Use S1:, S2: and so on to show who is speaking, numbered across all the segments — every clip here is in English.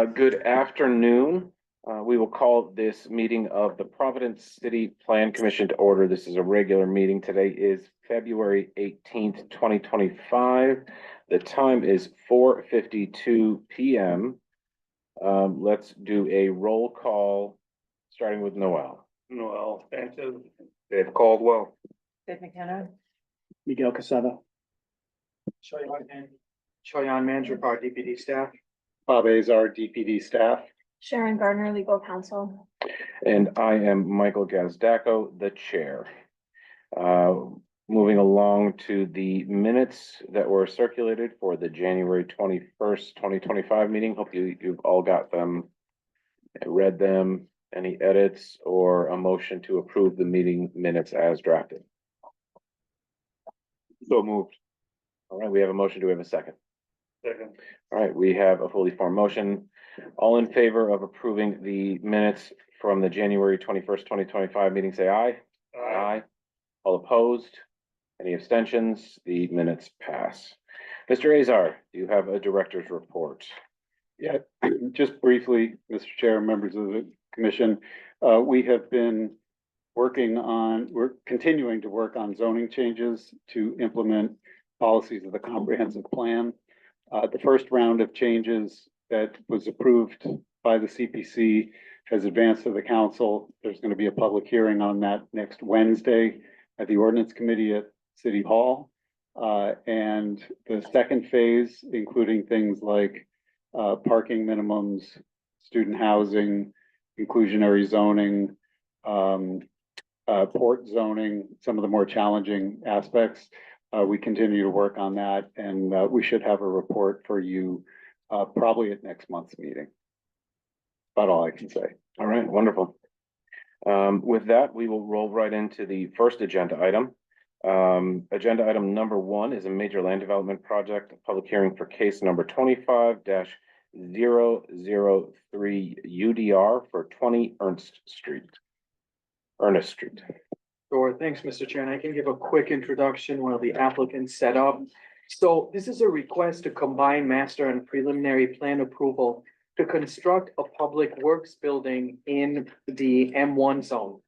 S1: Good afternoon. We will call this meeting of the Providence City Plan Commission to order. This is a regular meeting. Today is February 18th, 2025. The time is 4:52 p.m. Let's do a roll call, starting with Noel.
S2: Noel Benton. Dave Caldwell.
S3: Dave McKenna.
S4: Miguel Casada.
S2: Choyan Manjapar, DPD staff.
S4: Bob Azar, DPD staff.
S3: Sharon Gardner, legal counsel.
S1: And I am Michael Gazdaco, the chair. Moving along to the minutes that were circulated for the January 21st, 2025 meeting. Hope you've all got them, read them. Any edits or a motion to approve the meeting minutes as drafted?
S2: So moved.
S1: All right, we have a motion. Do we have a second?
S2: Second.
S1: All right, we have a fully formed motion. All in favor of approving the minutes from the January 21st, 2025 meeting, say aye. Aye. All opposed? Any abstentions? The minutes pass. Mr. Azar, do you have a director's report?
S4: Yeah, just briefly, Mr. Chair, members of the commission, we have been we're continuing to work on zoning changes to implement policies of the comprehensive plan. The first round of changes that was approved by the CPC has advanced to the council. There's going to be a public hearing on that next Wednesday at the ordinance committee at City Hall. And the second phase, including things like parking minimums, student housing, inclusionary zoning, port zoning, some of the more challenging aspects. We continue to work on that, and we should have a report for you probably at next month's meeting. About all I can say.
S1: All right, wonderful. With that, we will roll right into the first agenda item. Agenda item number 1 is a major land development project, public hearing for case number 25-003 UDR for 20 Ernest Street.
S2: Sure, thanks, Mr. Chair, and I can give a quick introduction while the applicant set up. So this is a request to combine master and preliminary plan approval to construct a public works building in the M1 zone.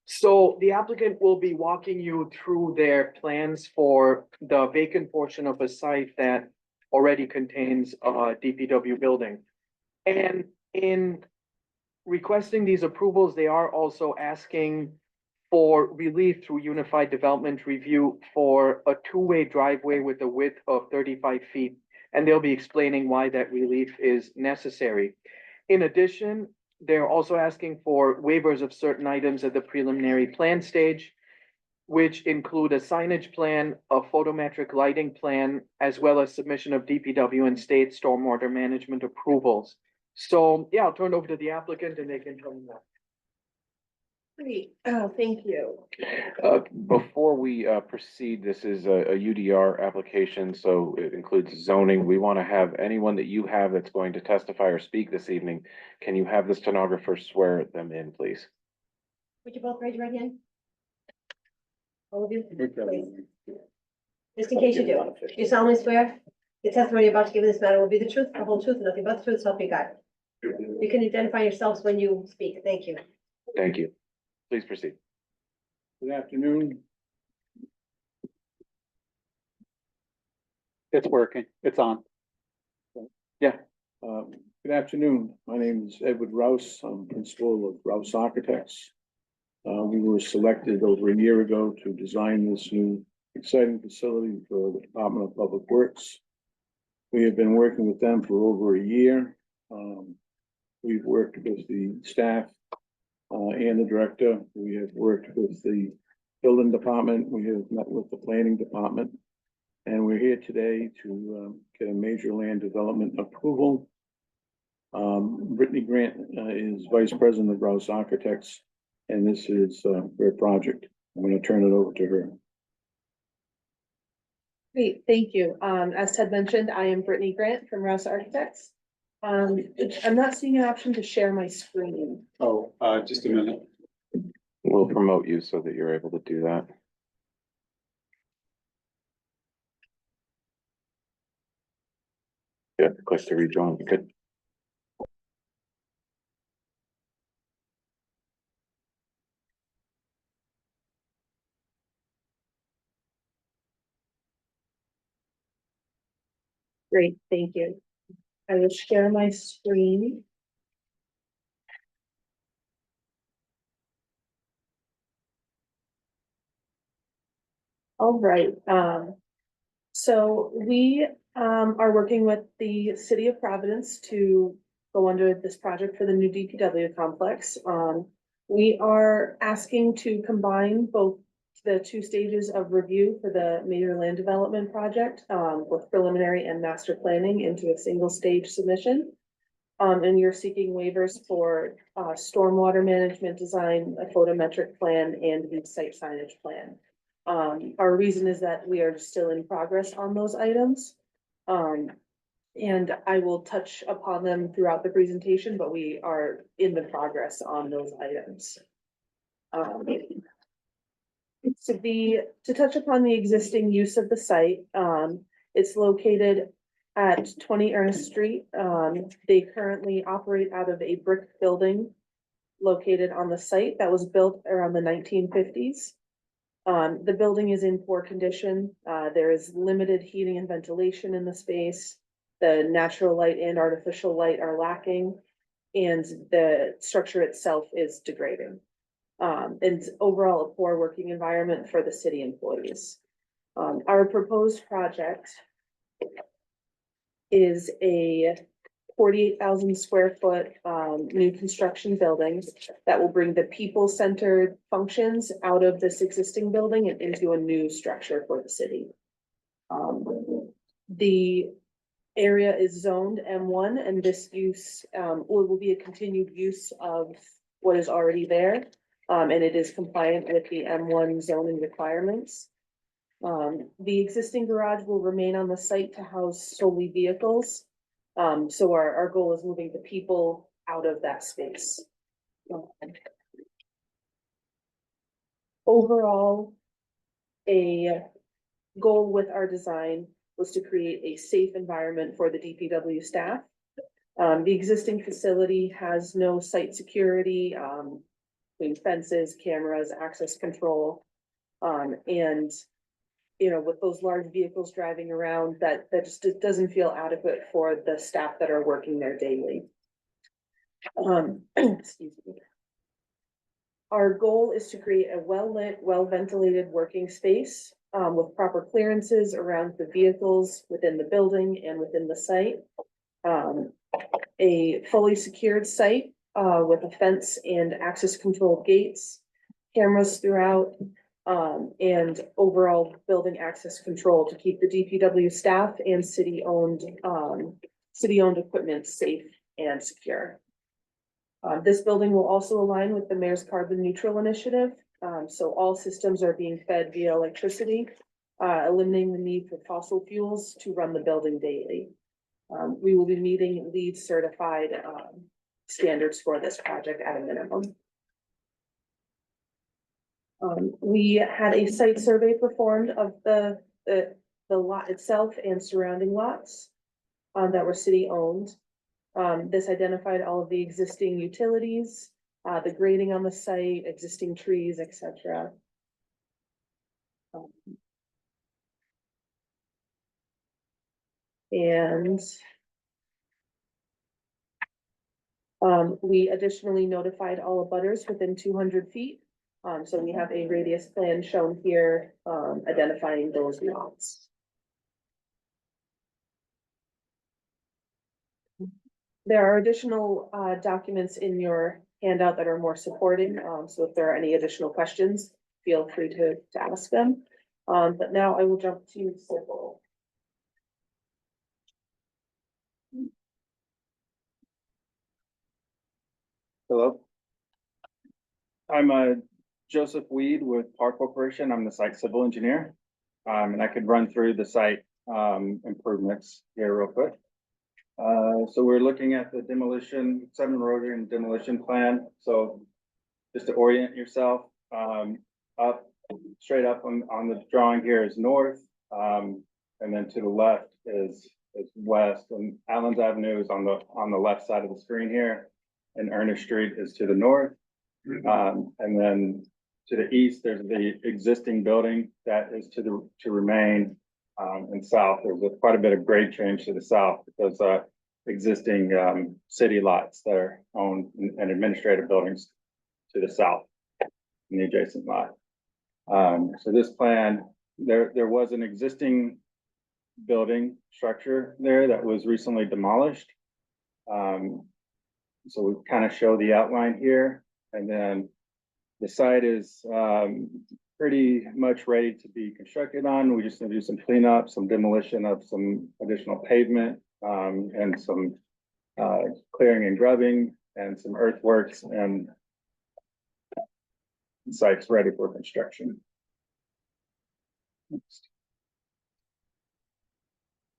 S2: So the applicant will be walking you through their plans for the vacant portion of a site that already contains a DPW building. And in requesting these approvals, they are also asking for relief through Unified Development Review for a two-way driveway with a width of 35 feet. And they'll be explaining why that relief is necessary. In addition, they're also asking for waivers of certain items at the preliminary plan stage, which include a signage plan, a photometric lighting plan, as well as submission of DPW and state stormwater management approvals. So yeah, I'll turn it over to the applicant and they can tell me that.
S3: Great. Oh, thank you.
S1: Before we proceed, this is a UDR application, so it includes zoning. We want to have anyone that you have that's going to testify or speak this evening. Can you have the stenographer swear them in, please?
S5: Would you both raise your right hand? All of you, please. Just in case you do, you solemnly swear the testimony you're about to give in this matter will be the truth, the whole truth, and nothing but the truth, so help you God. You can identify yourselves when you speak. Thank you.
S1: Thank you. Please proceed.
S4: Good afternoon. It's working. It's on.
S1: Yeah.
S6: Good afternoon. My name is Edward Rouse. I'm principal of Rouse Architects. We were selected over a year ago to design this new exciting facility for the Department of Public Works. We have been working with them for over a year. We've worked with the staff and the director. We have worked with the building department. We have met with the planning department. And we're here today to get a major land development approval. Brittany Grant is Vice President of Rouse Architects, and this is her project. I'm going to turn it over to her.
S3: Great, thank you. As Ted mentioned, I am Brittany Grant from Rouse Architects. I'm not seeing an option to share my screen.
S4: Oh, just a minute.
S1: We'll promote you so that you're able to do that. Yeah, click to rejoin. Good.
S3: Great, thank you. I will share my screen. All right, so we are working with the city of Providence to go under this project for the new DPW complex. We are asking to combine both the two stages of review for the major land development project, with preliminary and master planning into a single stage submission. And you're seeking waivers for stormwater management design, a photometric plan, and the site signage plan. Our reason is that we are still in progress on those items. And I will touch upon them throughout the presentation, but we are in the progress on those items. To touch upon the existing use of the site, it's located at 20 Ernest Street. They currently operate out of a brick building located on the site that was built around the 1950s. The building is in poor condition. There is limited heating and ventilation in the space. The natural light and artificial light are lacking, and the structure itself is degrading. And overall a poor working environment for the city employees. Our proposed project is a 48,000 square foot new construction building that will bring the people-centered functions out of this existing building and into a new structure for the city. The area is zoned M1, and this use will be a continued use of what is already there. And it is compliant with the M1 zoning requirements. The existing garage will remain on the site to house solely vehicles. So our goal is moving the people out of that space. Overall, a goal with our design was to create a safe environment for the DPW staff. The existing facility has no site security, including fences, cameras, access control. And you know, with those large vehicles driving around, that just it doesn't feel adequate for the staff that are working there daily. Excuse me. Our goal is to create a well-lit, well-ventilated working space with proper clearances around the vehicles within the building and within the site. A fully secured site with a fence and access control gates, cameras throughout, and overall building access control to keep the DPW staff and city-owned equipment safe and secure. This building will also align with the mayor's carbon neutral initiative. So all systems are being fed via electricity, eliminating the need for fossil fuels to run the building daily. We will be meeting LEED certified standards for this project at a minimum. We had a site survey performed of the lot itself and surrounding lots that were city owned. This identified all of the existing utilities, the grading on the site, existing trees, etc. And we additionally notified all abutters within 200 feet. So we have a radius plan shown here, identifying those lots. There are additional documents in your handout that are more supporting. So if there are any additional questions, feel free to ask them. But now I will jump to civil.
S7: Hello. I'm Joseph Weed with Park Corporation. I'm the site civil engineer. And I could run through the site improvements here real quick. So we're looking at the demolition, 7 rotary and demolition plan. So just to orient yourself, up, straight up on the drawing here is north. And then to the left is west, and Allen's Avenue is on the left side of the screen here. And Ernest Street is to the north. And then to the east, there's the existing building that is to remain. and south. There's quite a bit of grade change to the south because, existing, city lots that are owned and administrative buildings to the south in the adjacent lot. So this plan, there was an existing building structure there that was recently demolished. So we kind of show the outline here, and then the site is pretty much ready to be constructed on. We just need to do some cleanup, some demolition of some additional pavement, and some clearing and grubbing and some earthworks, and the site's ready for construction. Next.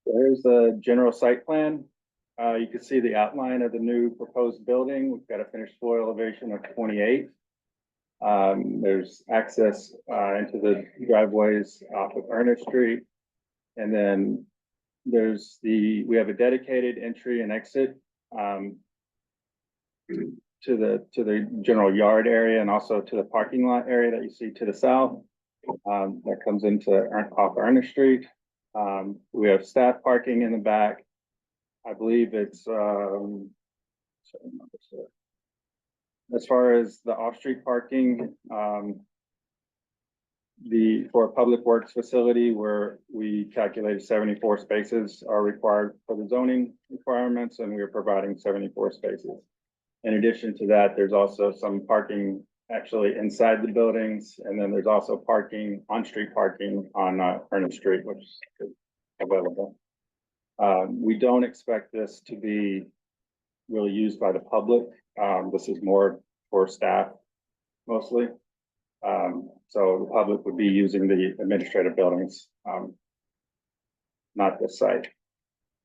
S7: There's the general site plan. You can see the outline of the new proposed building. We've got a finished floor elevation of 28. There's access into the driveways off of Ernest Street. And then we have a dedicated entry and exit to the general yard area and also to the parking lot area that you see to the south. That comes into off Ernest Street. We have staff parking in the back. I believe it's as far as the off-street parking, for a public works facility where we calculated 74 spaces are required for the zoning requirements, and we are providing 74 spaces. In addition to that, there's also some parking actually inside the buildings, and then there's also parking, on-street parking on Ernest Street, which is available. We don't expect this to be really used by the public. This is more for staff mostly. So the public would be using the administrative buildings, not this site.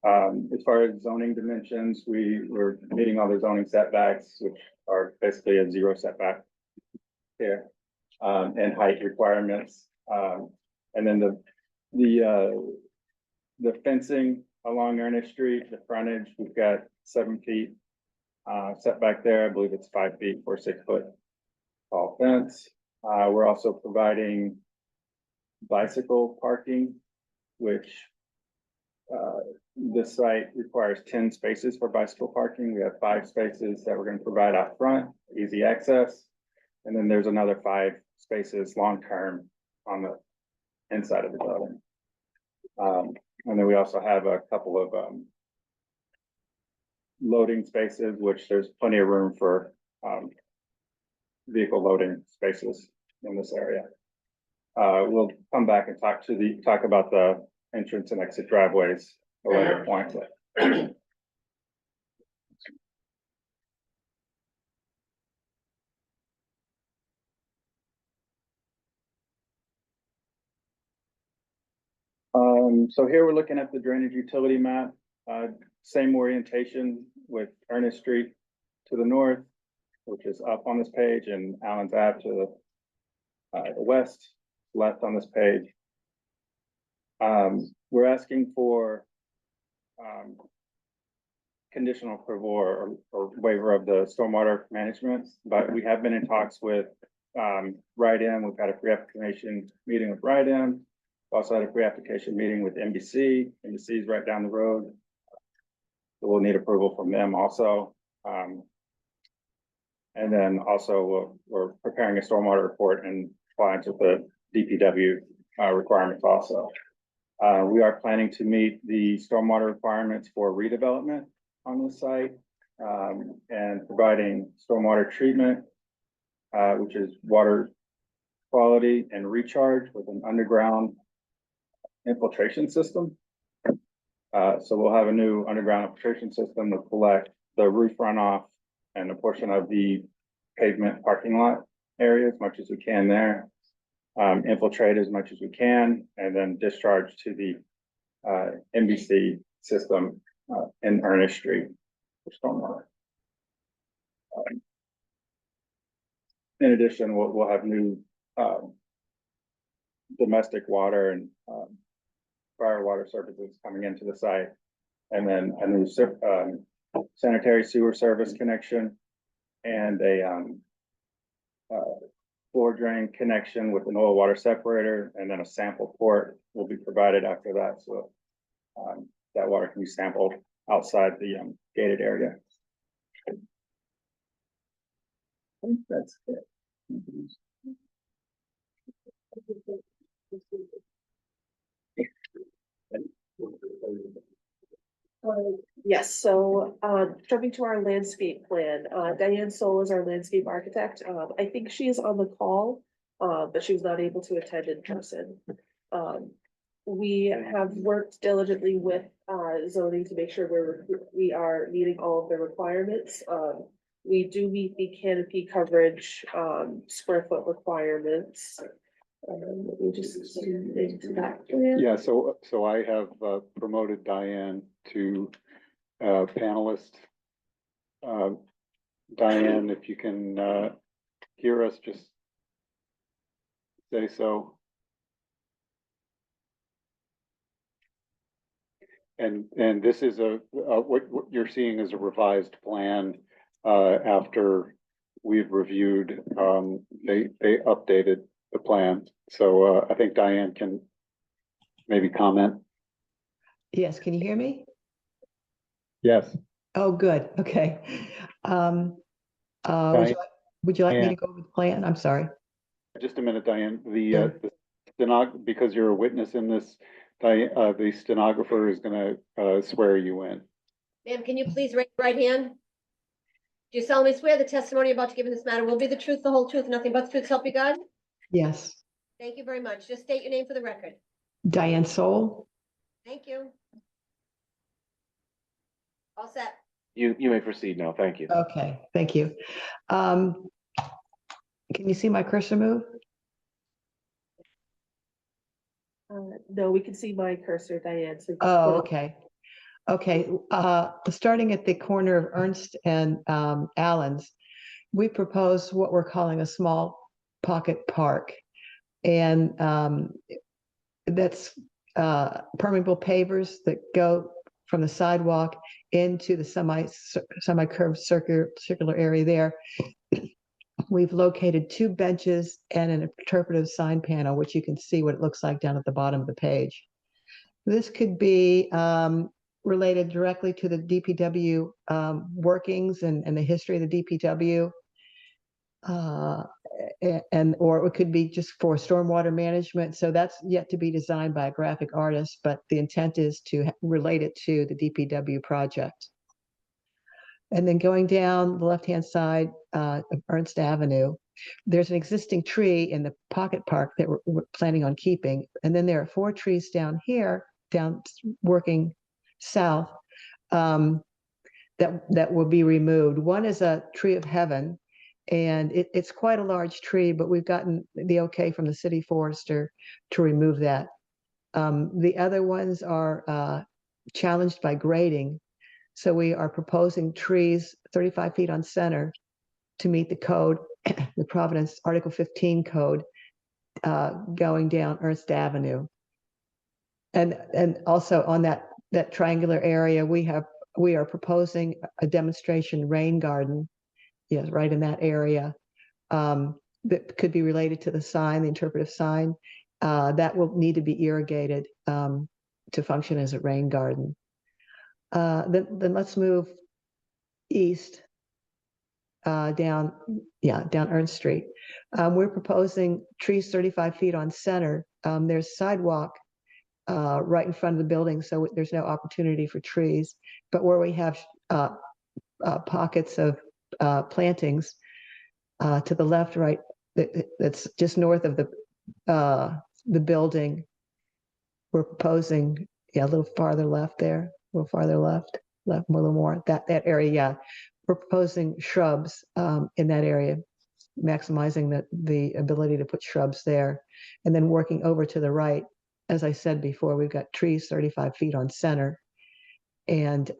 S7: As far as zoning dimensions, we're meeting all the zoning setbacks, which are basically a 0 setback here, and height requirements. And then the fencing along Ernest Street, the frontage, we've got 7 feet setback there. I believe it's 5 feet for 6-foot tall fence. We're also providing bicycle parking, which this site requires 10 spaces for bicycle parking. We have 5 spaces that we're going to provide out front, easy access. And then there's another 5 spaces long-term on the inside of the building. And then we also have a couple of loading spaces, which there's plenty of room for vehicle loading spaces in this area. We'll come back and talk about the entrance and exit driveways at a later point. So here we're looking at the drainage utility map, same orientation with Ernest Street to the north, which is up on this page, and Allen's Ave to the west, left on this page. We're asking for conditional approval or waiver of the stormwater management, but we have been in talks with Ride-In. We've had a pre-application meeting with Ride-In. Also had a pre-application meeting with NBC. NBC is right down the road. So we'll need approval from them also. And then also we're preparing a stormwater report in compliance with the DPW requirements also. We are planning to meet the stormwater requirements for redevelopment on this site, and providing stormwater treatment, which is water quality and recharge with an underground infiltration system. So we'll have a new underground infiltration system to collect the roof runoff and a portion of the pavement parking lot area as much as we can there. Infiltrate as much as we can, and then discharge to the NBC system in Ernest Street for stormwater. In addition, we'll have new domestic water and fire water services coming into the site, and then a new sanitary sewer service connection, and a floor drain connection with an oil water separator, and then a sample port will be provided after that, so that water can be sampled outside the gated area. I think that's it.
S3: Yes, so, jumping to our landscape plan, Diane Soul is our landscape architect. I think she is on the call, but she was not able to attend in person. We have worked diligently with, zoning to make sure we are meeting all of the requirements. We do meet the canopy coverage, square foot requirements. Let me just zoom into that plan.
S4: Yeah, so I have promoted Diane to panelist. Diane, if you can hear us, just say so. And this is what you're seeing is a revised plan after we've reviewed, they updated the plan. So I think Diane can maybe comment.
S8: Yes, can you hear me?
S4: Yes.
S8: Oh, good, okay. Would you like me to go over the plan? I'm sorry.
S4: Just a minute, Diane.
S8: Sure.
S4: Because you're a witness in this, the stenographer is gonna swear you in.
S5: Ma'am, can you please raise your right hand? Do you solemnly swear the testimony you're about to give in this matter will be the truth, the whole truth, and nothing but the truth, so help you God?
S8: Yes,
S5: Thank you very much. Just state your name for the record.
S8: Diane Soul.
S5: Thank you. All set.
S1: You may proceed now. Thank you.
S8: Okay, thank you. Can you see my cursor move?
S3: No, we can see my cursor, Diane. So
S8: Oh, okay. Okay, starting at the corner of Ernest and Allen's, we propose what we're calling a small pocket park. And that's permeable pavers that go from the sidewalk into the semi-curved circular area there. We've located 2 benches and an interpretive sign panel, which you can see what it looks like down at the bottom of the page. This could be related directly to the DPW workings and the history of the DPW. Or it could be just for stormwater management. So that's yet to be designed by a graphic artist, but the intent is to relate it to the DPW project. And then going down the left-hand side of Ernst Avenue, there's an existing tree in the pocket park that we're planning on keeping. And then there are 4 trees down here, working south, that will be removed. One is a tree of heaven, and it's quite a large tree, but we've gotten the okay from the city forester to remove that. The other ones are challenged by grading. So we are proposing trees 35 feet on center to meet the code, the Providence Article 15 code, going down Ernst Avenue. And also on that triangular area, we are proposing a demonstration rain garden, yes, right in that area, that could be related to the sign, the interpretive sign, that will need to be irrigated to function as a rain garden. Then let's move east, down Ernst Street. We're proposing trees 35 feet on center. There's sidewalk right in front of the building, so there's no opportunity for trees. But where we have pockets of plantings to the left, right, that's just north of the building, we're proposing, a little farther left there, a little farther left, a little more, that area, yeah. We're proposing shrubs in that area, maximizing the ability to put shrubs there. And then working over to the right, as I said before, we've got trees 35 feet on center, and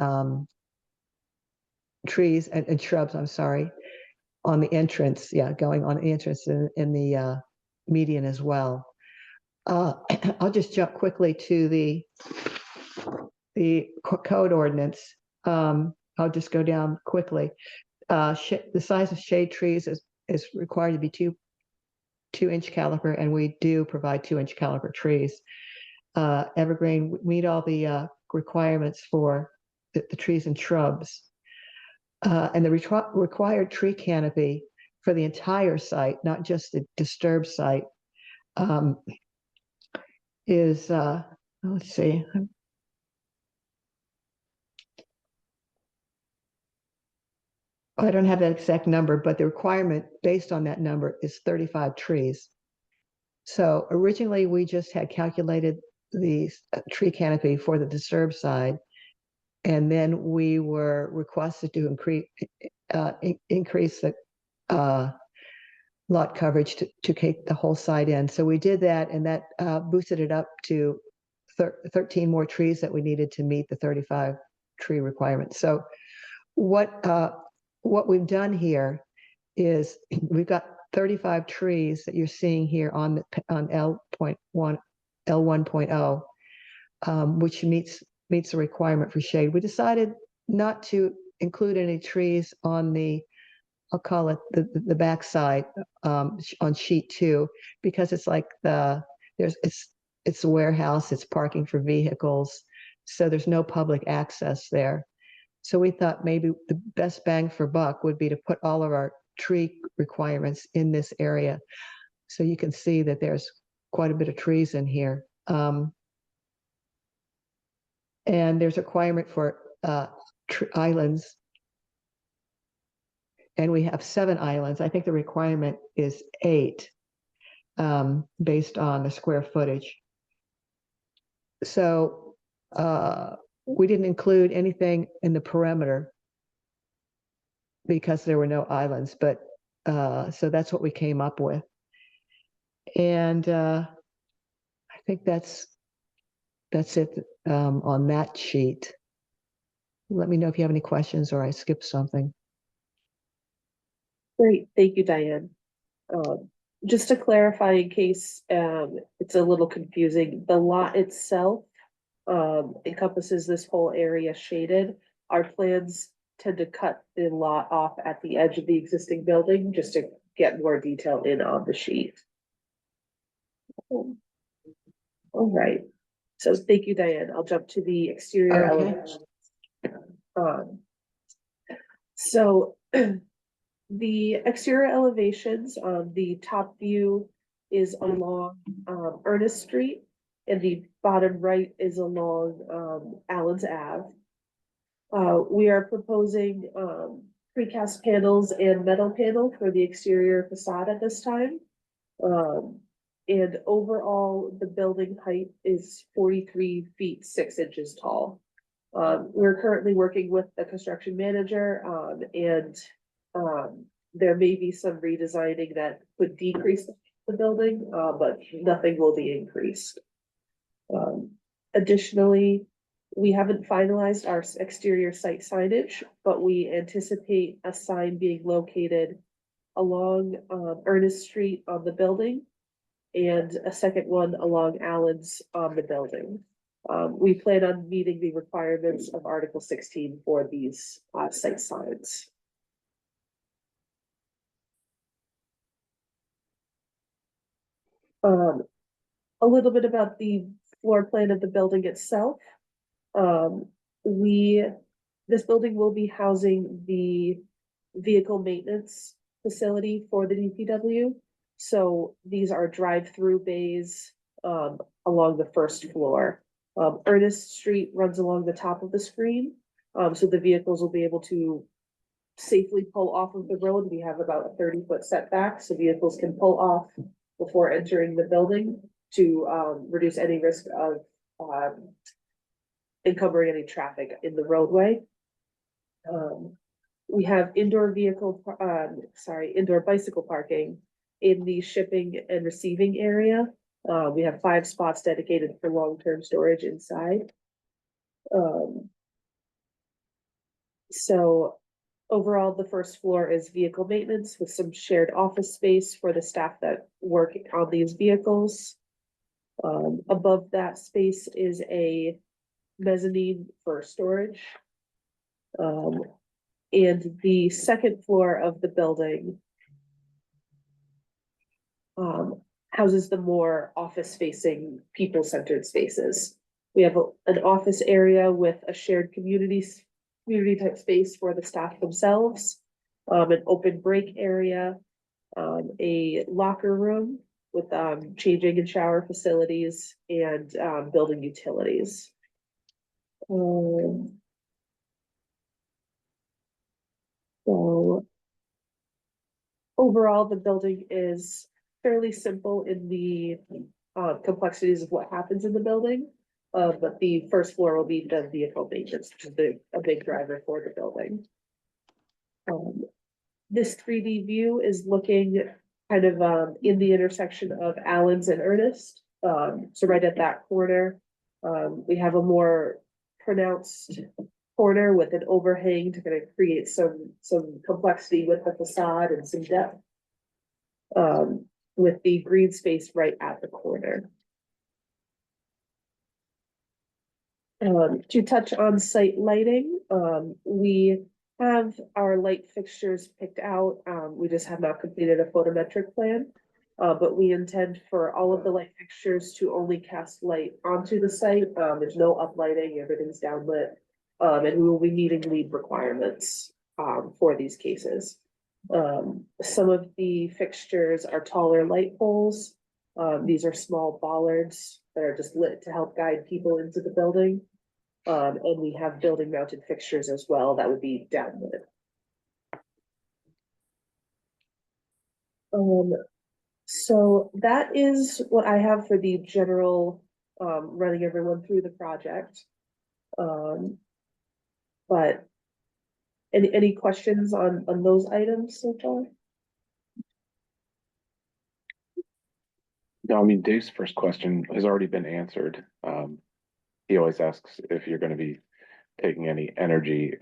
S8: trees and shrubs, I'm sorry, on the entrance, going on the entrance in the median as well. I'll just jump quickly to the code ordinance. I'll just go down quickly. The size of shade trees is required to be 2-inch caliper, and we do provide 2-inch caliper trees. Evergreen, we meet all the requirements for the trees and shrubs. And the required tree canopy for the entire site, not just the disturbed site, is, let's see. I don't have that exact number, but the requirement based on that number is 35 trees. So originally we just had calculated the tree canopy for the disturbed side, and then we were requested to increase the lot coverage to take the whole site in. So we did that, and that boosted it up to 13 more trees that we needed to meet the 35 tree requirement. So what we've done here is we've got 35 trees that you're seeing here on L1.0, which meets the requirement for shade. We decided not to include any trees on the, I'll call it the backside on sheet 2, because it's like it's a warehouse, it's parking for vehicles, so there's no public access there. So we thought maybe the best bang for buck would be to put all of our tree requirements in this area. So you can see that there's quite a bit of trees in here. And there's a requirement for islands. And we have 7 islands. I think the requirement is 8 based on the square footage. So we didn't include anything in the perimeter because there were no islands, but so that's what we came up with. And I think that's it on that sheet. Let me know if you have any questions or I skipped something.
S3: Great, thank you, Diane. Just to clarify, in case it's a little confusing, the lot itself encompasses this whole area shaded. Our plans tend to cut the lot off at the edge of the existing building, just to get more detail in on the sheet. All right, so thank you, Diane. I'll jump to the exterior
S8: Okay.
S3: elevation. So the exterior elevations, the top view is along Ernest Street, and the bottom right is along Allen's Ave. We are proposing precast panels and metal panel for the exterior facade at this time. And overall, the building height is 43 feet 6 inches tall. We're currently working with the construction manager, and there may be some redesigning that would decrease the building, but nothing will be increased. Additionally, we haven't finalized our exterior site signage, but we anticipate a sign being located along Ernest Street on the building, and a second one along Allen's on the building. We plan on meeting the requirements of Article 16 for these site signs. A little bit about the floor plan of the building itself. This building will be housing the vehicle maintenance facility for the DPW. So these are drive-through bays along the first floor. Ernest Street runs along the top of the screen, so the vehicles will be able to safely pull off of the road. We have about a 30-foot setback, so vehicles can pull off before entering the building to reduce any risk of encumbering any traffic in the roadway. We have indoor bicycle parking in the shipping and receiving area. We have 5 spots dedicated for long-term storage inside. So overall, the first floor is vehicle maintenance with some shared office space for the staff that work on these vehicles. Above that space is a mezzanine for storage. And the second floor of the building houses the more office-facing, people-centered spaces. We have an office area with a shared community type space for the staff themselves, an open break area, a locker room with changing and shower facilities and building utilities. So overall, the building is fairly simple in the complexities of what happens in the building. But the first floor will be the vehicle maintenance, which is a big driver for the building. This 3D view is looking kind of in the intersection of Allen's and Ernest. So right at that corner, we have a more pronounced corner with an overhang to kind of create some complexity with the facade and some depth. With the green space right at the corner. To touch on site lighting, we have our light fixtures picked out. We just have not completed a photometric plan. But we intend for all of the light fixtures to only cast light onto the site. There's no uplighting, everything's downlit. And we will be meeting LEED requirements for these cases. Some of the fixtures are taller light poles. These are small bollards that are just lit to help guide people into the building. And we have building mounted fixtures as well that would be downlit. So that is what I have for the general, running everyone through the project. But any questions on those items so far?
S1: No, I mean, Dave's first question has already been answered. He always asks if you're gonna be taking any energy,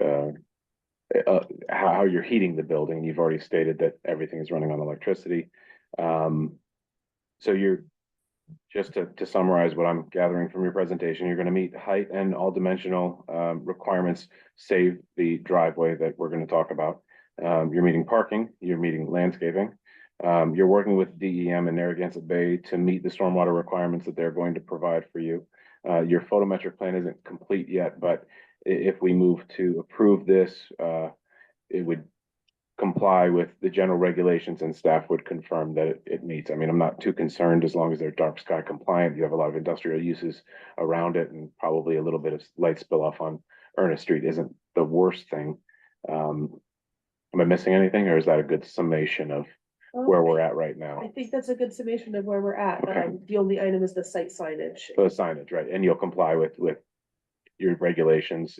S1: how you're heating the building. You've already stated that everything is running on electricity. So you're, just to summarize what I'm gathering from your presentation, you're gonna meet height and all dimensional requirements, save the driveway that we're gonna talk about. You're meeting parking, you're meeting landscaping. You're working with DEM and Narragansett Bay to meet the stormwater requirements that they're going to provide for you. Your photometric plan isn't complete yet, but if we move to approve this, it would comply with the general regulations and staff would confirm that it meets. I mean, I'm not too concerned as long as they're dark sky compliant. You have a lot of industrial uses around it and probably a little bit of light spill off on Ernest Street isn't the worst thing. Am I missing anything, or is that a good summation of where we're at right now?
S3: I think that's a good summation of where we're at.
S1: Okay.
S3: The only item is the site signage.
S1: For the signage, right? And you'll comply with your regulations.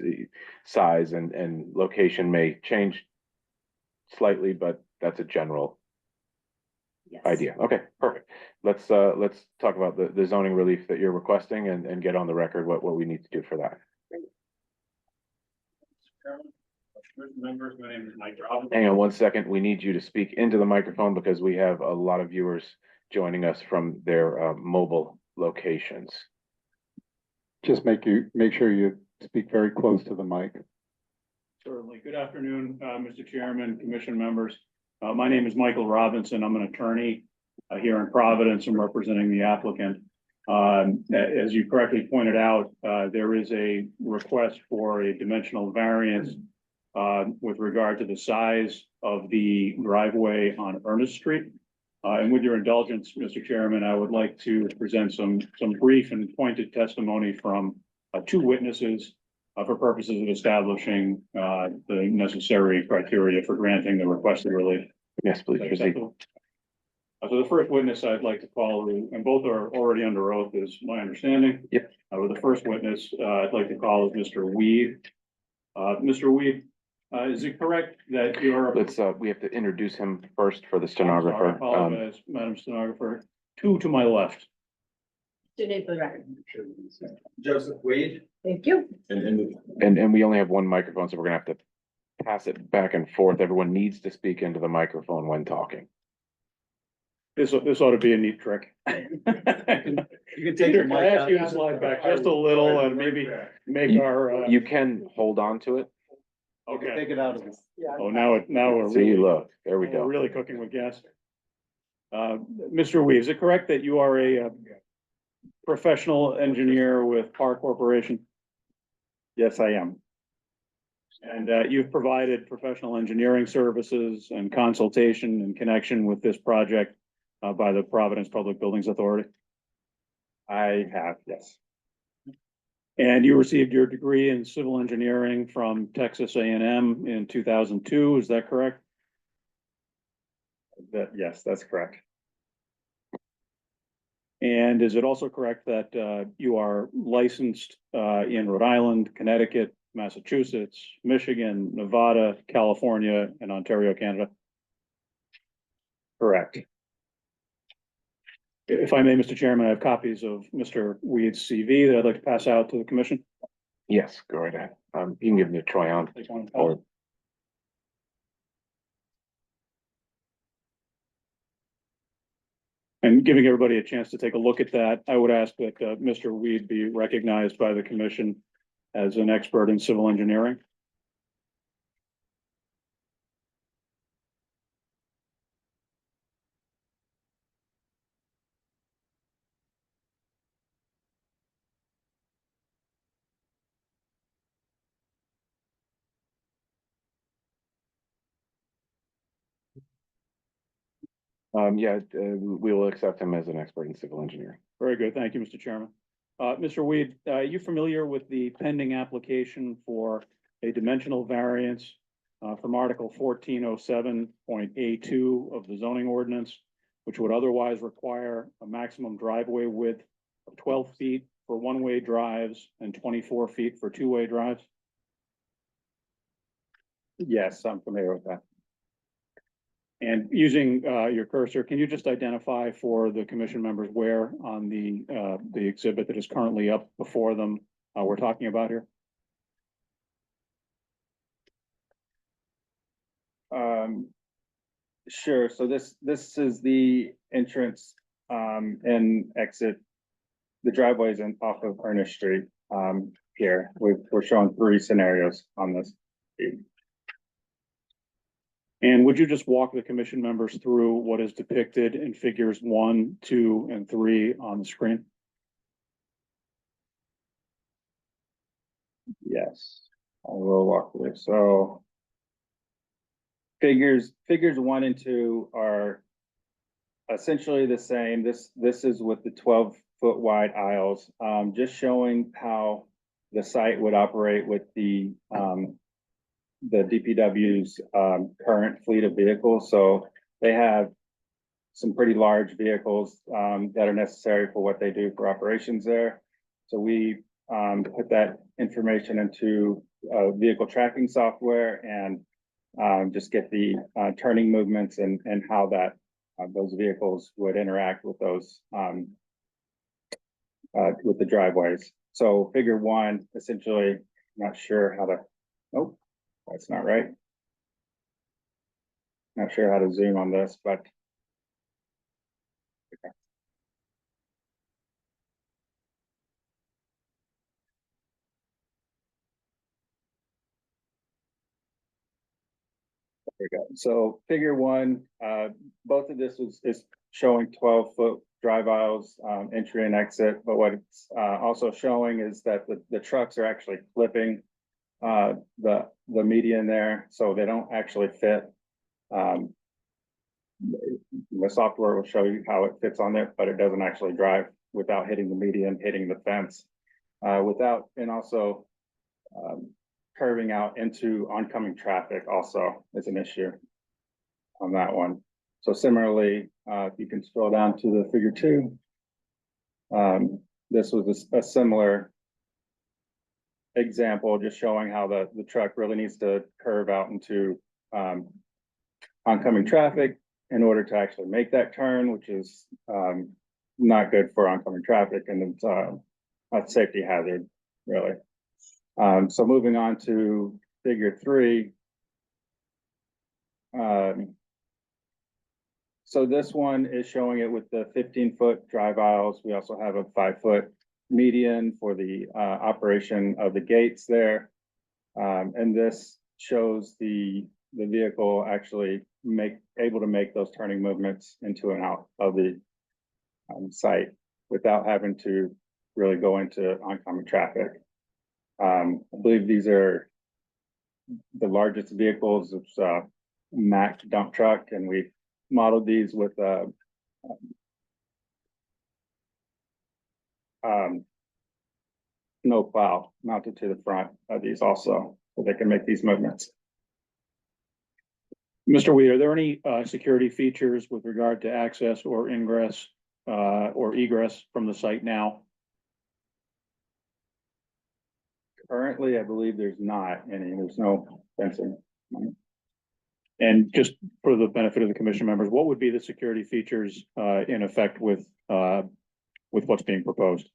S1: Size and location may change slightly, but that's a general
S3: Yes.
S1: idea. Okay, perfect. Let's talk about the zoning relief that you're requesting and get on the record what we need to do for that.
S9: Members, my name is Mike Robinson.
S1: Hang on one second. We need you to speak into the microphone because we have a lot of viewers joining us from their mobile locations.
S4: Just make sure you speak very close to the mic.
S9: Certainly. Good afternoon, Mr. Chairman, Commission members. My name is Michael Robinson. I'm an attorney here in Providence. I'm representing the applicant. As you correctly pointed out, there is a request for a dimensional variance with regard to the size of the driveway on Ernest Street. And with your indulgence, Mr. Chairman, I would like to present some brief and pointed testimony from two witnesses for purposes of establishing the necessary criteria for granting the requested relief.
S1: Yes, please proceed.
S9: So the first witness I'd like to call, and both are already under oath, is my understanding.
S1: Yep.
S9: With the first witness, I'd like to call is Mr. Weed. Mr. Weed, is it correct that you're?
S1: We have to introduce him first for the
S9: I'm sorry,
S1: stenographer.
S9: I apologize, Madam Stenographer. Two to my left.
S5: Your name for the record.
S7: Joseph Wade.
S5: Thank you.
S1: And we only have one microphone, so we're gonna have to pass it back and forth. Everyone needs to speak into the microphone when talking.
S9: This ought to be a neat trick.
S7: You can take
S9: Peter,
S7: your
S9: can I
S7: mic
S9: ask
S7: out.
S9: you to slide back just a little and maybe make our,
S1: You can hold on to it.
S9: okay.
S7: Take it out of this.
S9: Oh, now we're
S1: See,
S9: really,
S1: look, there we
S9: we're
S1: go.
S9: really cooking with gas. Mr. Wee, is it correct that you are a professional engineer with Park Corporation?
S7: Yes, I am.
S9: And you've provided professional engineering services and consultation in connection with this project by the Providence Public Buildings Authority?
S7: I have, yes.
S9: And you received your degree in civil engineering from Texas A&M in 2002, is that correct?
S7: Yes, that's correct.
S9: And is it also correct that you are licensed in Rhode Island, Connecticut, Massachusetts, Michigan, Nevada, California, and Ontario, Canada?
S7: Correct.
S9: If I may, Mr. Chairman, I have copies of Mr. Weed's CV that I'd like to pass out to the commission.
S1: Yes, go right ahead. You can give me a try on.
S9: Take one.
S1: Or
S9: And giving everybody a chance to take a look at that, I would ask that Mr. Weed be recognized by the commission as an expert in civil engineering.
S1: yeah, we will accept him as an expert in civil engineering.
S9: Very good. Thank you, Mr. Chairman. Mr. Weed, are you familiar with the pending application for a dimensional variance from Article 1407.A2 of the zoning ordinance, which would otherwise require a maximum driveway width of 12 feet for one-way drives and 24 feet for two-way drives?
S7: Yes, I'm familiar with that.
S9: And using your cursor, can you just identify for the commission members where on the exhibit that is currently up before them we're talking about here?
S7: Sure. So this is the entrance and exit. The driveways in off of Ernest Street here. We're showing 3 scenarios on this.
S9: And would you just walk the commission members through what is depicted in figures 1, 2, and 3 on the screen?
S7: Yes, I will walk through. So figures 1 and 2 are essentially the same. This is with the 12-foot wide aisles, just showing how the site would operate with the DPW's current fleet of vehicles. So they have some pretty large vehicles that are necessary for what they do for operations there. So we put that information into vehicle tracking software and just get the turning movements and how that those vehicles would interact with those with the driveways. So figure 1, essentially, not sure how to, nope, that's not right. Not sure how to zoom on this, but okay. There we go. So figure 1, both of this is showing 12-foot drive aisles, entry and exit. But what it's also showing is that the trucks are actually flipping the median there, so they don't actually fit. The software will show you how it fits on there, but it doesn't actually drive without hitting the median, hitting the fence, and also curving out into oncoming traffic also is an issue on that one. So similarly, if you can scroll down to the figure 2, this was a similar example, just showing how the truck really needs to curve out into oncoming traffic in order to actually make that turn, which is not good for oncoming traffic, and it's a safety hazard, really. So moving on to figure 3. So this one is showing it with the 15-foot drive aisles. We also have a 5-foot median for the operation of the gates there. And this shows the vehicle actually able to make those turning movements into and out of the site without having to really go into oncoming traffic. I believe these are the largest vehicles. It's a Mack dump truck, and we modeled these with no plow mounted to the front of these also, so they can make these movements.
S9: Mr. Weed, are there any security features with regard to access or ingress or egress from the site now?
S7: Currently, I believe there's not any, there's no fencing.
S9: And just for the benefit of the commission members, what would be the security features in effect with what's being proposed?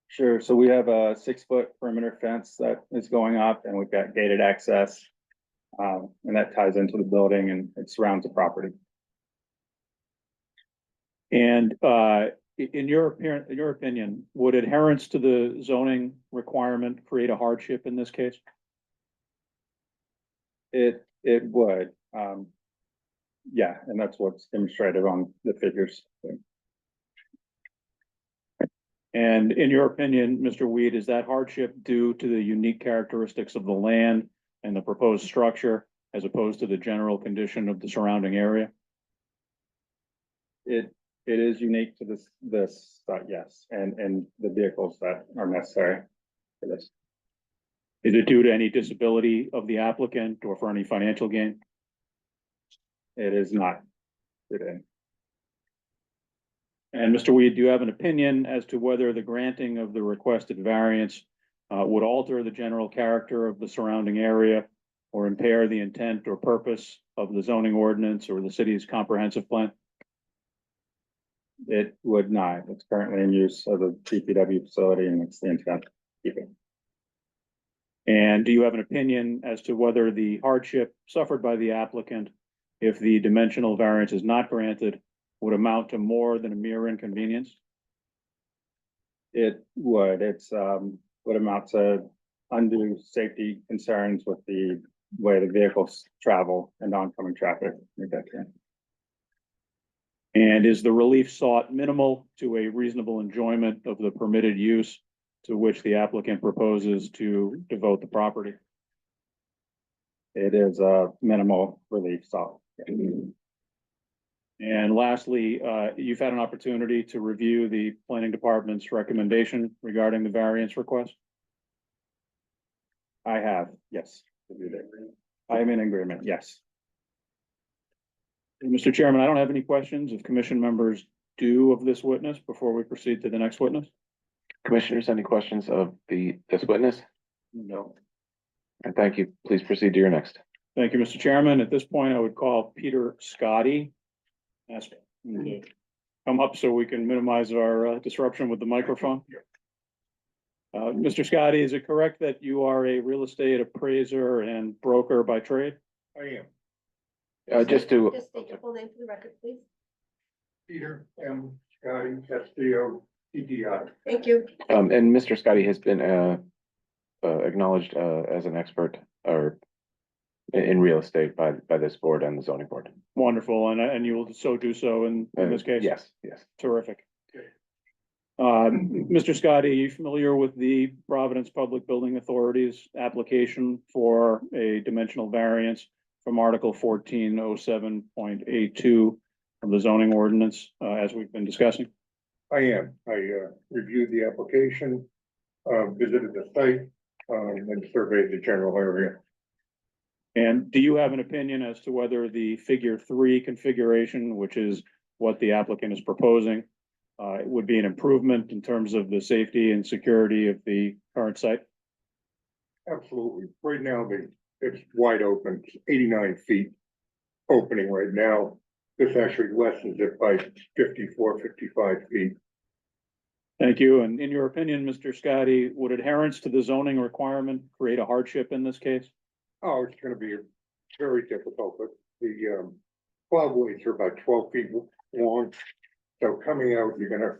S7: Sure, so we have a 6-foot perimeter fence that is going up, and we've got gated access. And that ties into the building and it surrounds the property.
S9: And in your opinion, would adherence to the zoning requirement create a hardship in this case?
S7: It would, yeah, and that's what's demonstrated on the figures.
S9: And in your opinion, Mr. Weed, is that hardship due to the unique characteristics of the land and the proposed structure as opposed to the general condition of the surrounding area?
S7: It is unique to this yes, and the vehicles that are necessary for this.
S9: Is it due to any disability of the applicant or for any financial gain?
S7: It is not today.
S9: And Mr. Weed, do you have an opinion as to whether the granting of the requested variance would alter the general character of the surrounding area or impair the intent or purpose of the zoning ordinance or the city's comprehensive plan?
S7: It would not. It's currently in use as a DPW facility, and it's the intent to keep it.
S9: And do you have an opinion as to whether the hardship suffered by the applicant, if the dimensional variance is not granted, would amount to more than a mere inconvenience?
S7: It would. It's would amount to undue safety concerns with the way the vehicles travel and oncoming traffic.
S9: And is the relief sought minimal to a reasonable enjoyment of the permitted use to which the applicant proposes to devote the property?
S7: It is a minimal relief sought.
S9: And lastly, you've had an opportunity to review the planning department's recommendation regarding the variance request?
S7: I have, yes. I am in agreement, yes.
S9: Mr. Chairman, I don't have any questions. If commission members do of this witness before we proceed to the next witness?
S1: Commissioners, any questions of this witness?
S9: No.
S1: And thank you. Please proceed to your next.
S9: Thank you, Mr. Chairman. At this point, I would call Peter Scotty. Ask him to come up so we can minimize our disruption with the microphone. Mr. Scotty, is it correct that you are a real estate appraiser and broker by trade?
S6: I am.
S1: Just to,
S5: Just state your full name for the record, please.
S6: Peter M. Scotty, SDO,
S5: Thank you.
S1: and Mr. Scotty has been acknowledged as an expert or in real estate by this board and the zoning board.
S9: Wonderful, and you will do so in this case?
S1: Yes.
S9: Terrific. Mr. Scotty, are you familiar with the Providence Public Building Authority's application for a dimensional variance from Article 1407.82 of the zoning ordinance, as we've been discussing?
S10: I am. I reviewed the application, visited the site, and surveyed the general area.
S9: And do you have an opinion as to whether the figure 3 configuration, which is what the applicant is proposing, would be an improvement in terms of the safety and security of the current site?
S10: Absolutely. Right now, it's wide open. It's 89 feet opening right now. This actually lessens it by 54, 55 feet.
S9: Thank you. And in your opinion, Mr. Scotty, would adherence to the zoning requirement create a hardship in this case?
S10: Oh, it's gonna be very difficult, but the plowaways are about 12 feet long. So coming out, you're gonna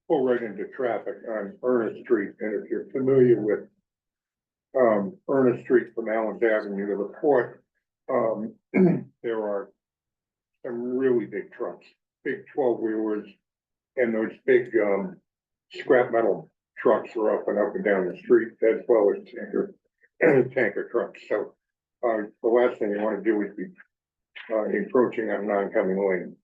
S10: pull right into traffic on Ernest Street. And if you're familiar with Ernest Street from Allen's Avenue to the port, there are some really big trucks, big 12-wheelers, and those big, scrap metal trucks are up and down the street, as well as tanker trucks. So, the last thing you want to do is be, encroaching on an oncoming lane.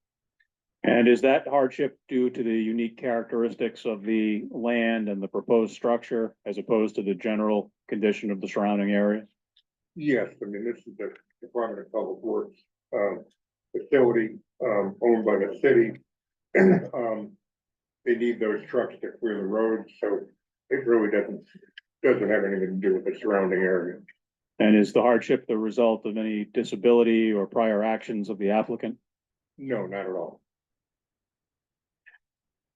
S9: And is that hardship due to the unique characteristics of the land and the proposed structure as opposed to the general condition of the surrounding area?
S10: Yes, I mean, this is the Department of Public Works, facility, owned by the city. They need those trucks to clear the roads, so it really doesn't have anything to do with the surrounding area.
S9: And is the hardship the result of any disability or prior actions of the applicant?
S10: No, not at all.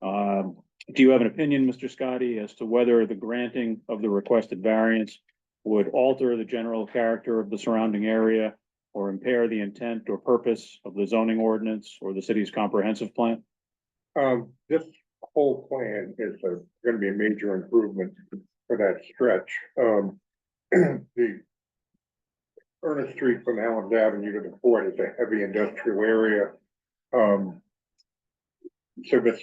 S9: Do you have an opinion, Mr. Scotty, as to whether the granting of the requested variance would alter the general character of the surrounding area or impair the intent or purpose of the zoning ordinance or the city's comprehensive plan?
S10: This whole plan is gonna be a major improvement for that stretch. The Ernest Street from Allen's Avenue to the port is a heavy industrial area. So this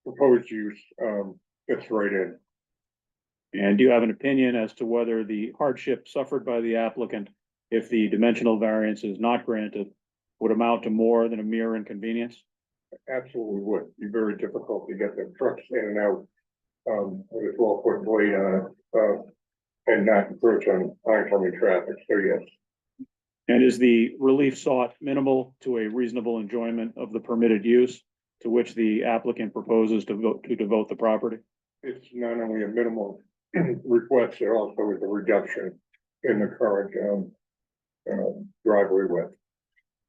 S10: proposed use, fits right in.
S9: And do you have an opinion as to whether the hardship suffered by the applicant, if the dimensional variance is not granted, would amount to more than a mere inconvenience?
S10: Absolutely would be very difficult to get the trucks in and out, with a 12-foot blade on it, and not encroach on oncoming traffic, so yes.
S9: And is the relief sought minimal to a reasonable enjoyment of the permitted use to which the applicant proposes to devote the property?
S10: It's not only a minimal request, it also is a reduction in the current, driveway width.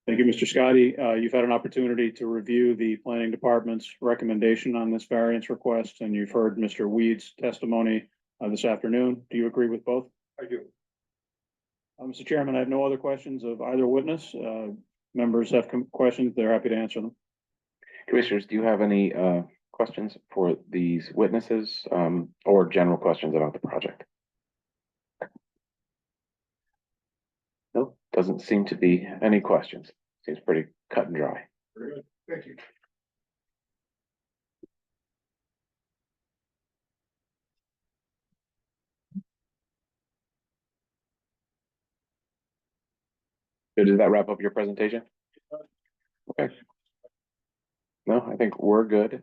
S9: Thank you, Mr. Scotty. You've had an opportunity to review the planning department's recommendation on this variance request, and you've heard Mr. Weed's testimony this afternoon. Do you agree with both?
S10: I do.
S9: Mr. Chairman, I have no other questions of either witness. Members have questions, they're happy to answer them.
S1: Commissioners, do you have any questions for these witnesses or general questions about the project? No, doesn't seem to be any questions. Seems pretty cut and dry.
S10: Very good. Thank you.
S1: So does that wrap up your presentation? Okay. No, I think we're good.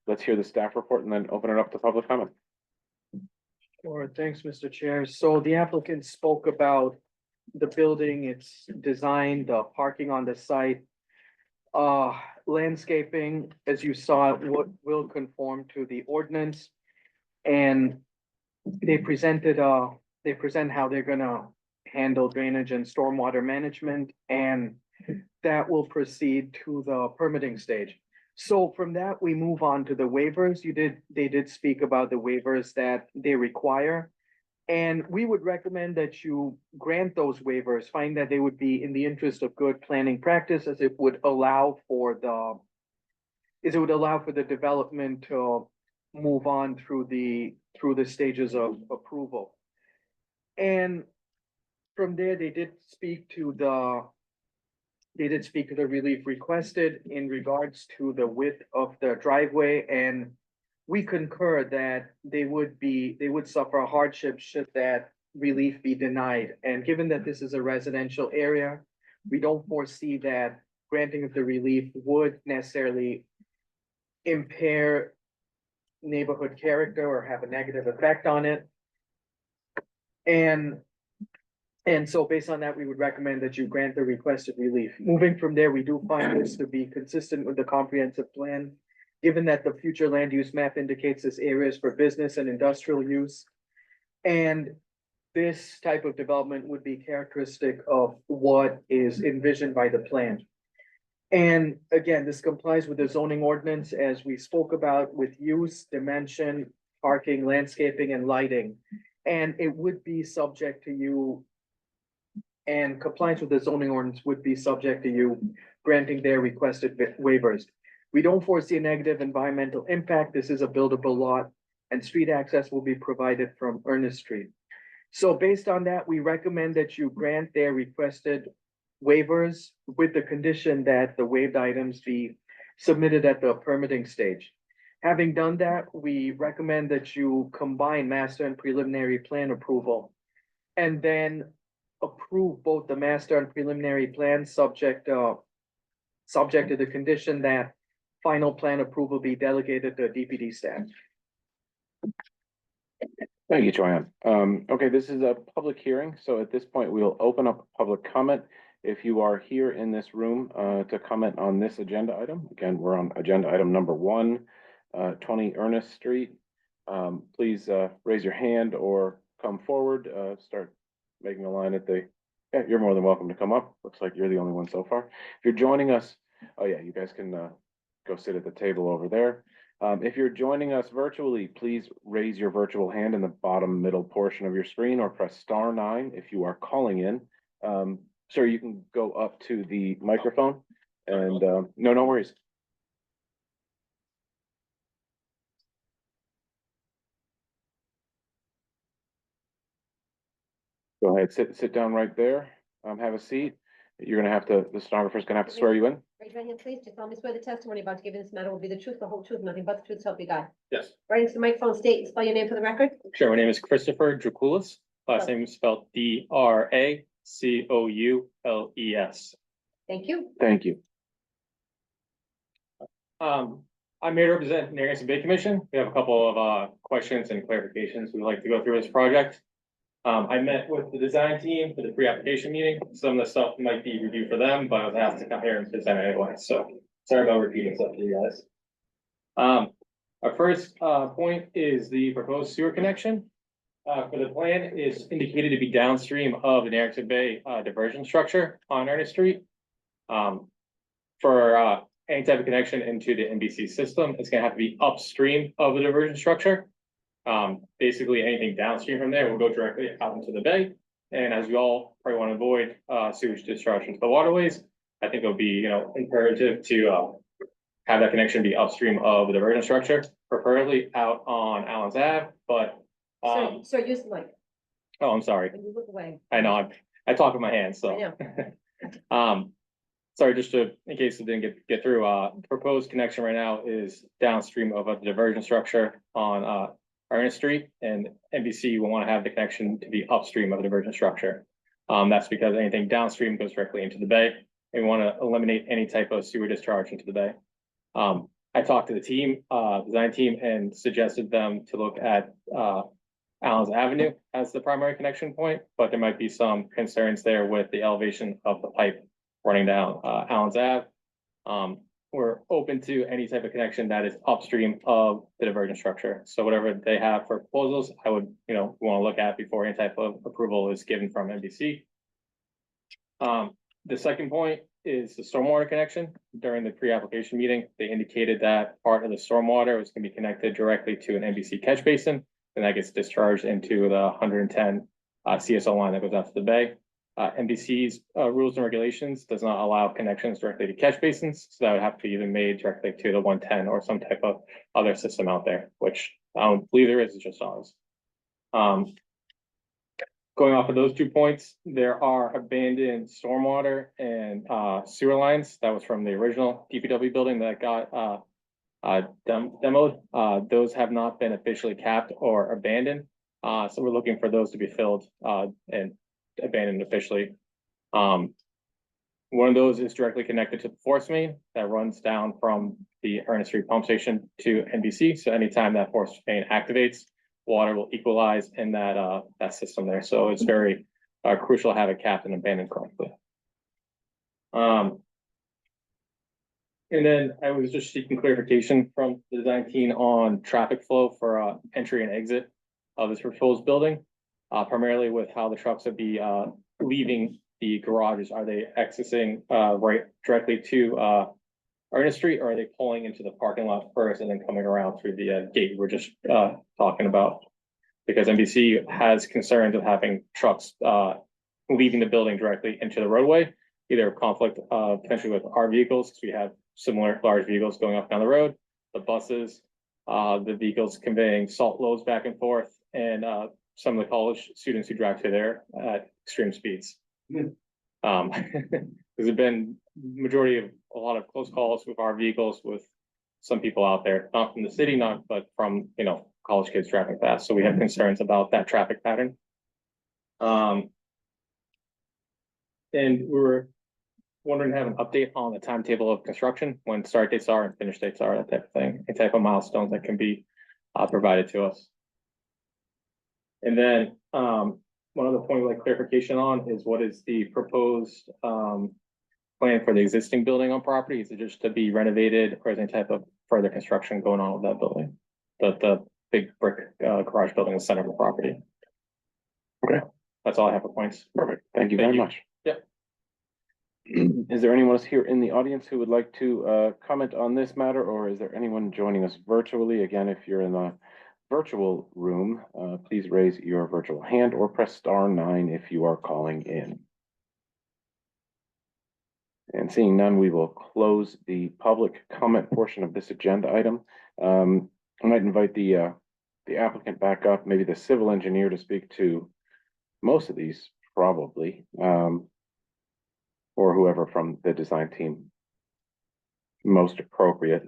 S1: Let's hear the staff report and then open it up to public comment.
S2: Sure, thanks, Mr. Chair. So the applicant spoke about the building, its design, the parking on the site. Landscaping, as you saw, will conform to the ordinance. And they present how they're gonna handle drainage and stormwater management, and that will proceed to the permitting stage. So from that, we move on to the waivers. They did speak about the waivers that they require. And we would recommend that you grant those waivers, find that they would be in the interest of good planning practice, as it would allow for the development to move on through the stages of approval. And from there, they did speak to the relief requested in regards to the width of the driveway, and we concur that they would suffer a hardship should that relief be denied. And given that this is a residential area, we don't foresee that granting of the relief would necessarily impair neighborhood character or have a negative effect on it. And so based on that, we would recommend that you grant the requested relief. Moving from there, we do find this to be consistent with the comprehensive plan, given that the future land use map indicates this area is for business and industrial use. And this type of development would be characteristic of what is envisioned by the plan. And again, this complies with the zoning ordinance as we spoke about with use, dimension, parking, landscaping, and lighting. And it would be subject to you, and compliance with the zoning ordinance would be subject to you granting their requested waivers. We don't foresee a negative environmental impact. This is a buildable lot, and street access will be provided from Ernest Street. So based on that, we recommend that you grant their requested waivers with the condition that the waived items be submitted at the permitting stage. Having done that, we recommend that you combine master and preliminary plan approval and then approve both the master and preliminary plan subject to the condition that final plan approval be delegated to DPD staff.
S1: Thank you, Joanne. Okay, this is a public hearing, so at this point, we'll open up public comment. If you are here in this room to comment on this agenda item, again, we're on agenda item number 1, 20 Ernest Street. Please raise your hand or come forward, start making a line at the, yeah, you're more than welcome to come up. Looks like you're the only one so far. If you're joining us, oh yeah, you guys can go sit at the table over there. If you're joining us virtually, please raise your virtual hand in the bottom middle portion of your screen or press *9 if you are calling in. Sir, you can go up to the microphone and no worries. Go ahead, sit down right there. Have a seat. You're gonna have to, the stenographer's gonna have to swear you in.
S5: Raise your hand, please. Do you solemnly swear the testimony about to give in this matter will be the truth, the whole truth, nothing but the truth, so help you God?
S7: Yes.
S5: Right into the microphone, state and spell your name for the record.
S7: Sure, my name is Christopher Draculis. Last name is spelled Dracoules.
S5: Thank you.
S1: Thank you.
S7: I'm here to represent the Ernest Bay Commission. We have a couple of questions and clarifications we'd like to go through this project. I met with the design team for the pre-application meeting. Some of the stuff might be reviewed for them, but I was asked to come here and present anyway, so sorry about repeating stuff to you guys. Our first point is the proposed sewer connection. For the plan is indicated to be downstream of the Narragansett Bay diversion structure on Ernest Street. For any type of connection into the NBC system, it's gonna have to be upstream of the diversion structure. Basically anything downstream from there will go directly out into the bay. And as we all probably want to avoid sewage discharge into the waterways, I think it'll be, imperative to have that connection be upstream of the diversion structure, preferably out on Allen's Ave, but
S5: Sir, use the mic.
S7: oh, I'm sorry.
S5: When you look away.
S7: I know, I talk with my hands, so.
S5: I know.
S7: Sorry, just in case it didn't get through, proposed connection right now is downstream of a diversion structure on Ernest Street, and NBC will want to have the connection to be upstream of the diversion structure. That's because anything downstream goes directly into the bay, and we want to eliminate any type of sewer discharge into the bay. I talked to the team, design team, and suggested them to look at Allen's Avenue as the primary connection point, but there might be some concerns there with the elevation of the pipe running down Allen's Ave. We're open to any type of connection that is upstream of the diversion structure. So whatever they have for proposals, I would, want to look at before any type of approval is given from NBC. The second point is the stormwater connection. During the pre-application meeting, they indicated that part of the stormwater was going to be connected directly to an NBC catch basin, and that gets discharged into the 110 CSO line that goes out to the bay. NBC's rules and regulations does not allow connections directly to catch basins, so that would have to be either made directly to the 110 or some type of other system out there, which I don't believe there is, it's just ours. Going off of those 2 points, there are abandoned stormwater and sewer lines that was from the original DPW building that got demoed. Those have not been officially capped or abandoned, so we're looking for those to be filled and abandoned officially. One of those is directly connected to the force main that runs down from the Ernest Street pump station to NBC. So anytime that force main activates, water will equalize in that system there. So it's very crucial to have it capped and abandoned correctly. And then I was just seeking clarification from the design team on traffic flow for entry and exit of this proposed building. Primarily with how the trucks would be leaving the garages. Are they accessing right directly to Ernest Street, or are they pulling into the parking lot first and then coming around through the gate we're just talking about? Because NBC has concerns of having trucks leaving the building directly into the roadway, either conflict potentially with our vehicles, because we have similar large vehicles going up and down the road, the buses, the vehicles conveying salt loads back and forth, and
S11: some of the college students who drive through there at extreme speeds. There's been majority of a lot of close calls with our vehicles with some people out there, not from the city, but from, college kids driving fast. So we have concerns about that traffic pattern. And we were wondering to have an update on the timetable of construction, when start dates are and finish dates are, that type of thing, any type of milestones that can be provided to us. And then one other point like clarification on is what is the proposed plan for the existing building on property? Is it just to be renovated, or is any type of further construction going on with that building? The big brick garage building in the center of the property.
S1: Okay.
S11: That's all I have for points.
S1: Perfect. Thank you very much.
S11: Yep.
S1: Is there anyone else here in the audience who would like to comment on this matter, or is there anyone joining us virtually? Again, if you're in the virtual room, please raise your virtual hand or press *9 if you are calling in. And seeing none, we will close the public comment portion of this agenda item. I might invite the applicant back up, maybe the civil engineer, to speak to most of these, probably, or whoever from the design team most appropriate.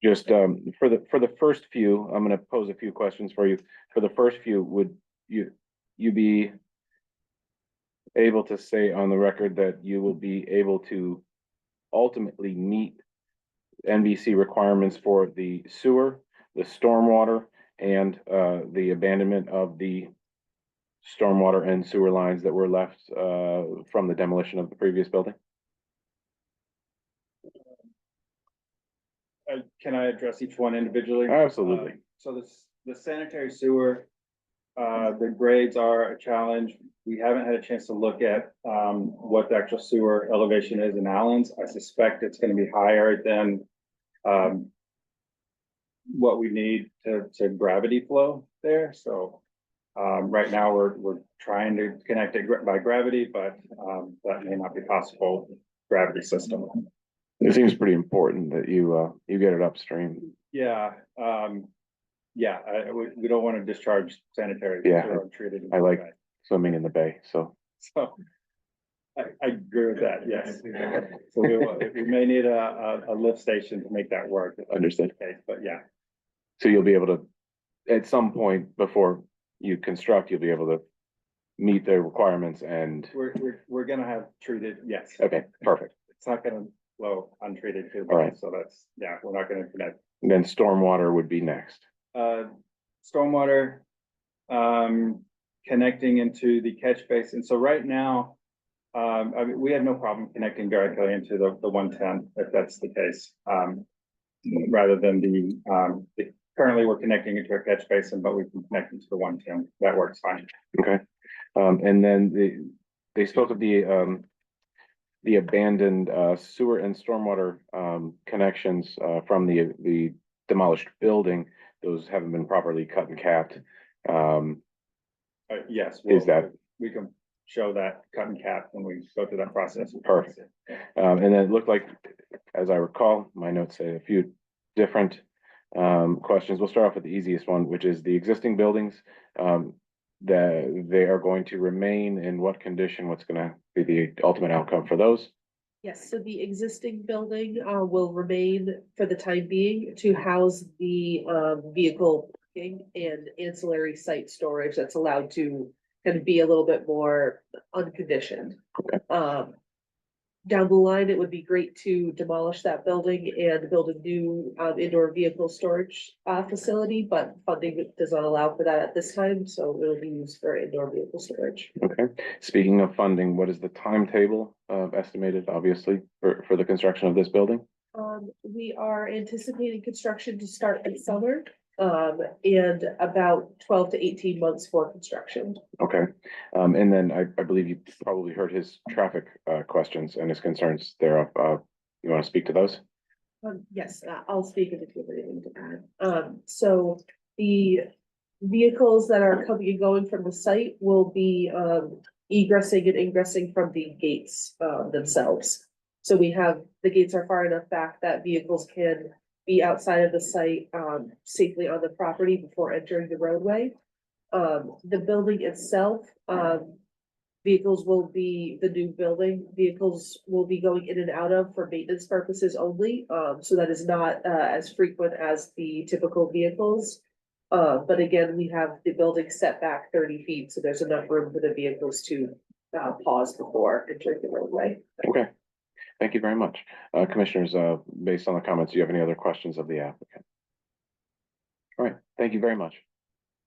S1: Just for the first few, I'm going to pose a few questions for you. For the first few, would you be able to say on the record that you will be able to ultimately meet NBC requirements for the sewer, the stormwater, and the abandonment of the stormwater and sewer lines that were left from the demolition of the previous building?
S7: Can I address each one individually?
S1: Absolutely.
S7: So the sanitary sewer, the grades are a challenge. We haven't had a chance to look at what the actual sewer elevation is in Allen's. I suspect it's going to be higher than what we need to gravity flow there. So right now we're trying to connect it by gravity, but that may not be possible with gravity system.
S1: It seems pretty important that you get it upstream.
S7: Yeah, we don't want to discharge sanitary.
S1: Yeah,
S7: sewer untreated.
S1: I like swimming in the bay, so.
S7: So I agree with that, yes. So we may need a lift station to make that work. if that's
S1: Understood.
S7: the case, But yeah,
S1: So you'll be able to, at some point before you construct, you'll be able to meet the requirements and,
S7: we're gonna have treated, yes.
S1: okay, perfect.
S7: It's not gonna flow untreated too.
S1: All right.
S7: So that's, yeah, we're not gonna connect.
S1: And then stormwater would be next.
S7: Stormwater, connecting into the catch basin. So right now, I mean, we have no problem connecting directly into the 110, if that's the case. Rather than currently we're connecting into a catch basin, but we can connect into the 110. That works fine.
S1: Okay. And then they spoke of the abandoned sewer and stormwater connections from the demolished building. Those haven't been properly cut and capped.
S7: Yes.
S1: Is that-
S7: We can show that cut and cap when we go through that process.
S1: Perfect. And then it looked like, as I recall, my notes say a few different questions. We'll start off with the easiest one, which is the existing buildings. That they are going to remain in what condition? What's going to be the ultimate outcome for those?
S3: Yes, so the existing building will remain for the time being to house the vehicle parking and ancillary site storage that's allowed to kind of be a little bit more unconditioned.
S1: Okay.
S3: Down the line, it would be great to demolish that building and build a new indoor vehicle storage facility, but funding does not allow for that at this time, so it'll be used for indoor vehicle storage.
S1: Okay. Speaking of funding, what is the timetable estimated, obviously, for the construction of this building?
S3: We are anticipating construction to start in summer, and about 12 to 18 months for construction.
S1: Okay. And then I believe you probably heard his traffic questions and his concerns thereof. You want to speak to those?
S3: Yes, I'll speak if you have anything to add. So the vehicles that are coming and going from the site will be egressing and ingressing from the gates themselves. So the gates are far enough back that vehicles can be outside of the site, safely on the property before entering the roadway. The building itself, vehicles will be, the new building, vehicles will be going in and out of for maintenance purposes only. So that is not, as frequent as the typical vehicles. But again, we have the building set back 30 feet, so there's enough room for the vehicles to, pause before entering the roadway.
S1: Okay, thank you very much. Commissioners, based on the comments, do you have any other questions of the applicant? All right, thank you very much.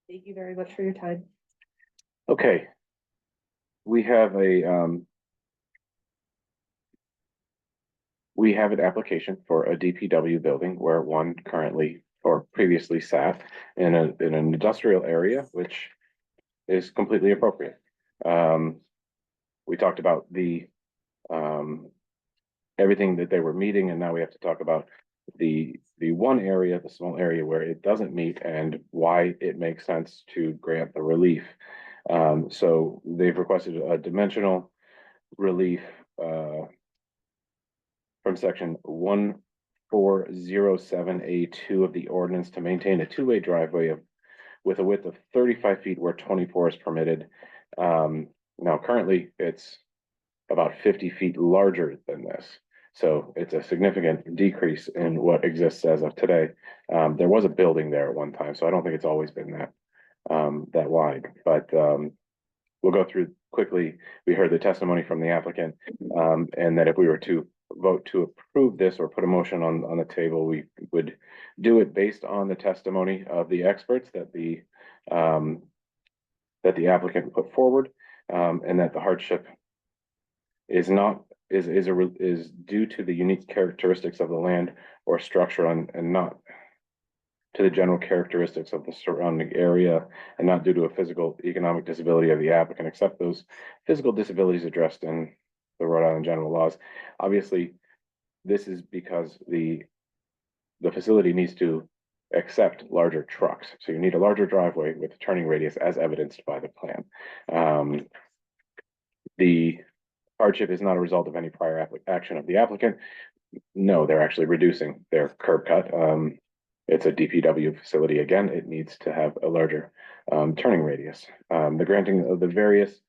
S3: Thank you very much for your time.
S1: Okay. We have an application for a DPW building where one currently or previously sat in an industrial area, which is completely appropriate. We talked about the everything that they were meeting, and now we have to talk about the one area, the small area where it doesn't meet and why it makes sense to grant the relief. So they've requested a dimensional relief from section 1407A2 of the ordinance to maintain a two-way driveway with a width of 35 feet where 24 is permitted. Now currently it's about 50 feet larger than this. So it's a significant decrease in what exists as of today. There was a building there at one time, so I don't think it's always been that wide, but we'll go through quickly. We heard the testimony from the applicant, and that if we were to vote to approve this or put a motion on the table, we would do it based on the testimony of the experts that the applicant put forward, and that the hardship is due to the unique characteristics of the land or structure and not to the general characteristics of the surrounding area, and not due to a physical economic disability of the applicant, except those physical disabilities addressed in the Rhode Island general laws. Obviously, this is because the facility needs to accept larger trucks. So you need a larger driveway with a turning radius as evidenced by the plan. The hardship is not a result of any prior action of the applicant. No, they're actually reducing their curb cut. It's a DPW facility. Again, it needs to have a larger turning radius. The granting of the variance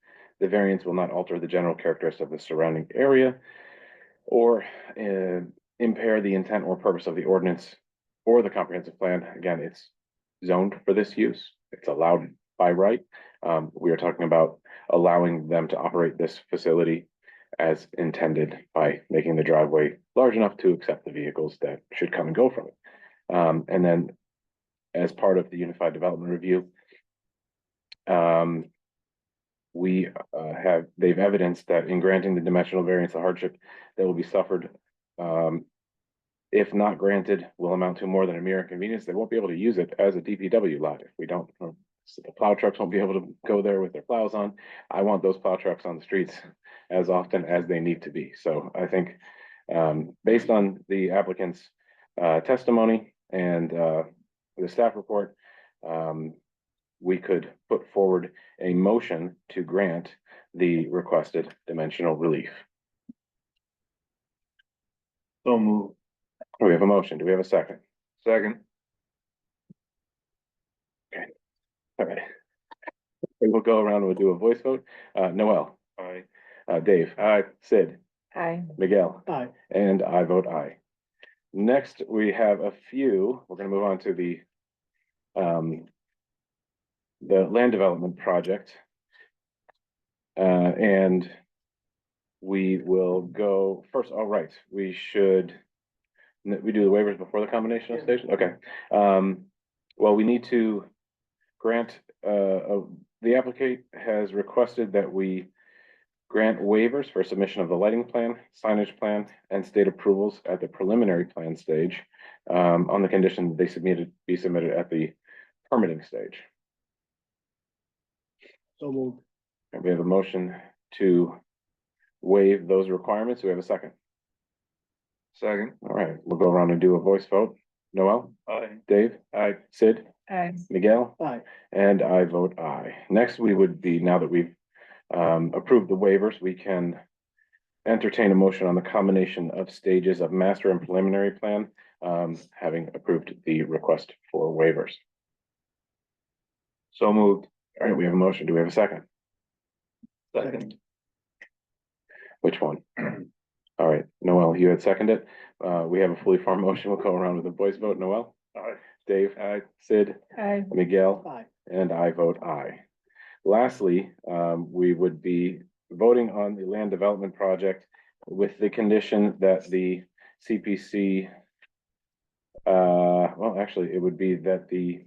S1: will not alter the general characteristics of the surrounding area or impair the intent or purpose of the ordinance or the comprehensive plan. Again, it's zoned for this use. It's allowed by right. We are talking about allowing them to operate this facility as intended by making the driveway large enough to accept the vehicles that should come and go from it. And then as part of the Unified Development Review, they've evidenced that in granting the dimensional variance, the hardship that will be suffered, if not granted, will amount to more than a mere inconvenience. They won't be able to use it as a DPW lot if we don't. So the plow trucks won't be able to go there with their plows on. I want those plow trucks on the streets as often as they need to be. So I think based on the applicant's testimony and the staff report, we could put forward a motion to grant the requested dimensional relief.
S7: So move.
S1: We have a motion. Do we have a second?
S7: Second.
S1: Okay. All right. We'll go around. We'll do a voice vote. Noel.
S7: Aye.
S1: Dave. Aye. Sid.
S8: Aye.
S1: Miguel.
S2: Aye.
S1: And I vote aye. Next, we have a few. We're going to move on to the land development project. And we will go first. All right, we do the waivers before the combination of station? Okay. Well, we need to grant, the applicant has requested that we grant waivers for submission of the lighting plan, signage plan, and state approvals at the preliminary plan stage, on the condition that they be submitted at the permitting stage.
S2: So moved.
S1: And we have a motion to waive those requirements. Do we have a second?
S7: Second.
S1: All right, we'll go around and do a voice vote. Noel?
S7: Aye.
S1: Dave? Aye. Sid?
S8: Aye.
S1: Miguel?
S2: Aye.
S1: And I vote aye. Next, we would be, now that we've approved the waivers, we can entertain a motion on the combination of stages of master and preliminary plan. having approved the request for waivers. So moved. All right, we have a motion. Do we have a second?
S7: Second.
S1: Which one? All right, Noel, you had seconded. We have a fully formed motion. We'll go around with a voice vote. Noel?
S7: Aye.
S1: Dave? Aye. Sid?
S3: Aye.
S1: Miguel?
S2: Aye.
S1: And I vote aye. Lastly, we would be voting on the land development project with the condition that the CPC, well, actually, it would be that the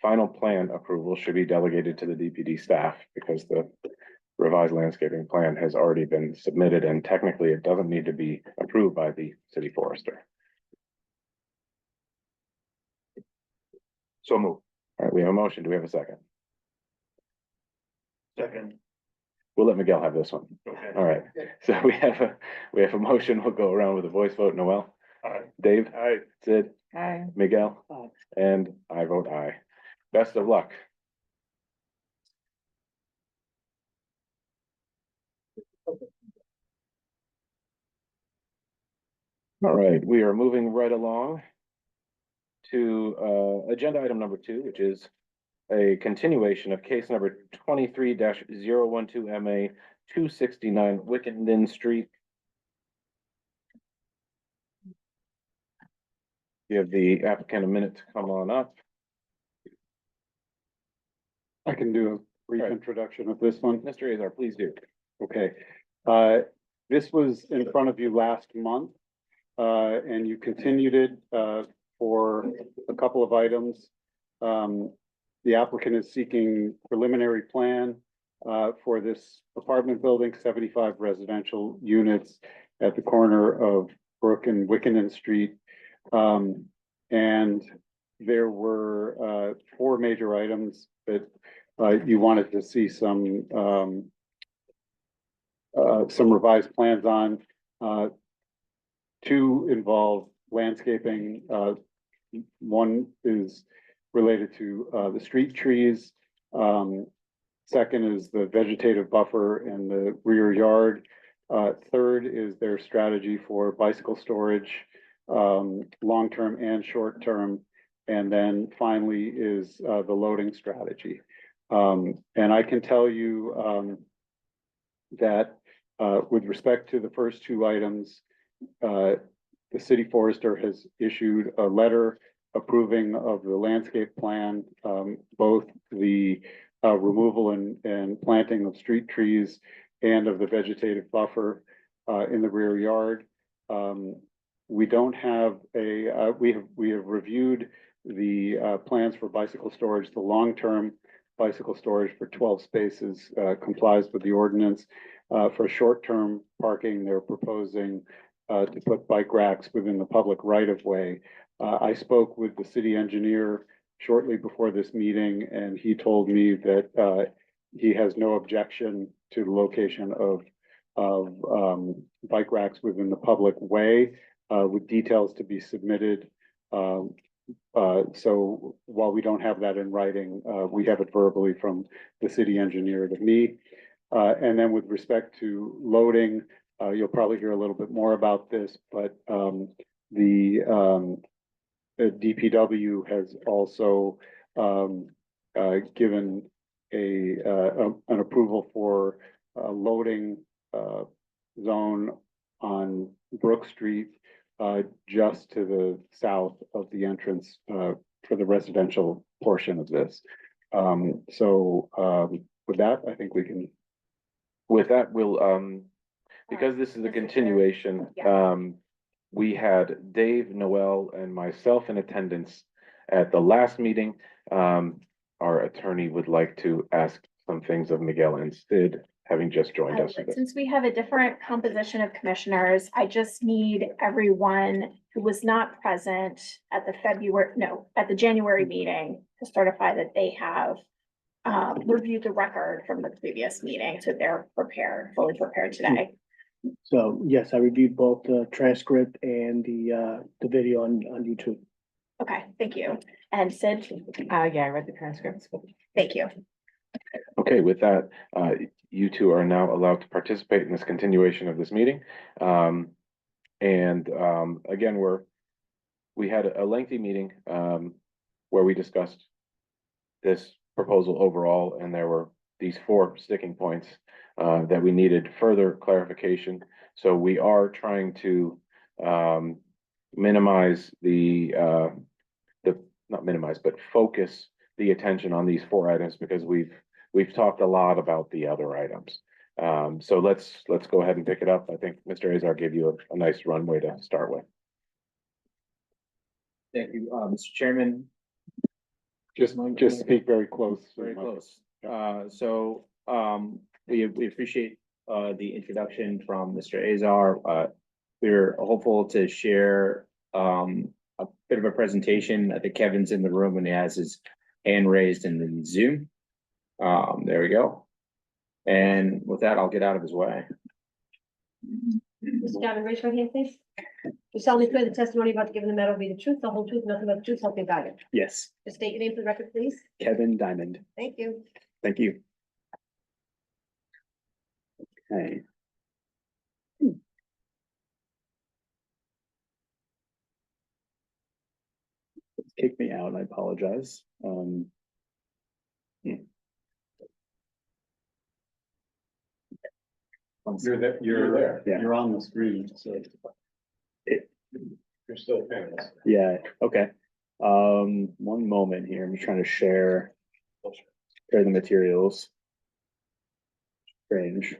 S1: final plan approval should be delegated to the DPD staff because the revised landscaping plan has already been submitted and technically it doesn't need to be approved by the city forester. So move. All right, we have a motion. Do we have a second?
S7: Second.
S1: We'll let Miguel have this one.
S7: Okay.
S1: All right, so we have a motion. We'll go around with a voice vote. Noel?
S7: Aye.
S1: Dave?
S7: Aye.
S1: Sid?
S3: Aye.
S1: Miguel?
S2: Aye.
S1: And I vote aye. Best of luck. All right, we are moving right along to agenda item number 2, which is a continuation of case number 23-012 MA 269 Wickenden Street. Give the applicant a minute to come on up.
S4: I can do a brief
S1: Right.
S4: introduction of this one.
S1: Mr. Azar, please do.
S4: Okay, this was in front of you last month, and you continued it, for a couple of items. The applicant is seeking preliminary plan, for this apartment building, 75 residential units at the corner of Brook and Wickenden Street. And there were, 4 major items that, you wanted to see some revised plans on. 2 involve landscaping. One is related to the street trees. Second is the vegetative buffer in the rear yard. Third is their strategy for bicycle storage, long-term and short-term. And then finally is the loading strategy. And I can tell you that with respect to the first 2 items, the city forester has issued a letter approving of the landscape plan, both the removal and planting of street trees and of the vegetative buffer in the rear yard. We don't have we have reviewed the plans for bicycle storage. The long-term bicycle storage for 12 spaces complies with the ordinance. For short-term parking, they're proposing to put bike racks within the public right-of-way. I spoke with the city engineer shortly before this meeting, and he told me that he has no objection to the location of bike racks within the public way, with details to be submitted. So while we don't have that in writing, we have it verbally from the city engineer to me. And then with respect to loading, you'll probably hear a little bit more about this, but the DPW has also given an approval for a loading zone on Brook Street, just to the south of the entrance for the residential portion of this. So with that, I think we can.
S1: With that, we'll, because this is a
S5: Mr. Chair?
S1: continuation, we had Dave, Noel, and myself in attendance at the last meeting. Our attorney would like to ask some things of Miguel and Sid, having just joined us.
S12: Since we have a different composition of commissioners, I just need everyone who was not present at the at the January meeting to certify that they have reviewed the record from the previous meeting, so they're fully prepared today.
S2: So, yes, I reviewed both the transcript and the video on YouTube.
S12: Okay, thank you. And Sid?
S5: Yeah, I read the transcripts.
S12: Thank you.
S1: Okay, with that, you two are now allowed to participate in this continuation of this meeting. Again, we're we had a lengthy meeting, where we discussed this proposal overall, and there were these 4 sticking points, that we needed further clarification. So we are trying to, minimize not minimize, but focus the attention on these 4 items, because we've talked a lot about the other items. So let's go ahead and pick it up. I think Mr. Azar gave you a nice runway to start with.
S11: Thank you, Mr. Chairman.
S4: Just speak very close.
S11: Very close. We appreciate the introduction from Mr. Azar. We're hopeful to share a bit of a presentation. I think Kevin's in the room and he has his hand raised in the Zoom. There we go. And with that, I'll get out of his way.
S5: Mr. Gavin, raise your hand, please. You solemnly swear the testimony about to give in the matter will be the truth, the whole truth, nothing but the truth, help me God.
S13: Yes,
S5: Just state your name for the record, please.
S13: Kevin Diamond.
S5: Thank you.
S13: Thank you. Okay. Kick me out, I apologize.
S10: You're there.
S13: Yeah.
S4: You're on the screen, so.
S10: You're still famous.
S13: Yeah, okay. One moment here. I'm just trying to share the materials. Strange.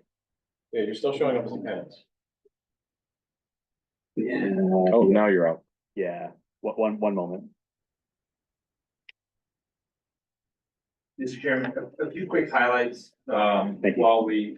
S10: Yeah, you're still showing up as a panelist.
S13: Yeah.
S1: Oh, now you're out.
S13: Yeah. One moment.
S11: Mr. Chairman, a few quick highlights,
S13: Thank you.
S11: while we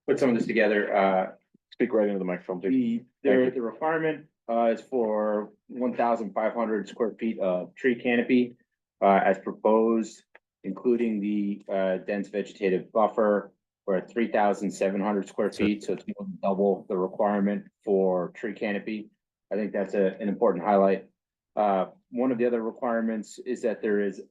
S11: put some of this together.
S1: Speak right into the microphone, please.
S11: The requirement, is for 1,500 square feet of tree canopy, as proposed, including the, dense vegetative buffer. We're at 3,700 square feet, so it's more than double the requirement for tree canopy. I think that's an important highlight. One of the other requirements is that there is,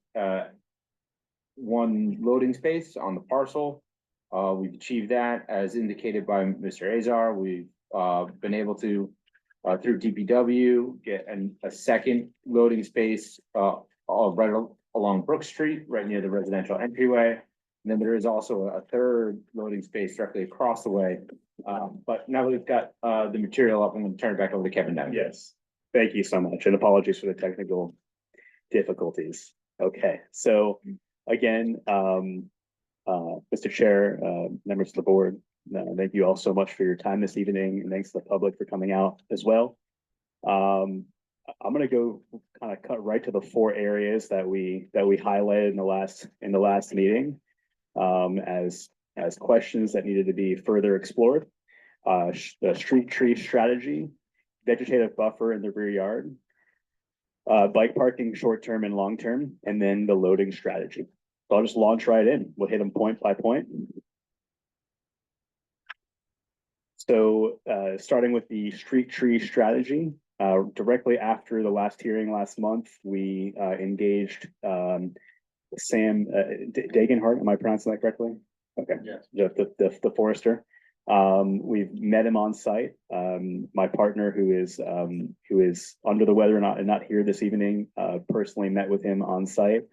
S11: 1 loading space on the parcel. We've achieved that as indicated by Mr. Azar. We've been able to, through DPW, get a second loading space right along Brook Street, right near the residential entryway. And then there is also a 3rd loading space directly across the way. But now that we've got the material up, I'm going to turn it back over to Kevin now.
S13: Yes, thank you so much, and apologies for the technical difficulties. Okay, so again, Mr. Chair, members of the board, thank you all so much for your time this evening, and thanks to the public for coming out as well. I'm gonna go kind of cut right to the 4 areas that we highlighted in the last meeting, as questions that needed to be further explored. The street tree strategy, vegetative buffer in the rear yard, bike parking, short-term and long-term, and then the loading strategy. So I'll just launch right in. We'll hit them point by point. So starting with the street tree strategy, directly after the last hearing last month, we engaged Sam Dagenhart. Am I pronouncing that correctly? Okay.
S10: Yes.
S13: The forester. We've met him on site. My partner, who is under the weather and not here this evening, personally met with him on site.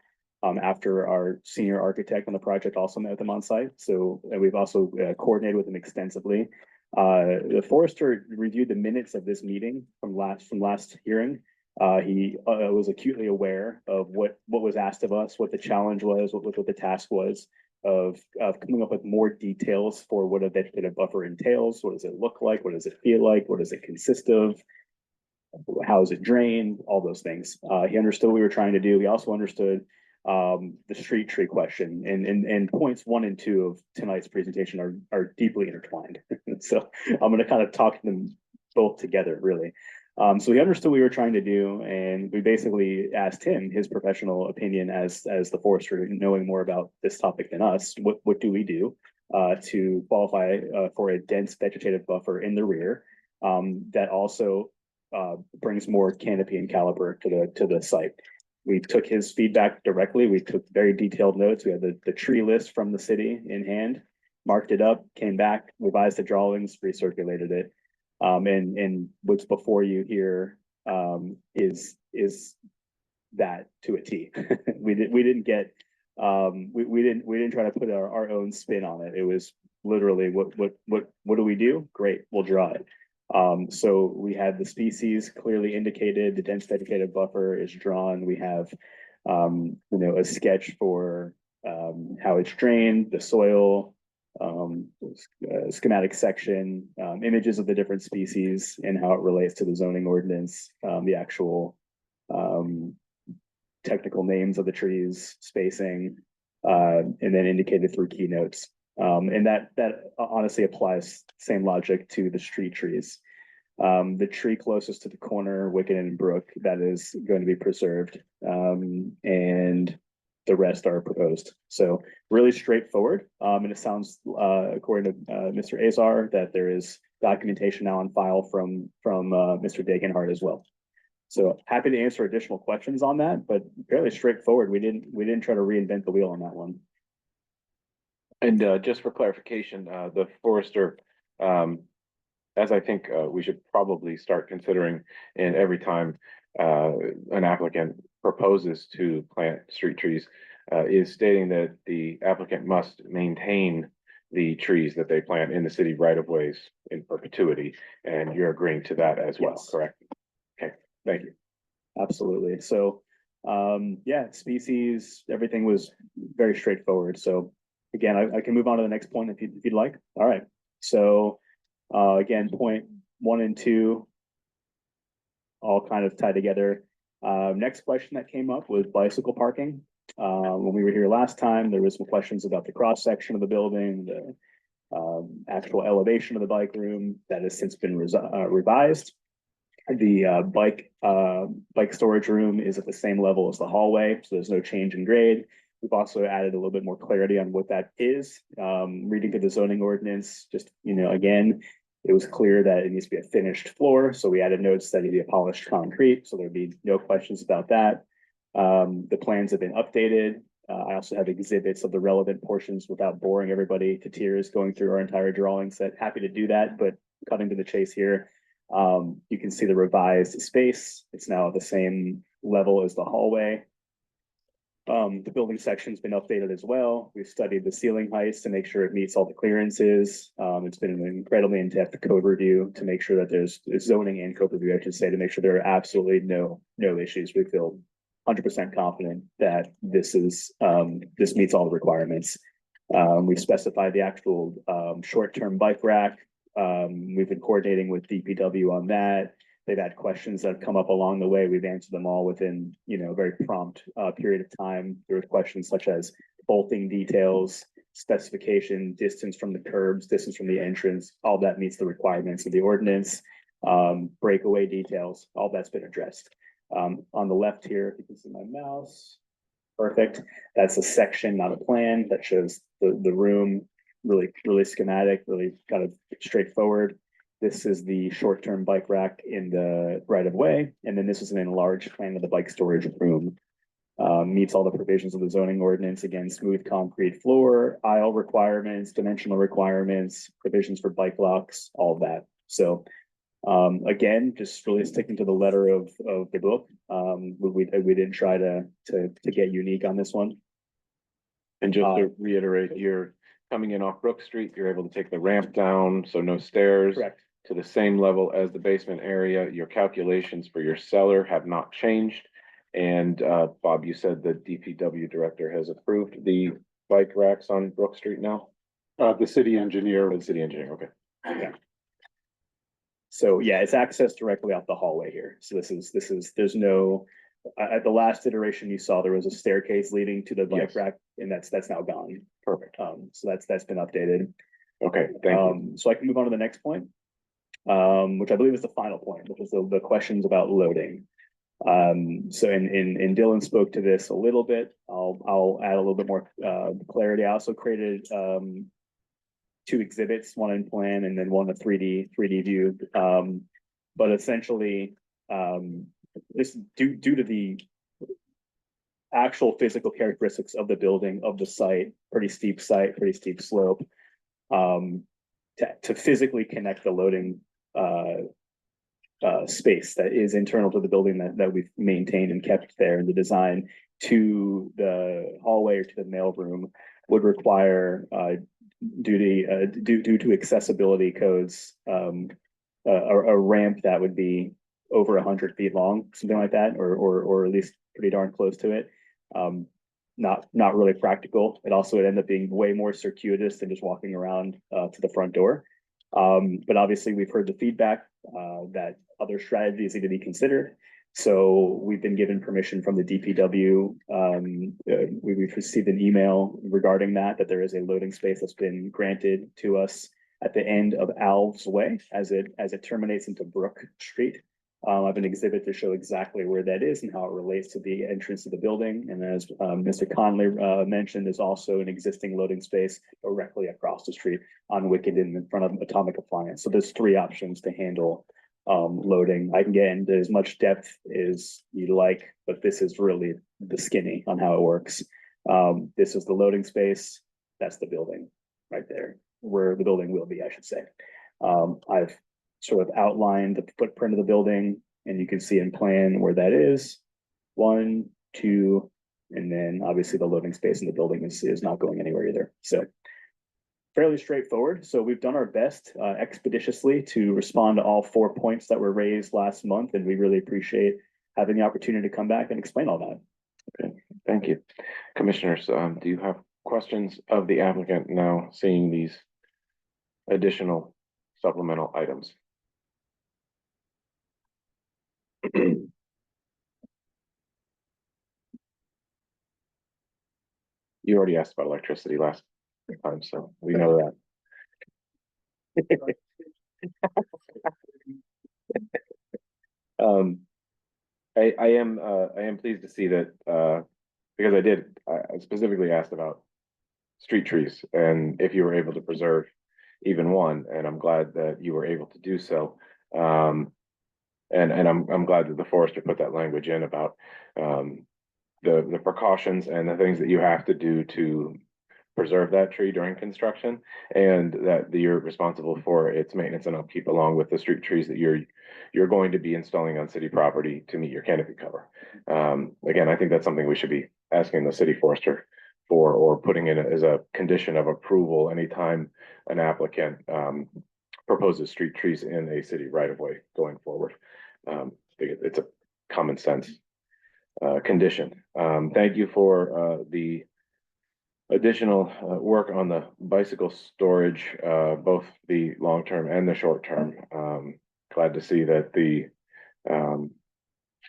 S13: After our senior architect on the project also met with him on site. So we've also coordinated with him extensively. The forester reviewed the minutes of this meeting from last hearing. He was acutely aware of what was asked of us, what the challenge was, what the task was of coming up with more details for what a vegetative buffer entails. What does it look like? What does it feel like? What does it consist of? How is it drained? All those things. He understood what we were trying to do. He also understood the street tree question, and points 1 and 2 of tonight's presentation are deeply intertwined. So I'm going to kind of talk them both together, really. So he understood what we were trying to do, and we basically asked him his professional opinion as the forester, knowing more about this topic than us. What do we do to qualify for a dense vegetative buffer in the rear that also brings more canopy and caliber to the site? We took his feedback directly. We took very detailed notes. We had the tree list from the city in hand, marked it up, came back, revised the drawings, recirculated it. And what's before you here is that to a T. We didn't get, we didn't try to put our own spin on it. It was literally what do we do? Great, we'll draw it. So we had the species clearly indicated, the dense vegetative buffer is drawn. We have, a sketch for how it's drained, the soil, schematic section, images of the different species and how it relates to the zoning ordinance, the actual technical names of the trees, spacing, and then indicated through keynotes. And that honestly applies same logic to the street trees. The tree closest to the corner, Wickenden and Brook, that is going to be preserved, and the rest are proposed. So really straightforward. And it sounds, according to Mr. Azar, that there is documentation now on file from Mr. Dagenhart as well. So happy to answer additional questions on that, but fairly straightforward. We didn't try to reinvent the wheel on that one.
S1: And just for clarification, the forester, as I think we should probably start considering, and every time an applicant proposes to plant street trees, is stating that the applicant must maintain the trees that they plant in the city right of ways in perpetuity, and you're agreeing to that as well,
S13: Yes.
S1: correct? Okay, thank you.
S13: Absolutely. So, yeah, species, everything was very straightforward. So again, I can move on to the next point if you'd like. All right. So, again, point 1 and 2, all kind of tied together. Next question that came up was bicycle parking. When we were here last time, there was some questions about the cross section of the building, the actual elevation of the bike room that has since been revised. The bike storage room is at the same level as the hallway, so there's no change in grade. We've also added a little bit more clarity on what that is. Reading through the zoning ordinance, just, again, it was clear that it needs to be a finished floor. So we added notes that it be a polished concrete. So there'd be no questions about that. The plans have been updated. I also have exhibits of the relevant portions without boring everybody to tears going through our entire drawing set. Happy to do that, but cutting to the chase here. You can see the revised space. It's now the same level as the hallway. The building section's been updated as well. We've studied the ceiling heights to make sure it meets all the clearances. It's been an incredibly in-depth code review to make sure that there's zoning and code review, I should say, to make sure there are absolutely no issues. We feel 100% confident that this meets all the requirements. We've specified the actual short-term bike rack. We've been coordinating with DPW on that. They've had questions that have come up along the way. We've answered them all within, a very prompt period of time. There were questions such as bolting details, specification, distance from the curbs, distance from the entrance. All that meets the requirements of the ordinance. Breakaway details, all that's been addressed. On the left here, if you can see my mouse, perfect. That's a section, not a plan, that shows the room, really schematic, really kind of straightforward. This is the short-term bike rack in the right of way. And then this is an enlarged plan of the bike storage room. Meets all the provisions of the zoning ordinance. Again, smooth concrete floor, aisle requirements, dimensional requirements, provisions for bike locks, all of that. So again, just really sticking to the letter of the book. We didn't try to get unique on this one.
S1: And just to reiterate, you're coming in off Brook Street, you're able to take the ramp down, so no stairs.
S13: Correct.
S1: To the same level as the basement area. Your calculations for your cellar have not changed. And Bob, you said the DPW director has approved the bike racks on Brook Street now?
S4: The city engineer.
S1: The city engineer, okay.
S13: Yeah. So yeah, it's accessed directly out the hallway here. So there's no, at the last iteration you saw, there was a staircase leading to the bike rack, and that's now gone.
S1: Perfect.
S13: So that's been updated.
S1: Okay, thank you.
S13: So I can move on to the next point, which I believe is the final point, which is the questions about loading. So and Dylan spoke to this a little bit. I'll add a little bit more clarity. I also created 2 exhibits, one in plan and then one a 3D view. But essentially, this due to the actual physical characteristics of the building, of the site, pretty steep slope, to physically connect the loading space that is internal to the building that we've maintained and kept there in the design to the hallway or to the mailroom would require, due to accessibility codes, a ramp that would be over 100 feet long, something like that, or at least pretty darn close to it. Not really practical. It also would end up being way more circuitous than just walking around to the front door. But obviously we've heard the feedback that other strategies need to be considered. So we've been given permission from the DPW. We've received an email regarding that there is a loading space that's been granted to us at the end of Alves Way as it terminates into Brook Street. I have an exhibit to show exactly where that is and how it relates to the entrance to the building. And as Mr. Conley mentioned, there's also an existing loading space directly across the street on Wickenden in front of Atomic Appliance. So there's 3 options to handle loading. I can get into as much depth as you like, but this is really the skinny on how it works. This is the loading space. That's the building right there, where the building will be, I should say. I've sort of outlined the footprint of the building, and you can see in plan where that is. 1, 2, and then obviously the loading space in the building is not going anywhere either. So fairly straightforward. So we've done our best expeditiously to respond to all 4 points that were raised last month, and we really appreciate having the opportunity to come back and explain all that.
S1: Okay, thank you. Commissioners, do you have questions of the applicant now seeing these additional supplemental items? You already asked about electricity last time, so we know that. I am pleased to see that, because I specifically asked about street trees and if you were able to preserve even one, and I'm glad that you were able to do so. And I'm glad that the forester put that language in about the precautions and the things that you have to do to preserve that tree during construction, and that you're responsible for its maintenance and upkeep along with the street trees that you're going to be installing on city property to meet your canopy cover. Again, I think that's something we should be asking the city forester for, or putting in as a condition of approval anytime an applicant proposes street trees in a city right of way going forward. It's a common sense condition. Thank you for the additional work on the bicycle storage, both the long-term and the short-term. Glad to see that you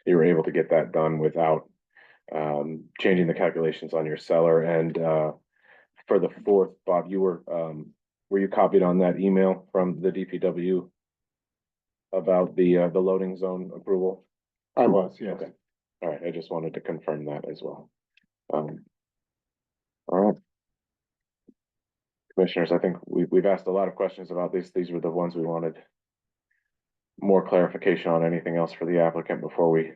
S1: were able to get that done without changing the calculations on your cellar. And for the 4th, Bob, you were you copied on that email from the DPW about the loading zone approval?
S10: I was, yes.
S1: Okay. All right, I just wanted to confirm that as well. All right. Commissioners, I think we've asked a lot of questions about this. These were the ones we wanted more clarification on. Anything else for the applicant before we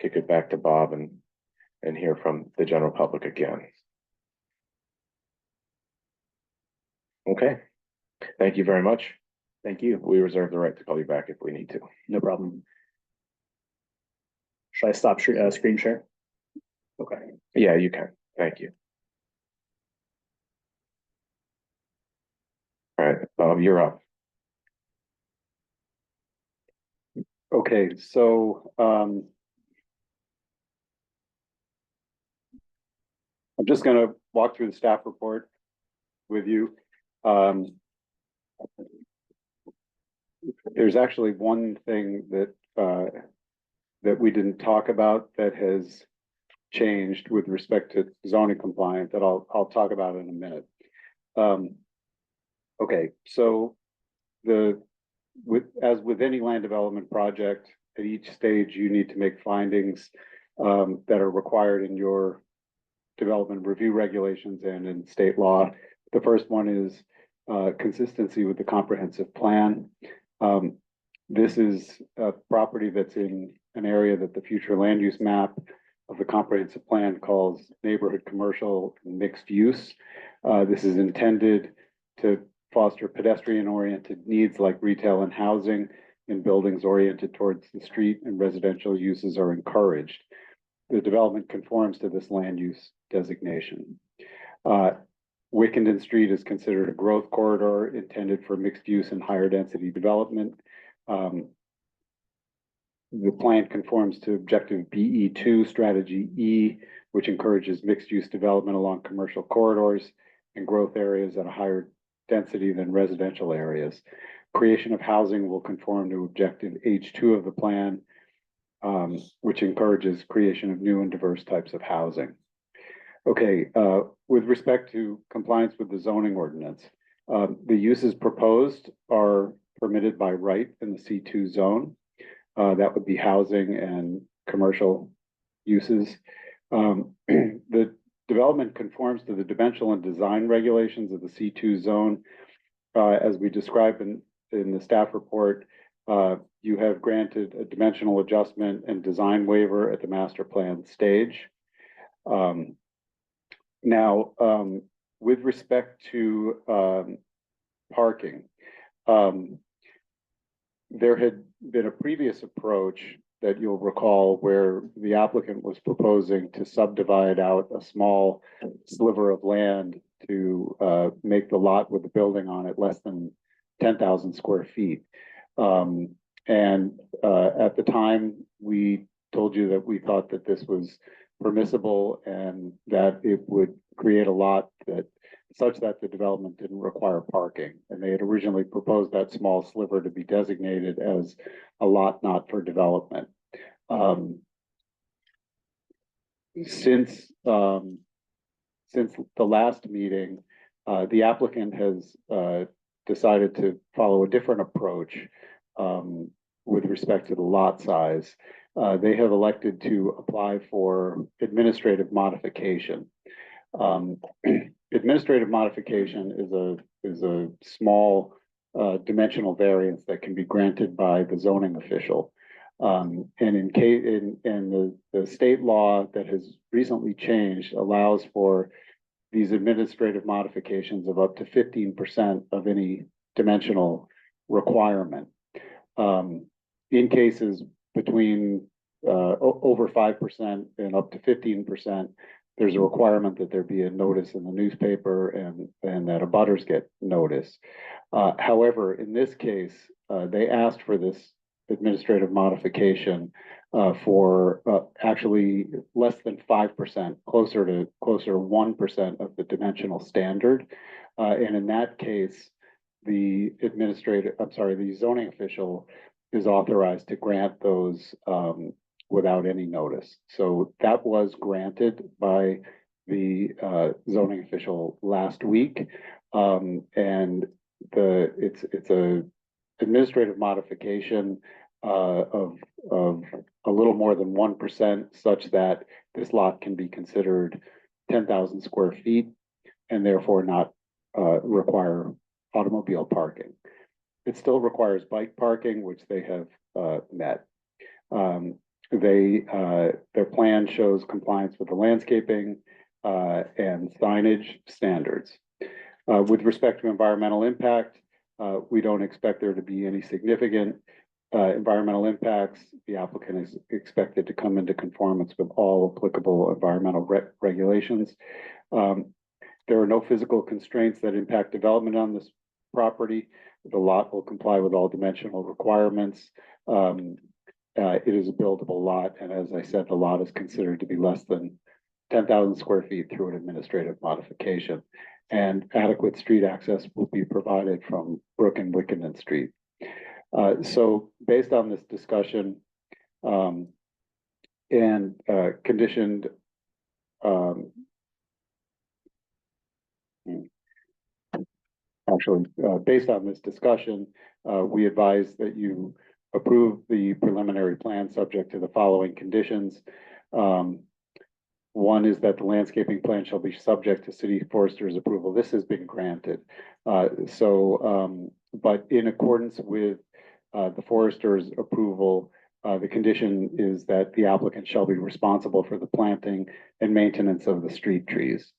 S1: kick it back to Bob and hear from the general public again? Okay, thank you very much.
S13: Thank you.
S1: We reserve the right to call you back if we need to.
S13: No problem. Should I stop screen share? Okay.
S1: Yeah, you can. Thank you. All right, Bob, you're up.
S4: Okay, so I'm just gonna walk through the staff report with you. There's actually one thing that we didn't talk about that has changed with respect to zoning compliant that I'll talk about in a minute. Okay, so as with any land development project, at each stage you need to make findings that are required in your development review regulations and in state law. The first one is consistency with the comprehensive plan. This is a property that's in an area that the future land use map of the comprehensive plan calls neighborhood commercial mixed use. This is intended to foster pedestrian oriented needs like retail and housing. in buildings oriented towards the street, and residential uses are encouraged. The development conforms to this land use designation. Wickenden Street is considered a growth corridor intended for mixed use and higher density development. The plan conforms to objective BE2, strategy E, which encourages mixed use development along commercial corridors and growth areas at a higher density than residential areas. Creation of housing will conform to objective H2 of the plan, which encourages creation of new and diverse types of housing. Okay, with respect to compliance with the zoning ordinance, the uses proposed are permitted by right in the C2 zone. That would be housing and commercial uses. The development conforms to the dimensional and design regulations of the C2 zone. As we described in the staff report, you have granted a dimensional adjustment and design waiver at the master plan stage. Now, with respect to parking, there had been a previous approach that you'll recall where the applicant was proposing to subdivide out a small sliver of land to make the lot with the building on it less than 10,000 square feet. And at the time, we told you that we thought that this was permissible and that it would create a lot that such that the development didn't require parking. And they had originally proposed that small sliver to be designated as a lot not for development. Since the last meeting, the applicant has decided to follow a different approach with respect to the lot size. They have elected to apply for administrative modification. Administrative modification is a small dimensional variance that can be granted by the zoning official. And the state law that has recently changed allows for these administrative modifications of up to 15% of any dimensional requirement. In cases between over 5% and up to 15%, there's a requirement that there be a notice in the newspaper and that abutters get notice. However, in this case, they asked for this administrative modification for actually less than 5%, closer to 1% of the dimensional standard. And in that case, the zoning official is authorized to grant those without any notice. So that was granted by the zoning official last week. And it's a administrative modification of a little more than 1%, such that this lot can be considered 10,000 square feet and therefore not require automobile parking. It still requires bike parking, which they have met. Their plan shows compliance with the landscaping and signage standards. With respect to environmental impact, we don't expect there to be any significant environmental impacts. The applicant is expected to come into conformance with all applicable environmental regulations. There are no physical constraints that impact development on this property. The lot will comply with all dimensional requirements. It is a buildable lot, and as I said, the lot is considered to be less than 10,000 square feet through an administrative modification. And adequate street access will be provided from Brook and Wickenden Street. So based on this discussion and conditioned based on this discussion, we advise that you approve the preliminary plan subject to the following conditions. One is that the landscaping plan shall be subject to city forester's approval. This has been granted. But in accordance with the forester's approval, the condition is that the applicant shall be responsible for the planting and maintenance of the street trees.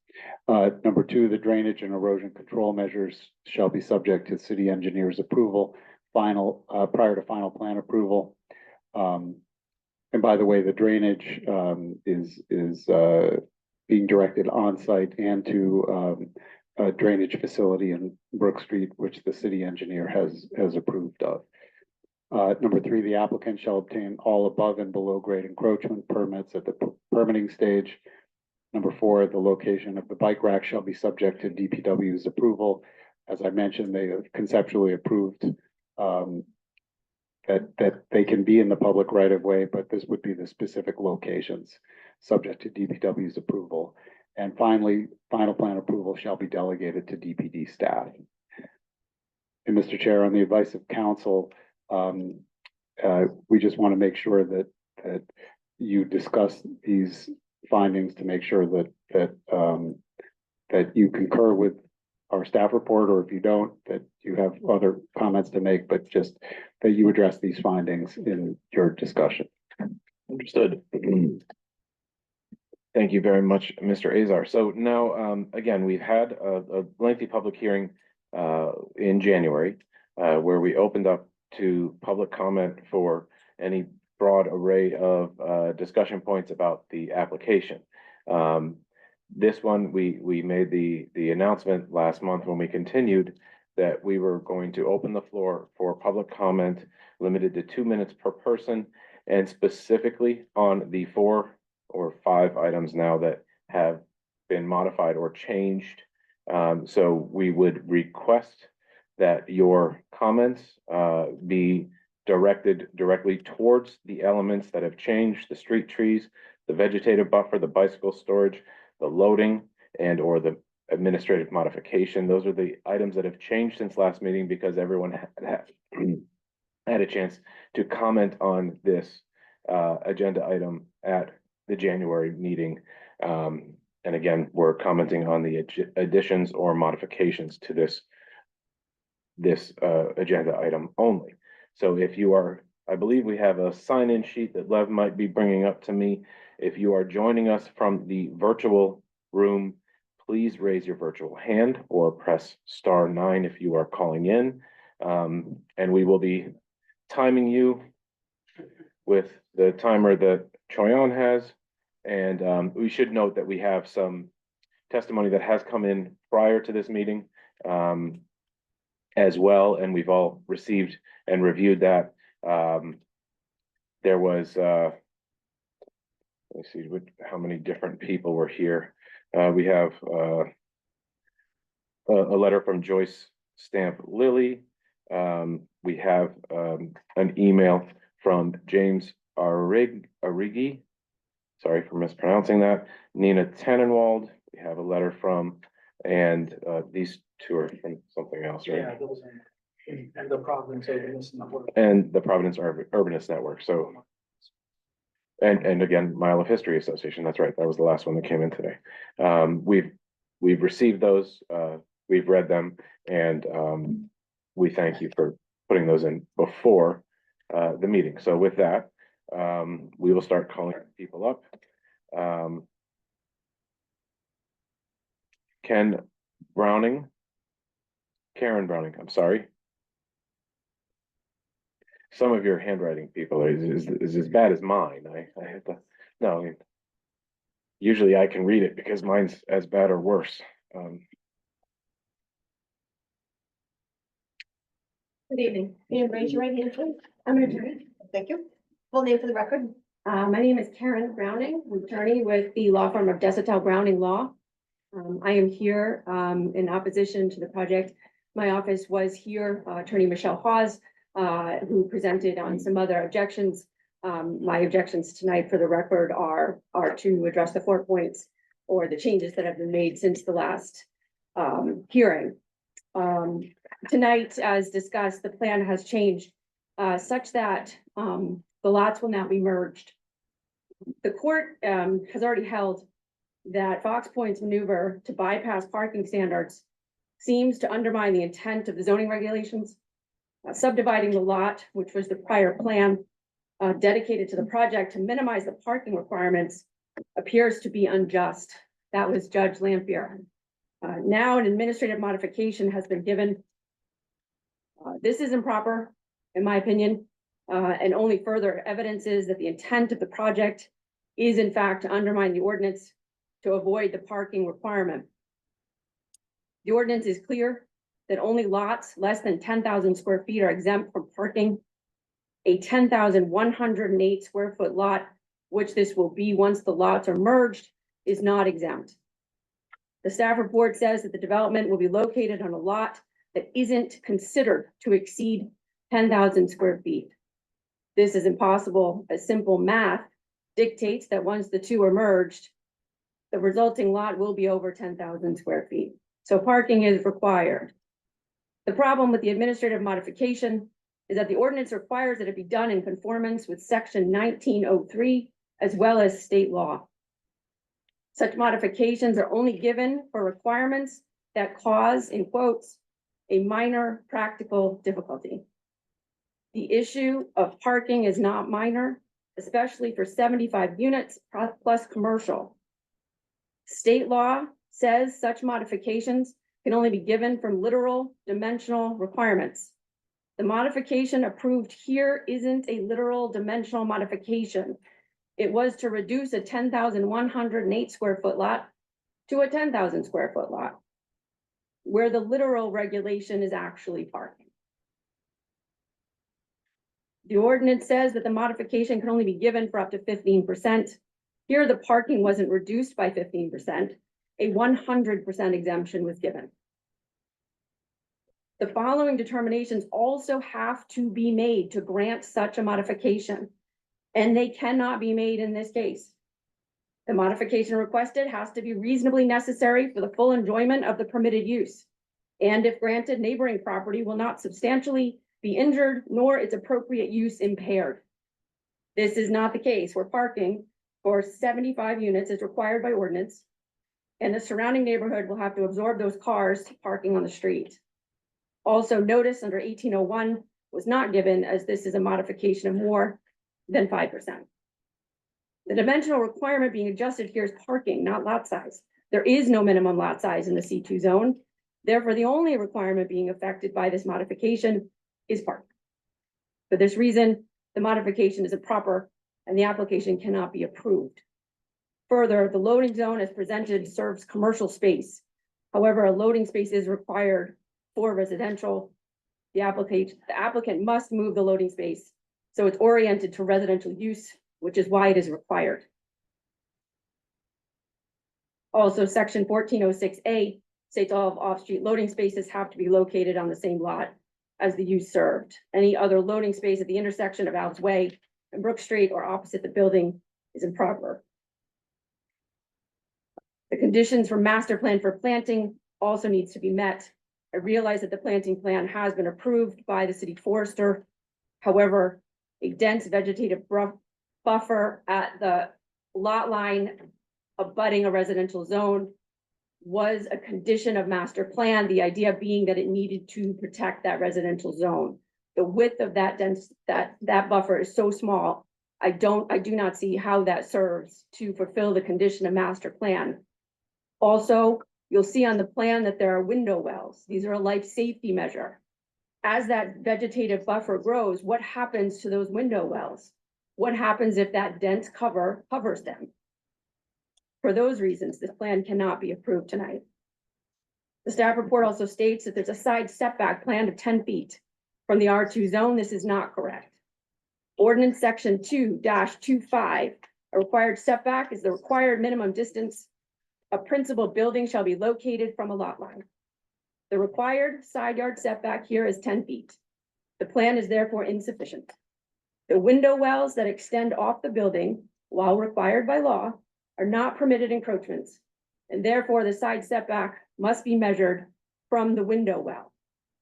S4: Number two, the drainage and erosion control measures shall be subject to city engineer's approval. prior to final plan approval. And by the way, the drainage, is being directed on site and to, a drainage facility in Brook Street, which the city engineer has approved of. Number three, the applicant shall obtain all above and below grade encroachment permits at the permitting stage. Number four, the location of the bike rack shall be subject to DPW's approval. As I mentioned, they have conceptually approved that they can be in the public right of way, but this would be the specific locations subject to DPW's approval. And finally, final plan approval shall be delegated to DPD staff. And Mr. Chair, on the advice of council, we just want to make sure that you discuss these findings to make sure that you concur with our staff report, or if you don't, that you have other comments to make, but just that you address these findings in your discussion.
S1: Understood. Thank you very much, Mr. Azar. So now, again, we've had a lengthy public hearing in January where we opened up to public comment for any broad array of discussion points about the application. This one, we made the announcement last month when we continued that we were going to open the floor for public comment limited to 2 minutes per person, and specifically on the 4 or 5 items now that have been modified or changed. So we would request that your comments be directed directly towards the elements that have changed: the street trees, the vegetative buffer, the bicycle storage, the loading, and or the administrative modification. Those are the items that have changed since last meeting because everyone had a chance to comment on this agenda item at the January meeting. And again, we're commenting on the additions or modifications to this agenda item only. So if you are, I believe we have a sign-in sheet that Lev might be bringing up to me. If you are joining us from the virtual room, please raise your virtual hand or press *9 if you are calling in. And we will be timing you with the timer that Choyan has. And we should note that we have some testimony that has come in prior to this meeting as well, and we've all received and reviewed that. There was, let me see how many different people were here. We have a letter from Joyce Stamp Lilly. We have an email from James Arrigi. Sorry for mispronouncing that. Nina Tannenwald, we have a letter from, and these two are from something else, right?
S2: Yeah, those are, and the Providence Urbanist Network.
S1: And the Providence Urbanist Network. So, and again, Mile of History Association. That's right. That was the last one that came in today. We've received those. We've read them, and we thank you for putting those in before the meeting. So with that, we will start calling people up. Karen Browning, I'm sorry. Some of your handwriting, people, is as bad as mine. I have to, no, usually I can read it because mine's as bad or worse.
S5: Good evening. Can you raise your right hand, please? I'm an attorney. Thank you. Full name for the record. My name is Karen Browning. I'm an attorney with the law firm of Desatel Browning Law. I am here in opposition to the project. My office was here, Attorney Michelle Hawes, who presented on some other objections. My objections tonight, for the record, are to address the 4 points or the changes that have been made since the last hearing. Tonight, as discussed, the plan has changed such that the lots will now be merged. The court has already held that Fox Point's maneuver to bypass parking standards seems to undermine the intent of the zoning regulations. Subdividing the lot, which was the prior plan dedicated to the project to minimize the parking requirements, appears to be unjust. That was Judge Lampier. Now an administrative modification has been given. This is improper in my opinion. And only further evidence is that the intent of the project is in fact to undermine the ordinance to avoid the parking requirement. The ordinance is clear that only lots less than 10,000 square feet are exempt from parking. A 10,108 square foot lot, which this will be once the lots are merged, is not exempt. The staff report says that the development will be located on a lot that isn't considered to exceed 10,000 square feet. This is impossible, as simple math dictates that once the two are merged, the resulting lot will be over 10,000 square feet. So parking is required. The problem with the administrative modification is that the ordinance requires that it be done in conformance with section 1903 as well as state law. Such modifications are only given for requirements that cause, in quotes, a minor practical difficulty. The issue of parking is not minor, especially for 75 units plus commercial. State law says such modifications can only be given from literal dimensional requirements. The modification approved here isn't a literal dimensional modification. It was to reduce a 10,108 square foot lot to a 10,000 square foot lot, where the literal regulation is actually parking. The ordinance says that the modification can only be given for up to 15%. Here, the parking wasn't reduced by 15%. A 100% exemption was given. The following determinations also have to be made to grant such a modification, and they cannot be made in this case. The modification requested has to be reasonably necessary for the full enjoyment of the permitted use. And if granted, neighboring property will not substantially be injured, nor its appropriate use impaired. This is not the case where parking for 75 units is required by ordinance, and the surrounding neighborhood will have to absorb those cars parking on the street. Also, notice under 1801 was not given, as this is a modification of more than 5%. The dimensional requirement being adjusted here is parking, not lot size. There is no minimum lot size in the C2 zone. Therefore, the only requirement being affected by this modification is parking. For this reason, the modification is improper and the application cannot be approved. Further, the loading zone as presented serves commercial space. However, a loading space is required for residential. The applicant must move the loading space so it's oriented to residential use, which is why it is required. Also, section 1406A states all off-street loading spaces have to be located on the same lot as the use served. Any other loading space at the intersection of Alves Way and Brook Street or opposite the building is improper. The conditions for master plan for planting also needs to be met. I realize that the planting plan has been approved by the city forester. However, a dense vegetative buffer at the lot line abutting a residential zone was a condition of master plan, the idea being that it needed to protect that residential zone. The width of that that buffer is so small, I do not see how that serves to fulfill the condition of master plan. Also, you'll see on the plan that there are window wells. These are a life safety measure. As that vegetative buffer grows, what happens to those window wells? What happens if that dense cover covers them? For those reasons, this plan cannot be approved tonight. The staff report also states that there's a side setback planned of 10 feet from the R2 zone. This is not correct. Ordinance section 2-25, a required setback is the required minimum distance a principal building shall be located from a lot line. The required side yard setback here is 10 feet. The plan is therefore insufficient. The window wells that extend off the building, while required by law, are not permitted encroachments, and therefore the side setback must be measured from the window well,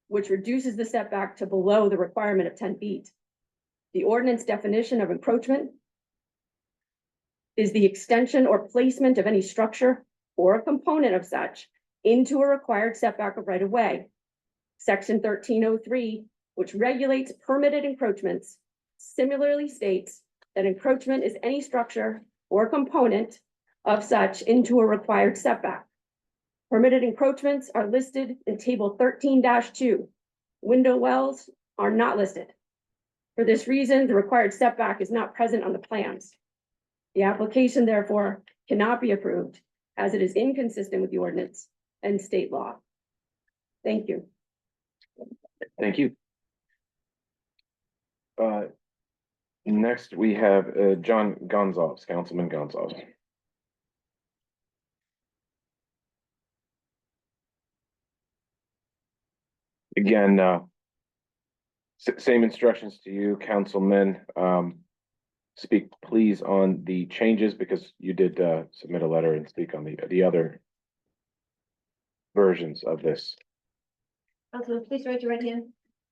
S5: which reduces the setback to below the requirement of 10 feet. The ordinance definition of encroachment is the extension or placement of any structure or a component of such into a required setback of right of way. Section 1303, which regulates permitted encroachments, similarly states that encroachment is any structure or component of such into a required setback. Permitted encroachments are listed in table 13-2. Window wells are not listed.
S14: For this reason, the required setback is not present on the plans. The application therefore cannot be approved as it is inconsistent with the ordinance and state law. Thank you.
S1: Thank you. Next, we have John Gonzalez, Councilman Gonzalez. Again, same instructions to you, councilmen. Speak please on the changes because you did submit a letter and speak on the other versions of this.
S5: Councilman, please raise your right hand.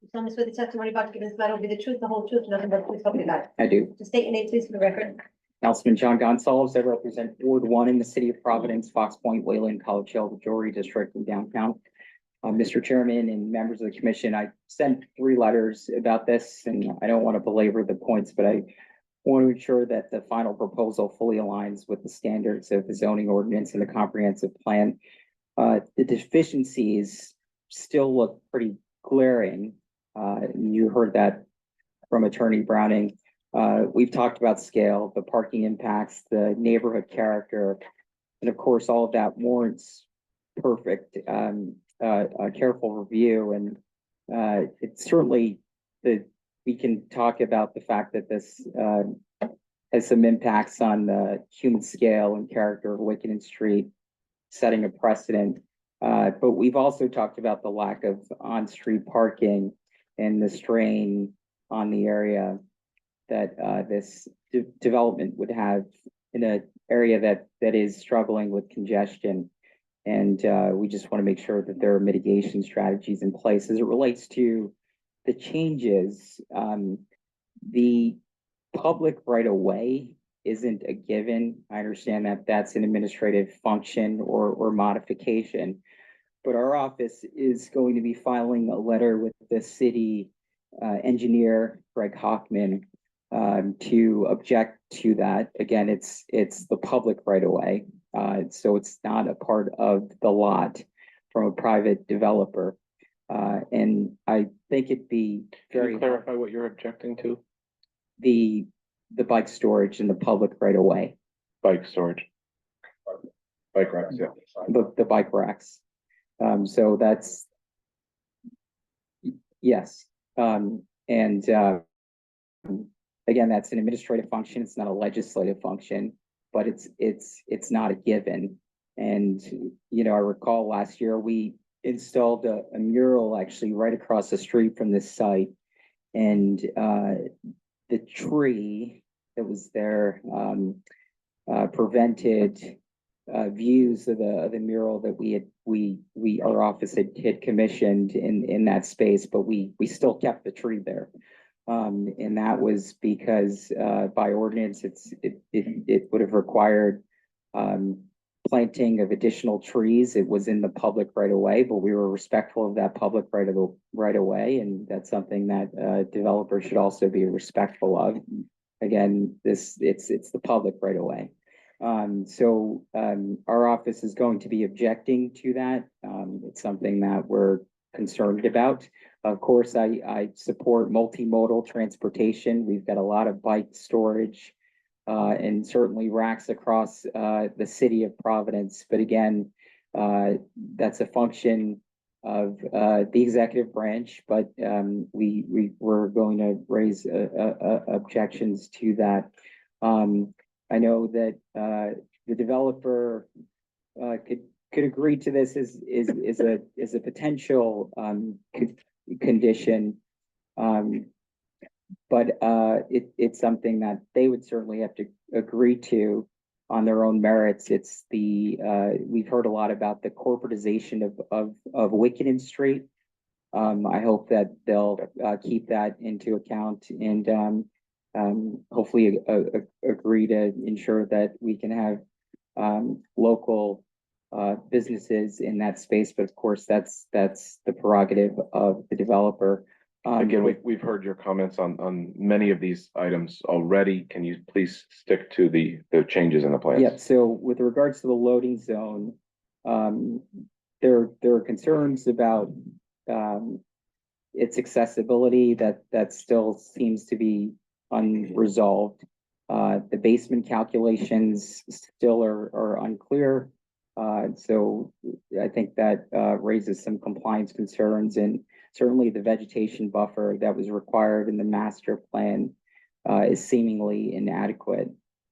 S5: You solemnly swear the testimony about to give in this matter will be the truth, the whole truth, and nothing but the truth, help you God.
S15: I do.
S5: To state your name, please, for the record.
S15: Councilman John Gonzalez, I represent Ward 1 in the city of Providence, Fox Point, Wayland, College Hill, the Jewelry District in downtown. Mr. Chairman and members of the commission, I sent 3 letters about this, and I don't want to belabor the points, but I want to ensure that the final proposal fully aligns with the standards of the zoning ordinance and the comprehensive plan. The deficiencies still look pretty glaring. You heard that from Attorney Browning. We've talked about scale, the parking impacts, the neighborhood character, and of course, all of that warrants perfect, a careful review. And it's certainly we can talk about the fact that this has some impacts on the human scale and character of Wickenden Street, setting a precedent. But we've also talked about the lack of on-street parking and the strain on the area that this development would have in an area that is struggling with congestion. And we just want to make sure that there are mitigation strategies in place. As it relates to the changes, the public right of way isn't a given. I understand that that's an administrative function or modification. But our office is going to be filing a letter with the city engineer, Greg Hockman, to object to that. Again, it's the public right of way. So it's not a part of the lot from a private developer. And I think it'd be
S1: Can
S15: very
S1: you clarify what you're objecting to?
S15: the bike storage in the public right of way,
S1: Bike storage. Bike racks, yeah.
S15: the bike racks. So that's, yes. Again, that's an administrative function. It's not a legislative function, but it's not a given. And, you know, I recall last year we installed a mural actually right across the street from this site. And the tree that was there prevented views of the mural that our office had commissioned in that space, but we still kept the tree there. And that was because by ordinance, it would have required planting of additional trees. It was in the public right of way, but we were respectful of that public right of way, and that's something that developers should also be respectful of. Again, it's the public right of way. So our office is going to be objecting to that. It's something that we're concerned about. Of course, I support multimodal transportation. We've got a lot of bike storage and certainly racks across the city of Providence. But again, that's a function of the executive branch, but we're going to raise objections to that. I know that the developer could agree to this is a potential condition, but it's something that they would certainly have to agree to on their own merits. It's we've heard a lot about the corporatization of Wickenden Street. I hope that they'll keep that into account and hopefully agree to ensure that we can have local businesses in that space. But of course, that's the prerogative of the developer.
S1: Again, we've heard your comments on many of these items already. Can you please stick to the changes in the plan?
S15: Yeah, so with regards to the loading zone, there are concerns about its accessibility, that still seems to be unresolved. The basement calculations still are unclear. So I think that raises some compliance concerns, and certainly the vegetation buffer that was required in the master plan is seemingly inadequate.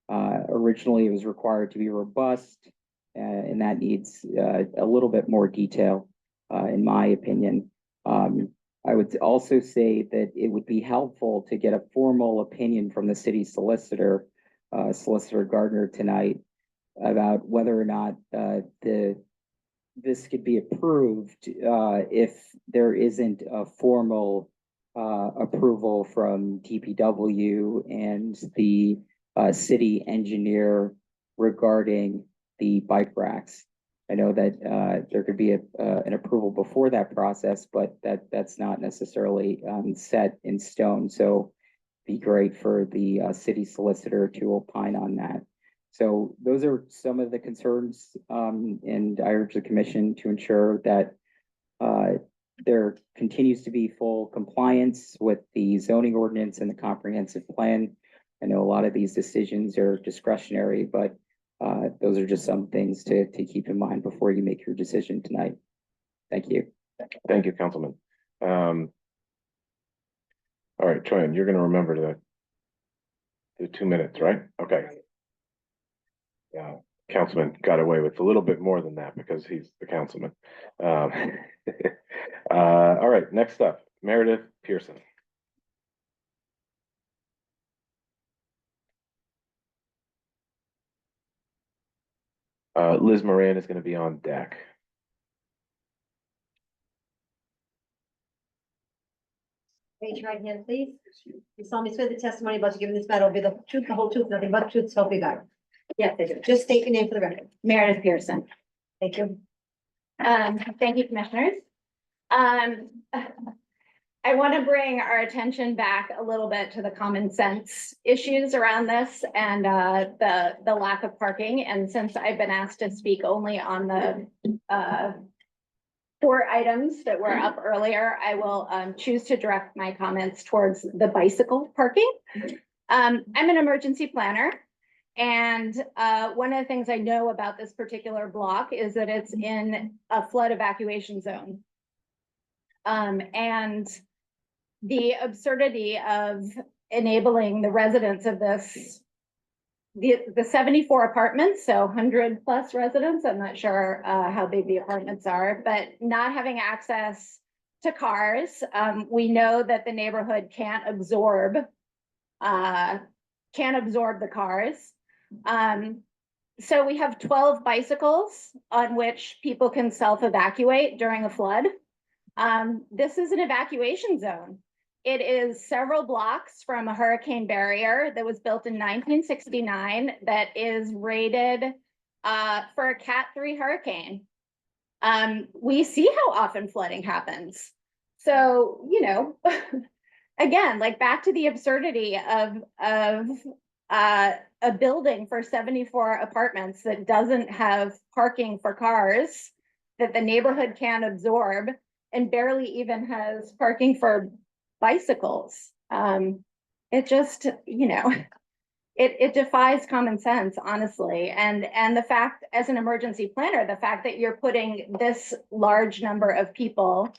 S15: Originally, it was required to be robust, and that needs a little bit more detail, in my opinion. I would also say that it would be helpful to get a formal opinion from the city solicitor, Solicitor Gardner, tonight about whether or not this could be approved if there isn't a formal approval from DPW and the city engineer regarding the bike racks. I know that there could be an approval before that process, but that's not necessarily set in stone. So be great for the city solicitor to opine on that. So those are some of the concerns, and I urge the commission to ensure that there continues to be full compliance with the zoning ordinance and the comprehensive plan. I know a lot of these decisions are discretionary, but those are just some things to keep in mind before you make your decision tonight. Thank you.
S1: Thank you, Councilman. All right, Troy, you're gonna remember the 2 minutes, right? Okay. Yeah, Councilman got away with a little bit more than that because he's the councilman. All right, next up, Meredith Pearson. Liz Moran is going to be on deck.
S5: Raise your right hand, please. You solemnly swear the testimony about to give in this matter will be the truth, the whole truth, nothing but the truth, so help you God.
S12: Yes, I do.
S5: Just state your name for the record.
S12: Meredith Pearson.
S5: Thank you.
S12: Thank you, commissioners. I want to bring our attention back a little bit to the common sense issues around this and the lack of parking. And since I've been asked to speak only on the 4 items that were up earlier, I will choose to direct my comments towards the bicycle parking. I'm an emergency planner. And one of the things I know about this particular block is that it's in a flood evacuation zone. And the absurdity of enabling the residents of this, the 74 apartments, so 100+ residents, I'm not sure how big the apartments are, but not having access to cars. We know that the neighborhood can't absorb the cars. So we have 12 bicycles on which people can self-evacuate during a flood. This is an evacuation zone. It is several blocks from a hurricane barrier that was built in 1969 that is rated for a Cat 3 hurricane. We see how often flooding happens. So, you know, again, like back to the absurdity of a building for 74 apartments that doesn't have parking for cars, that the neighborhood can't absorb, and barely even has parking for bicycles. It just, you know, it defies common sense, honestly. And the fact, as an emergency planner, the fact that you're putting this large number of people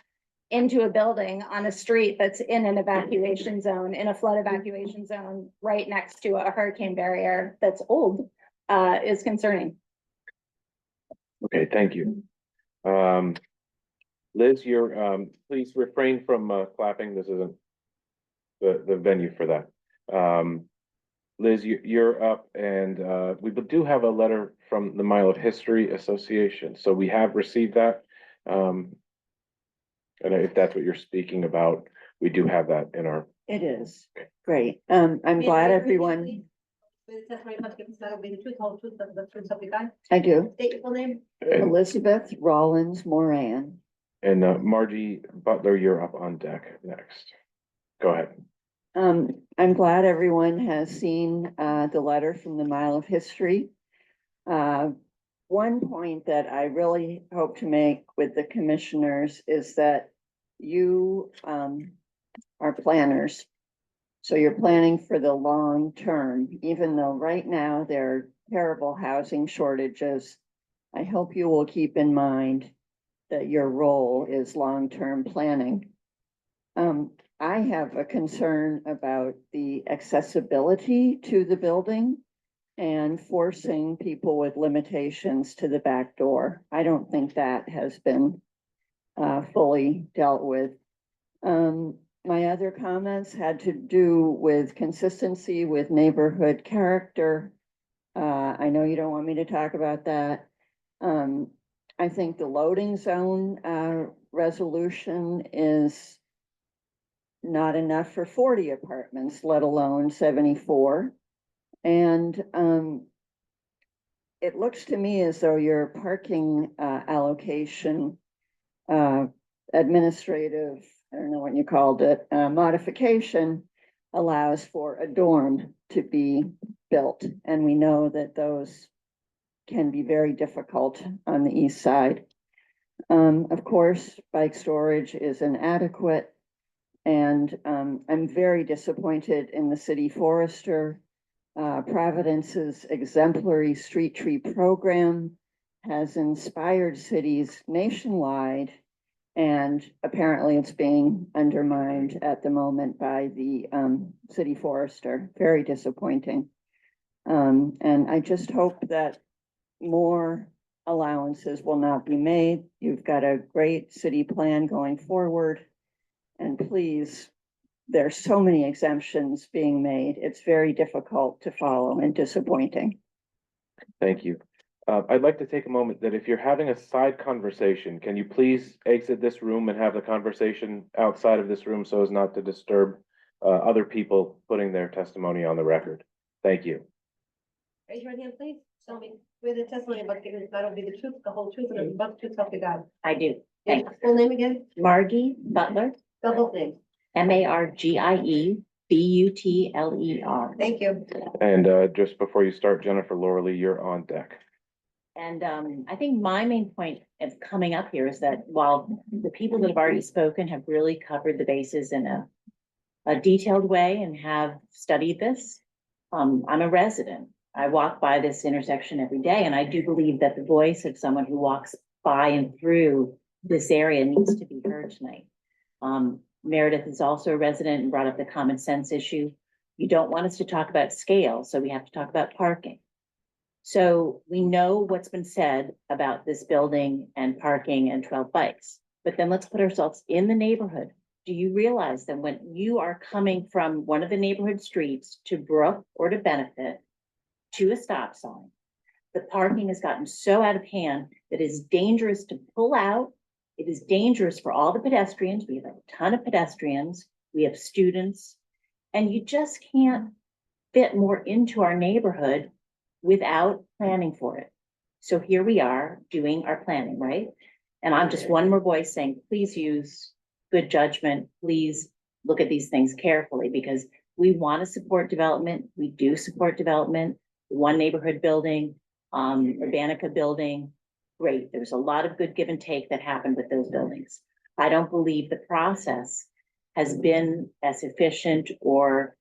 S12: into a building on a street that's in an evacuation zone, in a flood evacuation zone, right next to a hurricane barrier that's old, is concerning.
S1: Okay, thank you. Liz, you're, please refrain from clapping. This isn't the venue for that. Liz, you're up, and we do have a letter from the Mile of History Association, so we have received that. And if that's what you're speaking about, we do have that in our.
S16: It is, great. I'm glad everyone,
S5: The testimony about to give in this matter will be the truth, the whole truth, nothing but the truth, so help you God.
S16: I do,
S5: State your full name.
S16: Elizabeth Rollins Moran.
S1: And Margie Butler, you're up on deck next. Go ahead.
S16: I'm glad everyone has seen the letter from the Mile of History. One point that I really hope to make with the commissioners is that you, are planners. So you're planning for the long term, even though right now there are terrible housing shortages. I hope you will keep in mind that your role is long-term planning. I have a concern about the accessibility to the building and forcing people with limitations to the back door. I don't think that has been fully dealt with. My other comments had to do with consistency with neighborhood character. I know you don't want me to talk about that. I think the loading zone resolution is not enough for 40 apartments, let alone 74. And it looks to me as though your parking allocation administrative, I don't know what you called it, modification allows for a dorm to be built. And we know that those can be very difficult on the east side. Of course, bike storage is inadequate. And I'm very disappointed in the city forester. Providence's exemplary street tree program has inspired cities nationwide, and apparently it's being undermined at the moment by the city forester. Very disappointing. And I just hope that more allowances will not be made. You've got a great city plan going forward. And please, there's so many exemptions being made. It's very difficult to follow and disappointing.
S1: Thank you. I'd like to take a moment that if you're having a side conversation, can you please exit this room and have the conversation outside of this room so as not to disturb other people putting their testimony on the record? Thank you.
S5: Raise your hand, please. Tell me where the testimony about giving this matter will be the truth, the whole truth, and nothing but the truth, help you God.
S17: I do.
S5: Thank you. Full name again?
S17: Margie Butler,
S5: Spell both names.
S17: MARGIE BUTLER.
S5: Thank you.
S1: And just before you start, Jennifer Lorley, you're on deck.
S17: And I think my main point of coming up here is that while the people that have already spoken have really covered the bases in a detailed way and have studied this, I'm a resident. I walk by this intersection every day, and I do believe that the voice of someone who walks by and through this area needs to be heard tonight. Meredith is also a resident and brought up the common sense issue. You don't want us to talk about scale, so we have to talk about parking. So we know what's been said about this building and parking and 12 bikes, but then let's put ourselves in the neighborhood. Do you realize that when you are coming from one of the neighborhood streets to Brook or to Benefit to a stop sign, the parking has gotten so out of hand that it is dangerous to pull out. It is dangerous for all the pedestrians. We have a ton of pedestrians. We have students, and you just can't fit more into our neighborhood without planning for it. So here we are doing our planning, right? And I'm just one more voice saying, please use good judgment. Please look at these things carefully, because we want to support development. We do support development. One neighborhood building, Urbanica building, great. There's a lot of good give and take that happened with those buildings. I don't believe the process has been as efficient or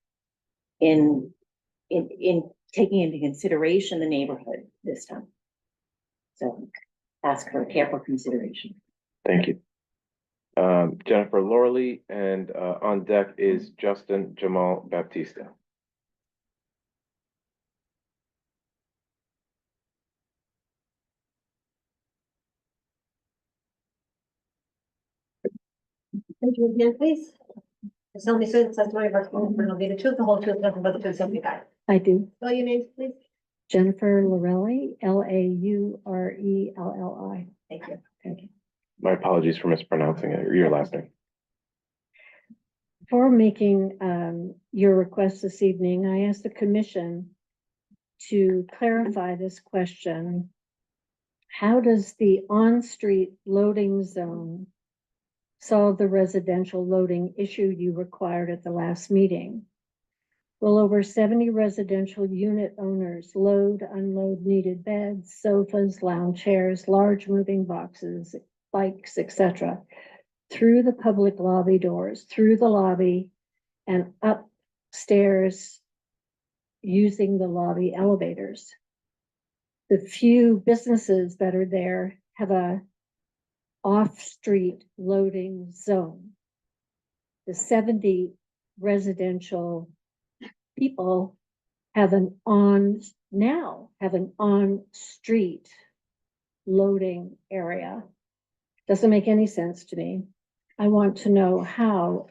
S17: in taking into consideration the neighborhood this time. So ask for careful consideration.
S1: Thank you. Jennifer Lorley, and on deck is Justin Jamal Baptista.
S5: Raise your hand, please. Tell me so the testimony about the will be the truth, the whole truth, nothing but the truth, help you God.
S14: I do.
S5: Spell your names, please.
S14: Jennifer Laurelli, LAURELLI.
S5: Thank you.
S14: Thank you.
S1: My apologies for mispronouncing it, or your last name.
S14: For making your request this evening, I asked the commission to clarify this question. How does the on-street loading zone solve the residential loading issue you required at the last meeting? Will over 70 residential unit owners load, unload needed beds, sofas, lounge chairs, large moving boxes, bikes, etc., through the public lobby doors, through the lobby and upstairs using the lobby elevators. The few businesses that are there have a off-street loading zone. The 70 residential people have an on-street loading area. Doesn't make any sense to me. I want to know how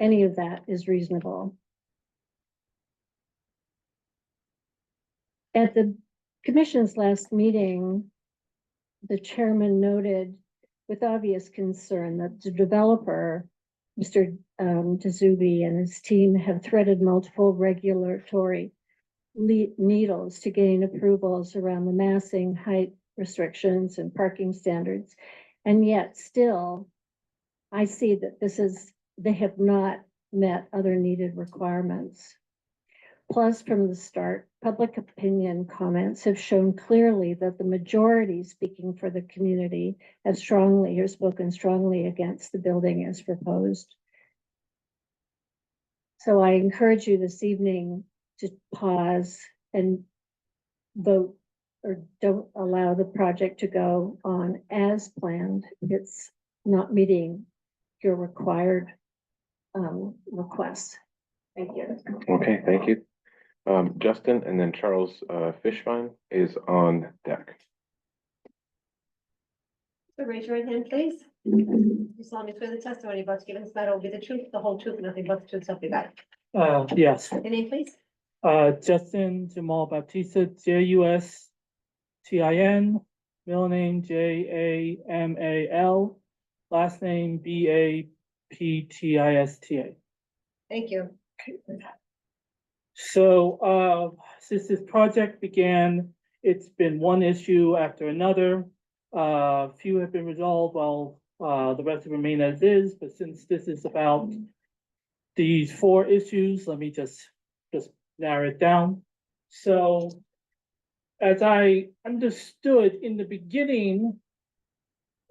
S14: any of that is reasonable. At the commission's last meeting, the chairman noted with obvious concern that the developer, Mr. Dazubi and his team have threaded multiple regulatory needles to gain approvals around the massing, height restrictions and parking standards. And yet still, I see that they have not met other needed requirements. Plus, from the start, public opinion comments have shown clearly that the majority speaking for the community have spoken strongly against the building as proposed. So I encourage you this evening to pause and vote or don't allow the project to go on as planned. It's not meeting your required requests. Thank you.
S1: Okay, thank you. Justin, and then Charles Fishbein is on deck.
S5: So raise your right hand, please. You solemnly swear the testimony about to give in this matter will be the truth, the whole truth, and nothing but the truth, so help you God.
S18: Yes,
S5: Your name, please?
S18: Justin Jamal Baptista, Justin, middle name Jamal, last name Baptista.
S5: Thank you.
S18: So, since this project began, it's been one issue after another. Few have been resolved while, the rest remain as is, but since this is about these 4 issues, let me just narrow it down. So, as I understood in the beginning,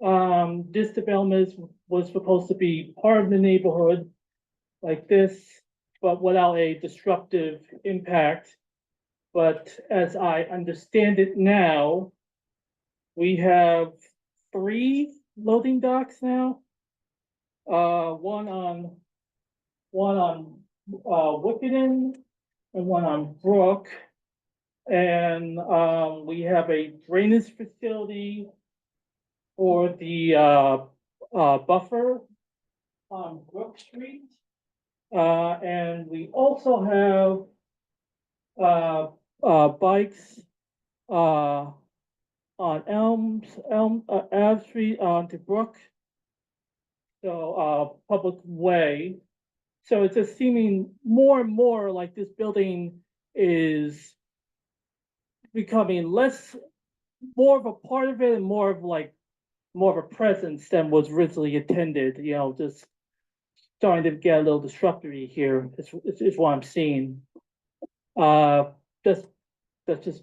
S18: this development was supposed to be part of the neighborhood like this, but without a disruptive impact. But as I understand it now, we have 3 loading docks now. One on Wickenden and one on Brook. And we have a drainage facility for the buffer on Brook Street. And we also have bikes on Ave Street onto Brook. So public way. So it's just seeming more and more like this building is becoming more of a part of it and more of a presence than was originally intended, just starting to get a little disruptive here is what I'm seeing. That's just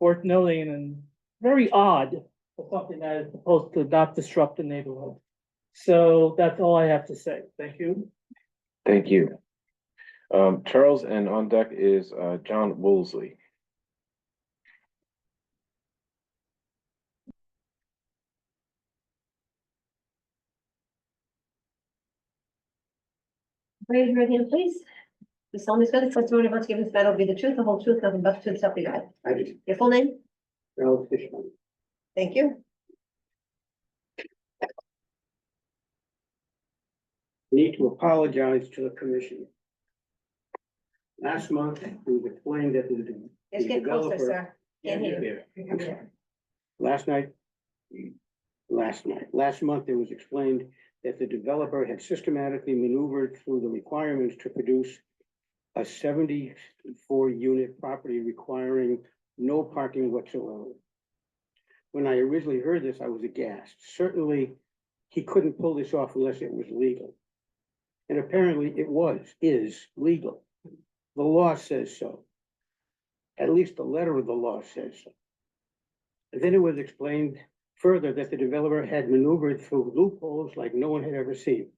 S18: worth noting and very odd for something that is supposed to not disrupt the neighborhood. So that's all I have to say. Thank you.
S1: Thank you. Charles, and on deck is John Woolsey.
S5: Raise your right hand, please. You solemnly swear the testimony about to give in this matter will be the truth, the whole truth, nothing but the truth, so help you God.
S6: I do.
S5: Your full name?
S6: Charles Fishman.
S5: Thank you.
S19: Need to apologize to the commission. Last month, it was explained that the
S5: Just get closer,
S19: developer.
S5: sir. Can't hear you.
S19: I'm sorry. Last month, it was explained that the developer had systematically maneuvered through the requirements to produce a 74-unit property requiring no parking whatsoever. When I originally heard this, I was aghast. Certainly, he couldn't pull this off unless it was legal. And apparently is legal. The law says so. At least the letter of the law says so. And then it was explained Further, that the developer had maneuvered through loopholes like no one had ever seen.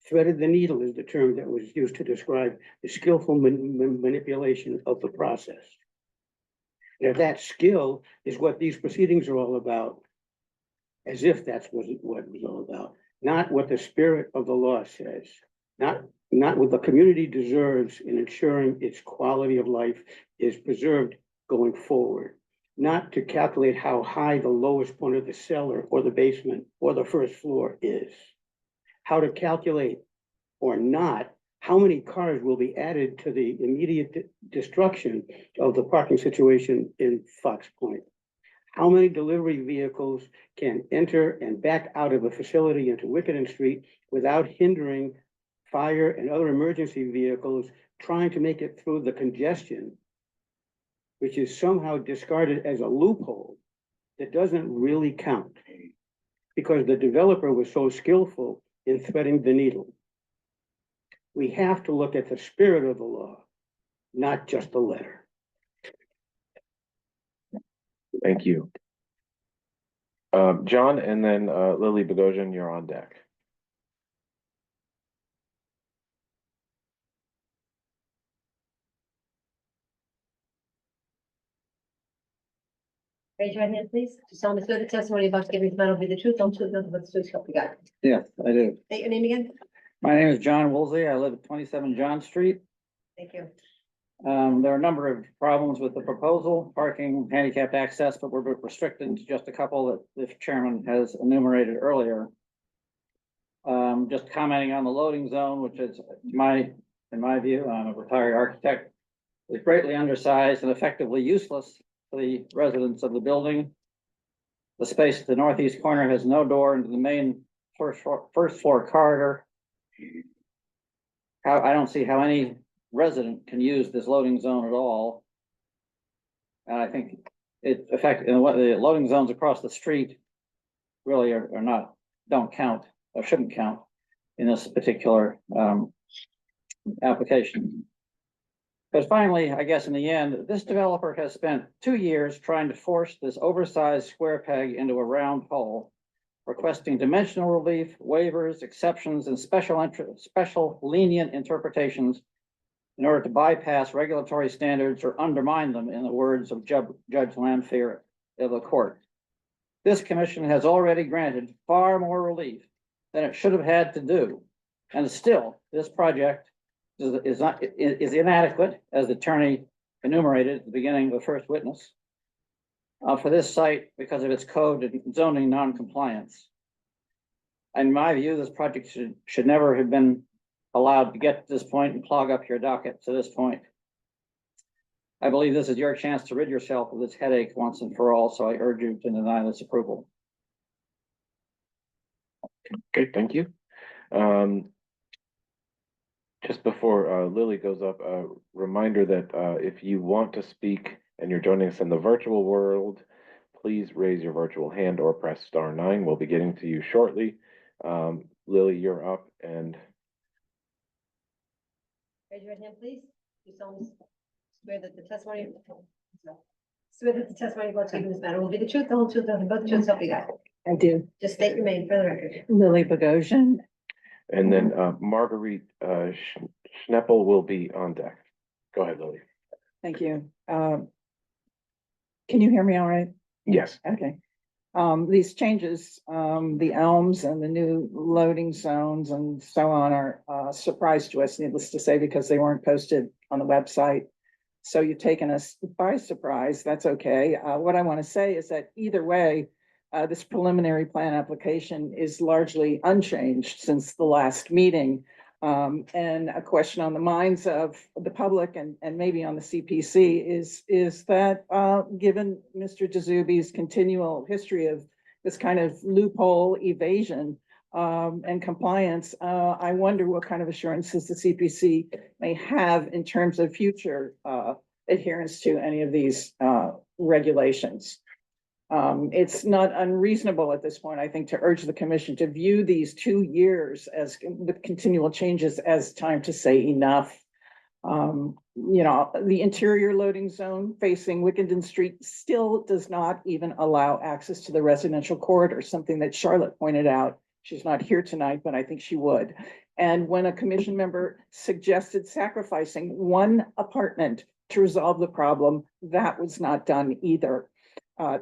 S19: Threaded the needle is the term that was used to describe the skillful manipulation of the process. And if that skill is what these proceedings are all about, as if that's what it was all about, not what the spirit of the law says, not what the community deserves in ensuring its quality of life is preserved going forward, not to calculate how high the lowest point of the cellar or the basement or the first floor is, how to calculate or not how many cars will be added to the immediate destruction of the parking situation in Fox Point. How many delivery vehicles can enter and back out of a facility into Wickenden Street without hindering fire and other emergency vehicles trying to make it through the congestion, which is somehow discarded as a loophole that doesn't really count because the developer was so skillful in threading the needle. We have to look at the spirit of the law, not just the letter.
S1: Thank you. John, and then Lily Bogosian, you're on deck.
S5: Raise your hand, please. Do solemnly swear the testimony about to give this matter will be the truth, don't truth, nothing but the truth, help you God.
S7: Yes, I do.
S5: State your name again.
S7: My name is John Woolsey. I live at 27 John Street.
S5: Thank you.
S7: There are a number of problems with the proposal, parking, handicapped access, but we're restricted to just a couple that the chairman has enumerated earlier. Just commenting on the loading zone, which is in my view, I'm a retired architect, is greatly undersized and effectively useless to the residents of the building. The space at the northeast corner has no door into the main first floor corridor. I don't see how any resident can use this loading zone at all. And I think it affects, and what the loading zones across the street really are not, don't count or shouldn't count in this particular application. But finally, I guess in the end, this developer has spent 2 years trying to force this oversized square peg into a round hole, requesting dimensional relief, waivers, exceptions, and special lenient interpretations in order to bypass regulatory standards or undermine them, in the words of Judge Lamphere of the court. This commission has already granted far more relief than it should have had to do. And still, this project is inadequate, as the attorney enumerated at the beginning of the first witness, for this site because of its code and zoning non-compliance. In my view, this project should never have been allowed to get to this point and clog up your docket to this point. I believe this is your chance to rid yourself of this headache once and for all, so I urge you to deny this approval.
S1: Okay, thank you. Just before Lily goes up, a reminder that if you want to speak and you're joining us in the virtual world, please raise your virtual hand or press *9. We'll be getting to you shortly. Lily, you're up, and
S5: Raise your hand, please. Do solemnly swear that the testimony about to give in this matter will be the truth, the whole truth, nothing but the truth, help you God.
S14: I do.
S5: Just state your name for the record.
S14: Lily Bogosian.
S1: and then Marguerite Schneppel will be on deck. Go ahead, Lily.
S20: Thank you. Can you hear me all right?
S1: Yes.
S20: Okay. These changes, the elms and the new loading zones and so on are a surprise to us, needless to say, because they weren't posted on the website. So you've taken us by surprise. That's okay. What I want to say is that either way, this preliminary plan application is largely unchanged since the last meeting. And a question on the minds of the public and maybe on the CPC is that given Mr. Dzubie's continual history of this kind of loophole evasion and compliance, I wonder what kind of assurances the CPC may have in terms of future adherence to any of these regulations. It's not unreasonable at this point, I think, to urge the commission to view these 2 years as with continual changes as time to say enough. The interior loading zone facing Wickenden Street still does not even allow access to the residential corridor, something that Charlotte pointed out. She's not here tonight, but I think she would. And when a commission member suggested sacrificing one apartment to resolve the problem, that was not done either.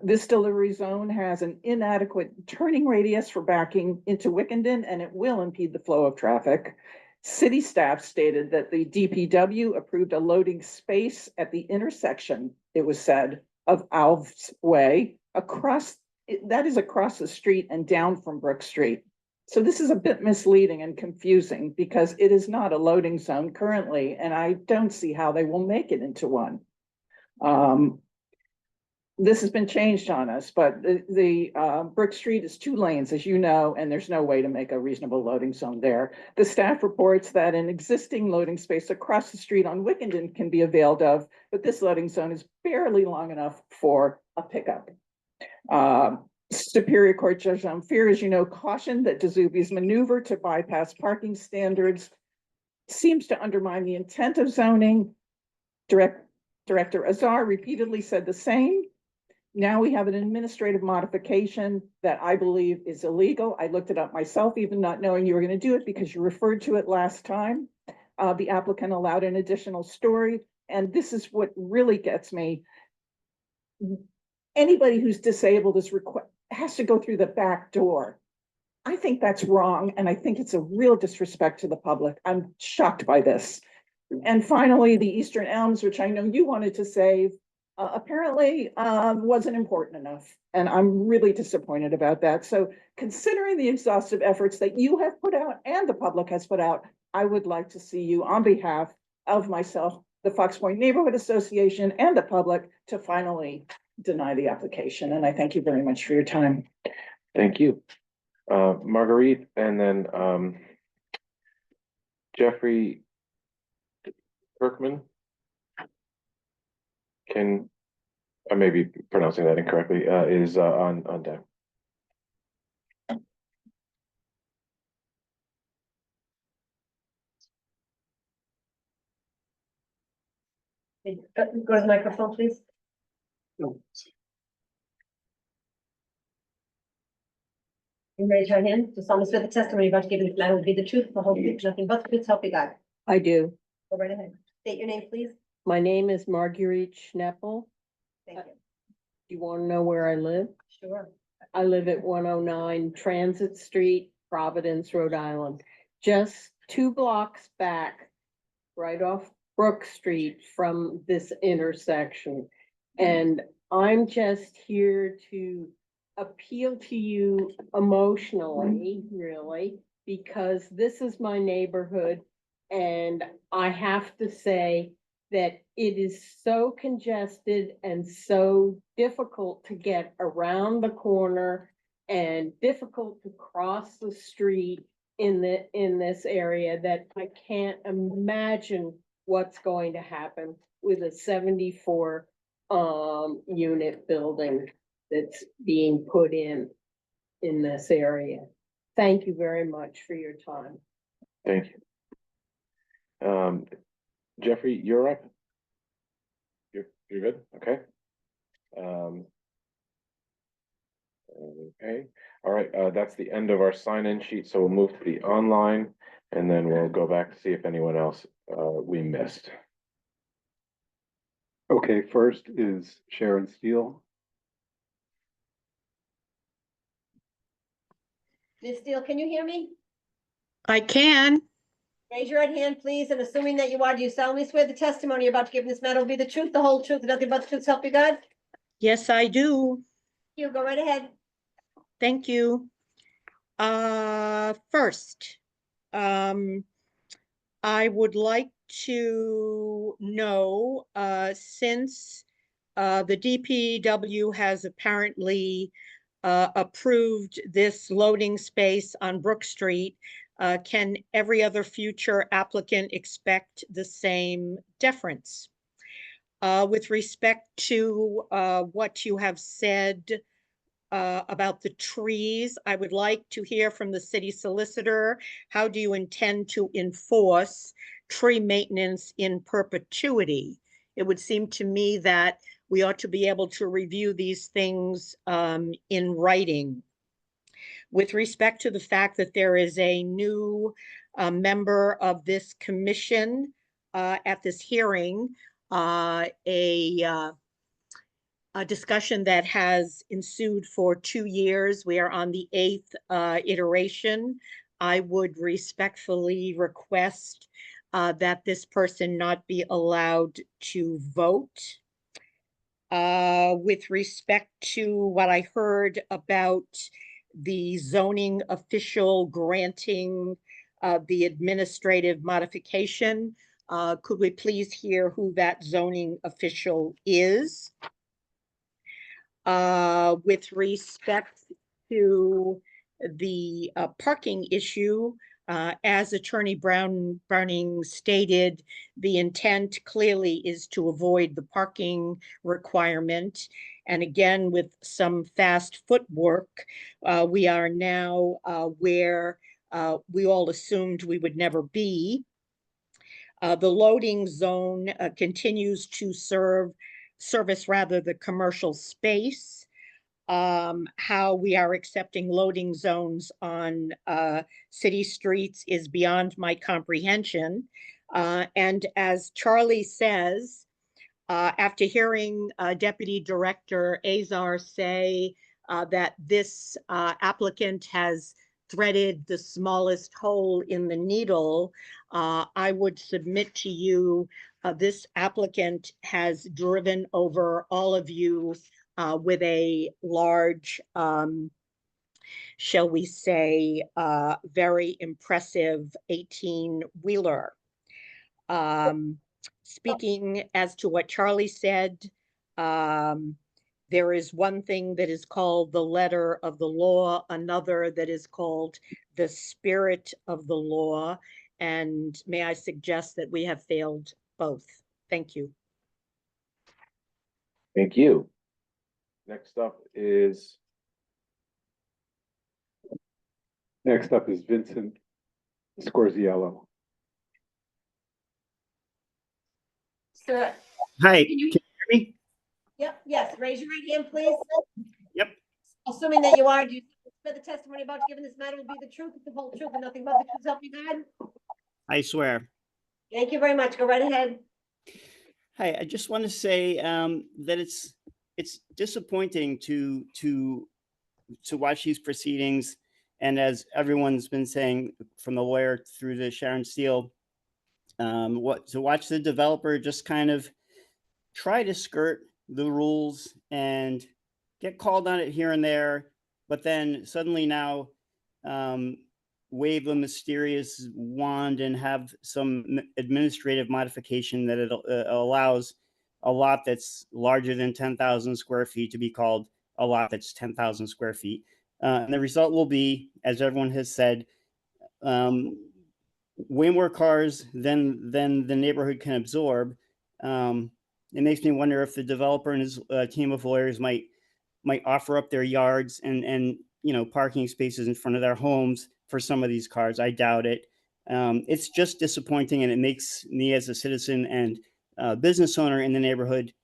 S20: This delivery zone has an inadequate turning radius for backing into Wickenden, and it will impede the flow of traffic. City staff stated that the DPW approved a loading space at the intersection, it was said, of Alves Way across the street and down from Brook Street. So this is a bit misleading and confusing because it is not a loading zone currently, and I don't see how they will make it into one. This has been changed on us, but the Brook Street is 2 lanes, as you know, and there's no way to make a reasonable loading zone there. The staff reports that an existing loading space across the street on Wickenden can be availed of, but this loading zone is barely long enough for a pickup. Superior Court Judge Zamfir, as you know, cautioned that DeZubi's maneuver to bypass parking standards seems to undermine the intent of zoning. Director Azar repeatedly said the same. Now we have an administrative modification that I believe is illegal. I looked it up myself, even not knowing you were going to do it because you referred to it last time. The applicant allowed an additional story, and this is what really gets me. Anybody who's disabled has to go through the back door. I think that's wrong, and I think it's a real disrespect to the public. I'm shocked by this. And finally, the Eastern Elms, which I know you wanted to save, apparently wasn't important enough. And I'm really disappointed about that. So considering the exhaustive efforts that you have put out and the public has put out, I would like to see you on behalf of myself, the Fox Point Neighborhood Association, and the public to finally deny the application. And I thank you very much for your time.
S1: Thank you. Marguerite, and then Jeffrey Kirkman. I may be pronouncing that incorrectly, is on deck.
S5: Go to the microphone, please. You raise your hand. To solemnly swear the testimony you're about to give in this matter will be the truth, the whole truth, nothing but the truth, so help you God.
S14: I do.
S5: Go right ahead. State your name, please.
S14: My name is Marguerite Schneppel.
S5: Thank you.
S14: You want to know where I live?
S5: Sure.
S14: I live at 109 Transit Street, Providence, Rhode Island, just 2 blocks back, right off Brook Street from this intersection. And I'm just here to appeal to you emotionally, really, because this is my neighborhood. And I have to say that it is so congested and so difficult to get around the corner and difficult to cross the street in this area that I can't imagine what's going to happen with a 74 unit building that's being put in this area. Thank you very much for your time.
S1: Thank you. Jeffrey, you're up. You're good? Okay. Okay. All right. That's the end of our sign-in sheet. So we'll move to the online, and then we'll go back to see if anyone else we missed.
S4: Okay, first is Sharon Steele.
S5: Ms. Steele, can you hear me?
S21: I can.
S5: Raise your right hand, please, and assuming that you are, do you solemnly swear the testimony you're about to give in this matter will be the truth, the whole truth, and nothing but the truth, so help you God?
S21: Yes, I do.
S5: You go right ahead.
S21: Thank you. First, I would like to know, since the DPW has apparently approved this loading space on Brook Street, can every other future applicant expect the same deference? With respect to what you have said about the trees. I would like to hear from the city solicitor. How do you intend to enforce tree maintenance in perpetuity? It would seem to me that we ought to be able to review these things in writing. With respect to the fact that there is a new member of this commission at this hearing, a discussion that has ensued for 2 years. We are on the 8th iteration. I would respectfully request that this person not be allowed to vote. With respect to what I heard about the zoning official granting the administrative modification, could we please hear who that zoning official is? With respect to the parking issue, as Attorney Browning stated, the intent clearly is to avoid the parking requirement. And again, with some fast footwork, we are now where we all assumed we would never be. The loading zone continues to service rather the commercial space. How we are accepting loading zones on city streets is beyond my comprehension. And as Charlie says, after hearing Deputy Director Azar say that this applicant has threaded the smallest hole in the needle, I would submit to you this applicant has driven over all of you with a large, shall we say, very impressive 18-wheeler. Speaking as to what Charlie said, there is one thing that is called the letter of the law, another that is called the spirit of the law. And may I suggest that we have failed both? Thank you.
S1: Thank you. Next up is
S4: Vincent Scorziello.
S5: Sir.
S9: Hi,
S5: Can you
S9: hear me?
S5: Yep, yes, raise your right hand, please.
S9: Yep.
S5: Assuming that you are, do you swear the testimony about to give in this matter will be the truth, the whole truth, and nothing but the truth, help you God?
S9: I swear.
S5: Thank you very much. Go right ahead.
S9: Hi, I just want to say that it's disappointing to watch these proceedings, and as everyone's been saying, from the lawyer through to Sharon Steele, to watch the developer just kind of try to skirt the rules and get called on it here and there, but then suddenly now wave a mysterious wand and have some administrative modification that it allows a lot that's larger than 10,000 square feet to be called a lot that's 10,000 square feet. And the result will be, as everyone has said, way more cars than the neighborhood can absorb. It makes me wonder if the developer and his team of lawyers might offer up their yards and parking spaces in front of their homes for some of these cars. I doubt it. It's just disappointing, and it makes me as a citizen and business owner in the neighborhood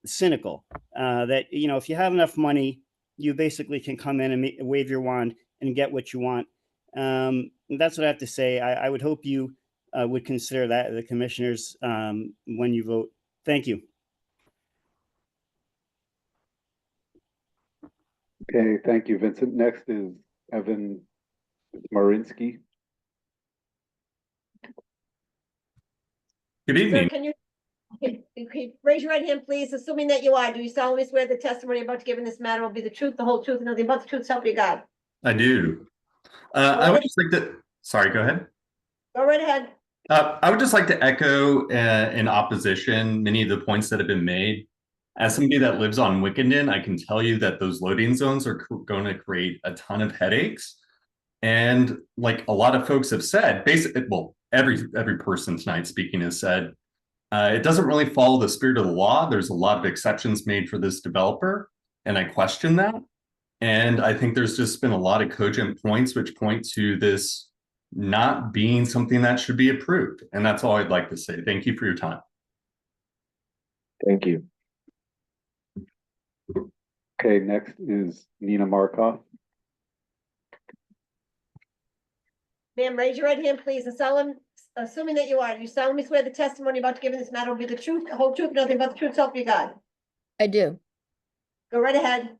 S9: cynical. That if you have enough money, you basically can come in and wave your wand and get what you want. That's what I have to say. I would hope you would consider that, the commissioners, when you vote. Thank you.
S4: Okay, thank you, Vincent. Next is Evan Marinsky.
S22: Good evening.
S5: Sir, can you raise your right hand, please? Assuming that you are, do you solemnly swear the testimony about to give in this matter will be the truth, the whole truth, and nothing but the truth, help you God?
S22: I do. I would just like to, sorry, go ahead.
S5: Go right ahead.
S22: I would just like to echo in opposition many of the points that have been made. As somebody that lives on Wickenden, I can tell you that those loading zones are going to create a ton of headaches. And like a lot of folks have said, basically, well, every person tonight speaking has said, it doesn't really follow the spirit of the law. There's a lot of exceptions made for this developer, and I question that. And I think there's just been a lot of cogent points which point to this not being something that should be approved. And that's all I'd like to say. Thank you for your time.
S1: Thank you.
S4: Okay, next is Nina Markov.
S5: Ma'am, raise your right hand, please, and assuming that you solemnly swear the testimony about to give in this matter will be the truth, the whole truth, nothing but the truth, so help you God.
S3: I do.
S5: Go right ahead.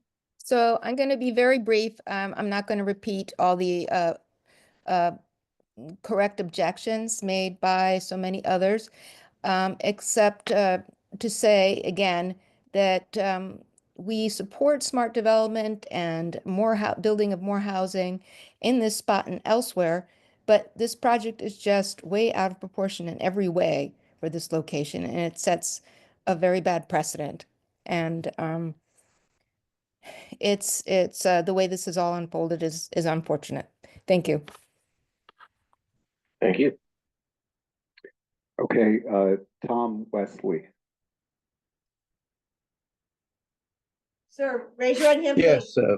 S3: So I'm going to be very brief. I'm not going to repeat all the correct objections made by so many others, except to say again that we support smart development and more building of more housing in this spot and elsewhere, but this project is just way out of proportion in every way for this location, and it sets a very bad precedent. And it's the way this is all unfolded is unfortunate. Thank you.
S1: Thank you.
S4: Okay, Tom Wesley.
S5: Sir, raise your right hand, please.
S8: Yes,
S5: Do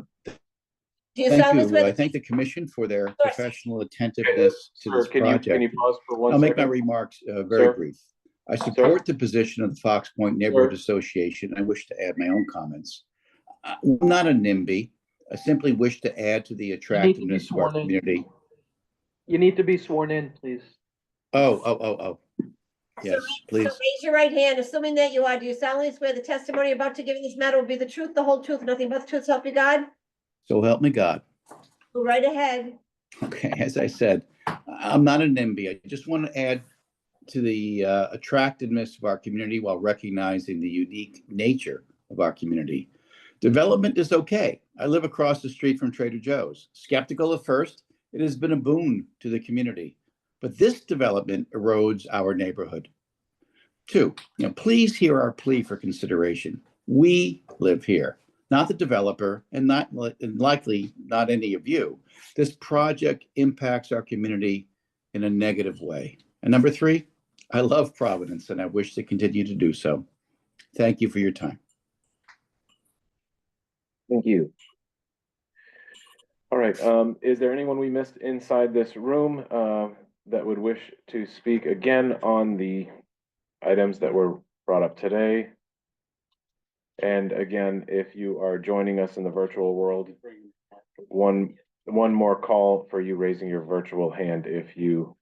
S5: you
S8: thank
S5: solemnly
S8: you.
S5: swear
S8: I
S5: that
S8: thank the commission for their professional attentiveness to
S1: Sir,
S8: this
S1: can you
S8: project.
S1: pause for one
S8: I'll make my
S1: second?
S8: remarks very
S1: Sir?
S8: brief. I support the position of the Fox Point Neighborhood Association. I wish to add my own comments. I'm not a NIMBY. I simply wish to add to the attractiveness of our
S2: sworn in.
S8: community.
S2: You need to be sworn in, please.
S8: Oh. Yes, please.
S5: So raise your right hand, assuming that you are. Do you solemnly swear the testimony about to give in this matter will be the truth, the whole truth, nothing but the truth, so help you God?
S8: So help me God.
S5: Go right ahead.
S8: Okay, as I said, I'm not a NIMBY. I just want to add to the attractiveness of our community while recognizing the unique nature of our community. Development is okay. I live across the street from Trader Joe's. Skeptical at first, it has been a boon to the community. But this development erodes our neighborhood. Two, please hear our plea for consideration. We live here, not the developer, and likely not any of you. This project impacts our community in a negative way. And number three, I love Providence and I wish to continue to do so. Thank you for your time.
S1: Thank you. All right, is there anyone we missed inside this room that would wish to speak again on the items that were brought up today? And again, if you are joining us in the virtual world, one more call for you raising your virtual hand if you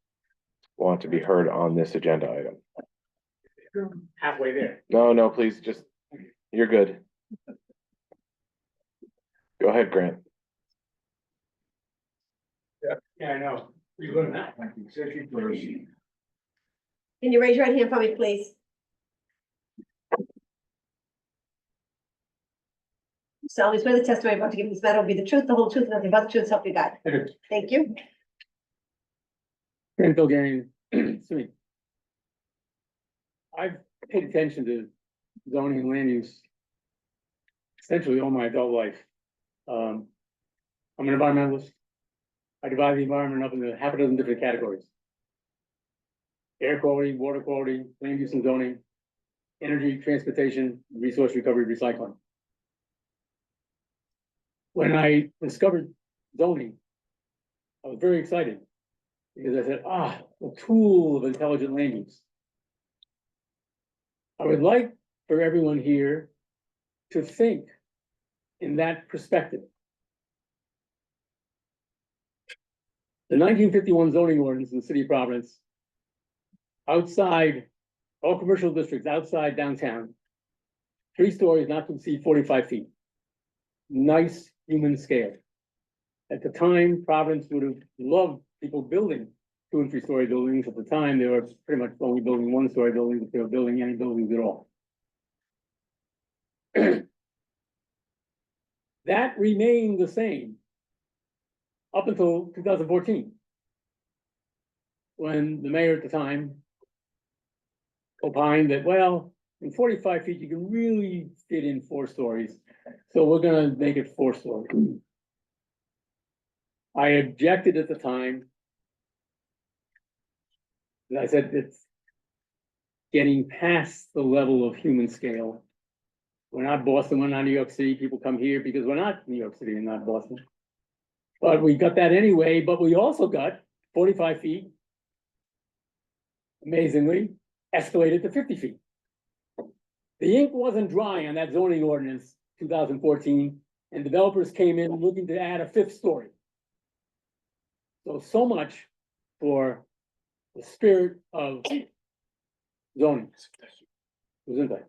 S1: want to be heard on this agenda item.
S19: Halfway there.
S1: No, please, you're good. Go ahead, Grant.
S19: Yeah, I know. You learn that.
S5: Can you raise your right hand for me, please? Solemnly swear the testimony about to give in this matter will be the truth, the whole truth, nothing but the truth, so help you God. Thank you.
S19: Grant Bilgarian, excuse me. I've paid attention to zoning and land use essentially all my adult life. I'm an environmentalist. I divide the environment up into half a dozen different categories. Air quality, water quality, land use and zoning, energy, transportation, resource recovery, recycling. When I discovered zoning, I was very excited because I said, a tool of intelligent land use. I would like for everyone here to think in that perspective. The 1951 zoning ordinance in the city of Providence, outside, all commercial districts outside downtown, 3 stories not to exceed 45 feet. Nice human scale. At the time, Providence would have loved people building 2- and 3-story buildings. At the time, they were pretty much only building 1-story buildings if they were building any buildings at all. That remained the same up until 2014, when the mayor at the time opined that, well, in 45 feet, you can really fit in 4 stories. So we're gonna make it 4 stories. I objected at the time. And I said, it's getting past the level of human scale.
S10: We're not Boston, we're not New York City. People come here because we're not New York City and not Boston. But we got that anyway, but we also got 45 feet. Amazingly, escalated to 50 feet. The ink wasn't dry on that zoning ordinance, 2014, and developers came in looking to add a 5th story. So much for the spirit of zoning. Isn't that?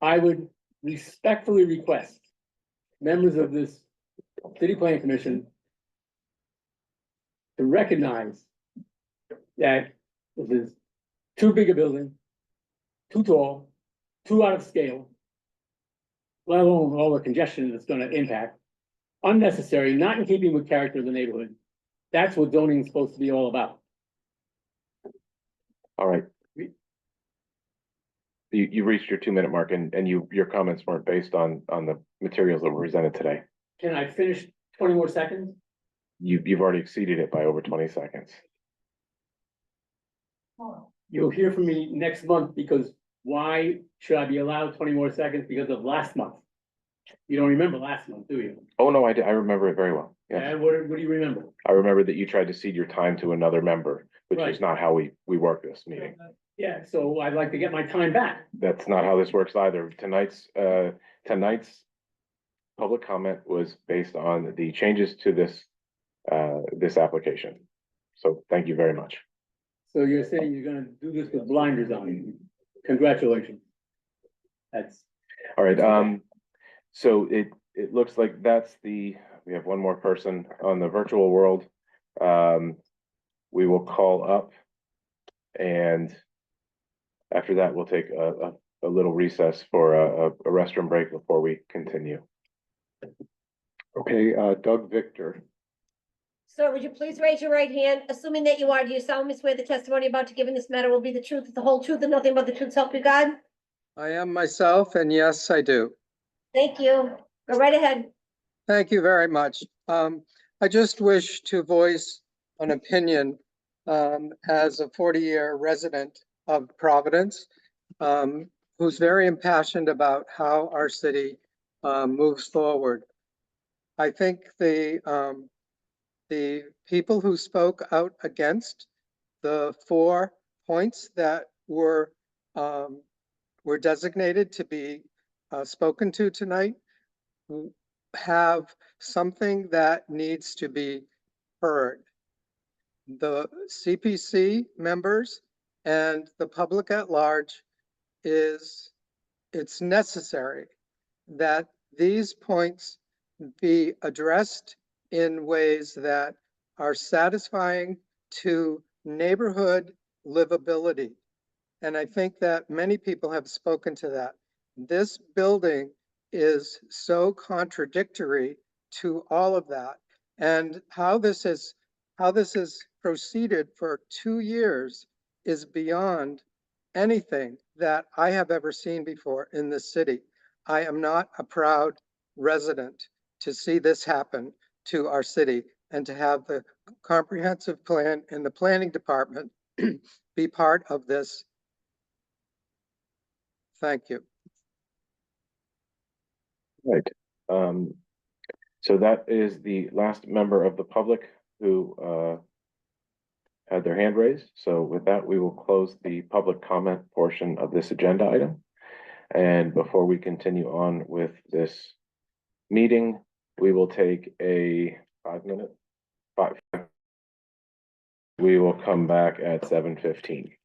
S10: I would respectfully request members of this City Planning Commission to recognize that this is too big a building, too tall, too out of scale, let alone all the congestion it's gonna impact, unnecessary, not in keeping with character of the neighborhood. That's what zoning is supposed to be all about.
S1: All right. You reached your 2-minute mark and your comments weren't based on the materials that were presented today.
S10: Can I finish 20 more seconds?
S1: You've already exceeded it by over 20 seconds.
S10: You'll hear from me next month because why should I be allowed 20 more seconds? Because of last month. You don't remember last month, do you?
S1: Oh, no, I remember it very well. Yeah.
S10: And what do you remember?
S1: I remember that you tried to cede your time to another member, which
S10: Right.
S1: is not how we work this meeting.
S10: Yeah, so I'd like to get my time back.
S1: That's not how this works either. Tonight's public comment was based on the changes to this application. So thank you very much.
S10: So you're saying you're gonna do this with blinders on? Congratulations. That's.
S1: All right, so it looks like we have one more person on the virtual world. We will call up, and after that, we'll take a little recess for a restroom break before we continue.
S4: Okay, Doug Victor.
S5: Sir, would you please raise your right hand, assuming that you are, do you solemnly swear the testimony about to give in this matter will be the truth, the whole truth, and nothing but the truth, so help you God?
S11: I am myself, and yes, I do.
S5: Thank you. Go right ahead.
S11: Thank you very much. I just wish to voice an opinion as a 40-year resident of Providence, who's very impassioned about how our city moves forward. I think the people who spoke out against the 4 points that were designated to be spoken to tonight have something that needs to be heard. The CPC members and the public at large it's necessary that these points be addressed in ways that are satisfying to neighborhood livability. And I think that many people have spoken to that. This building is so contradictory to all of that. And how this has proceeded for 2 years is beyond anything that I have ever seen before in this city. I am not a proud resident to see this happen to our city and to have the comprehensive plan in the planning department be part of this. Thank you.
S1: Right. So that is the last member of the public who had their hand raised. So with that, we will close the public comment portion of this agenda item. And before we continue on with this meeting, we will take a 5-minute. We will come back at 7:15.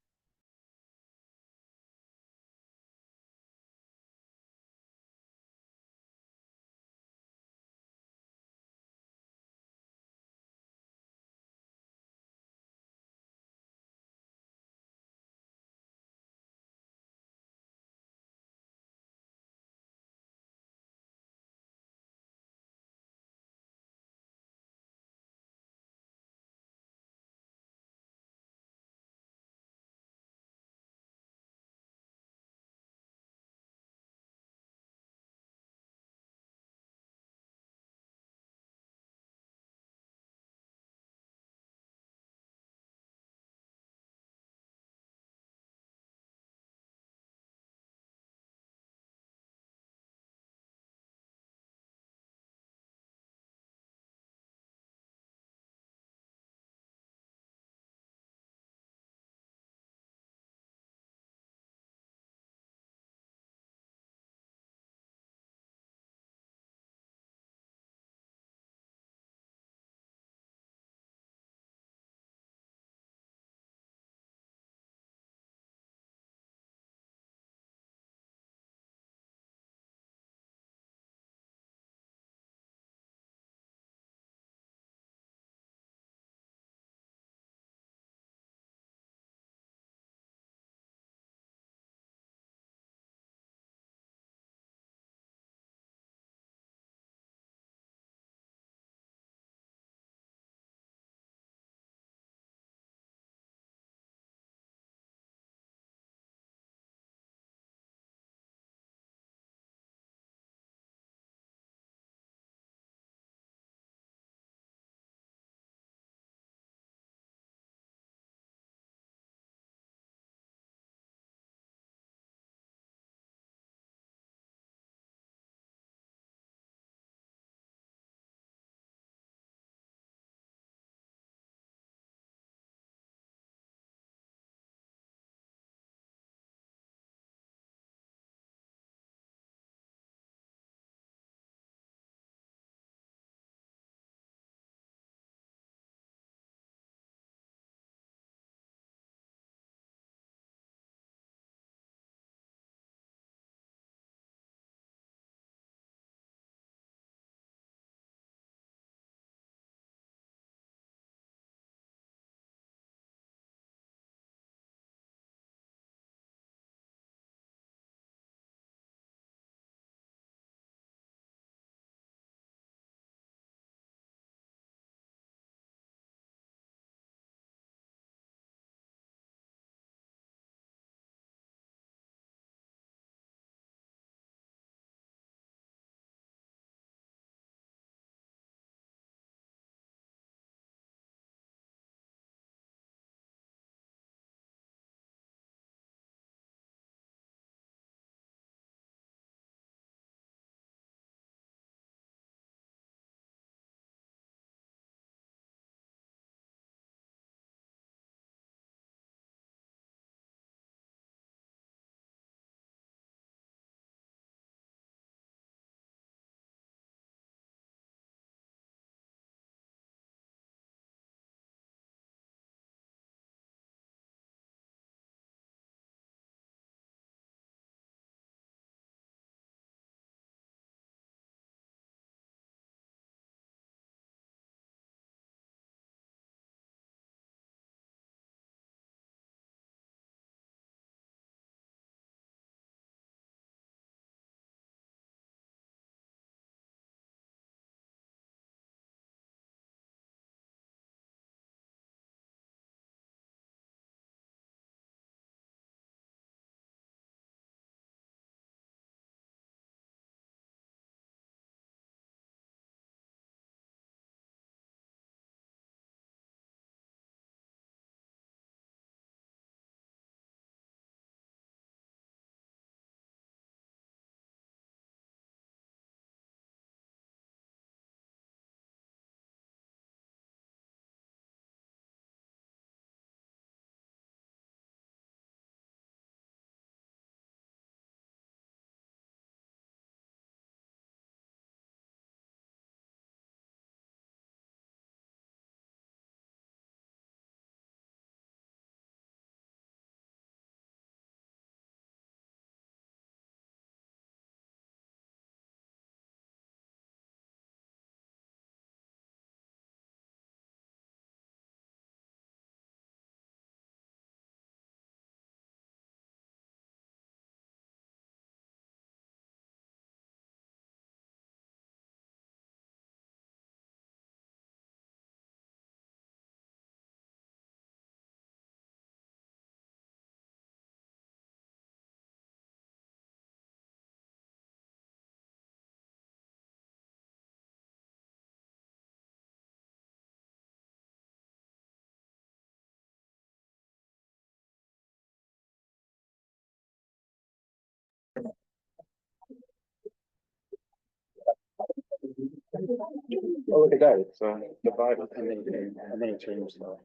S1: Oh, look at that, it's divided.
S4: I'm gonna change that.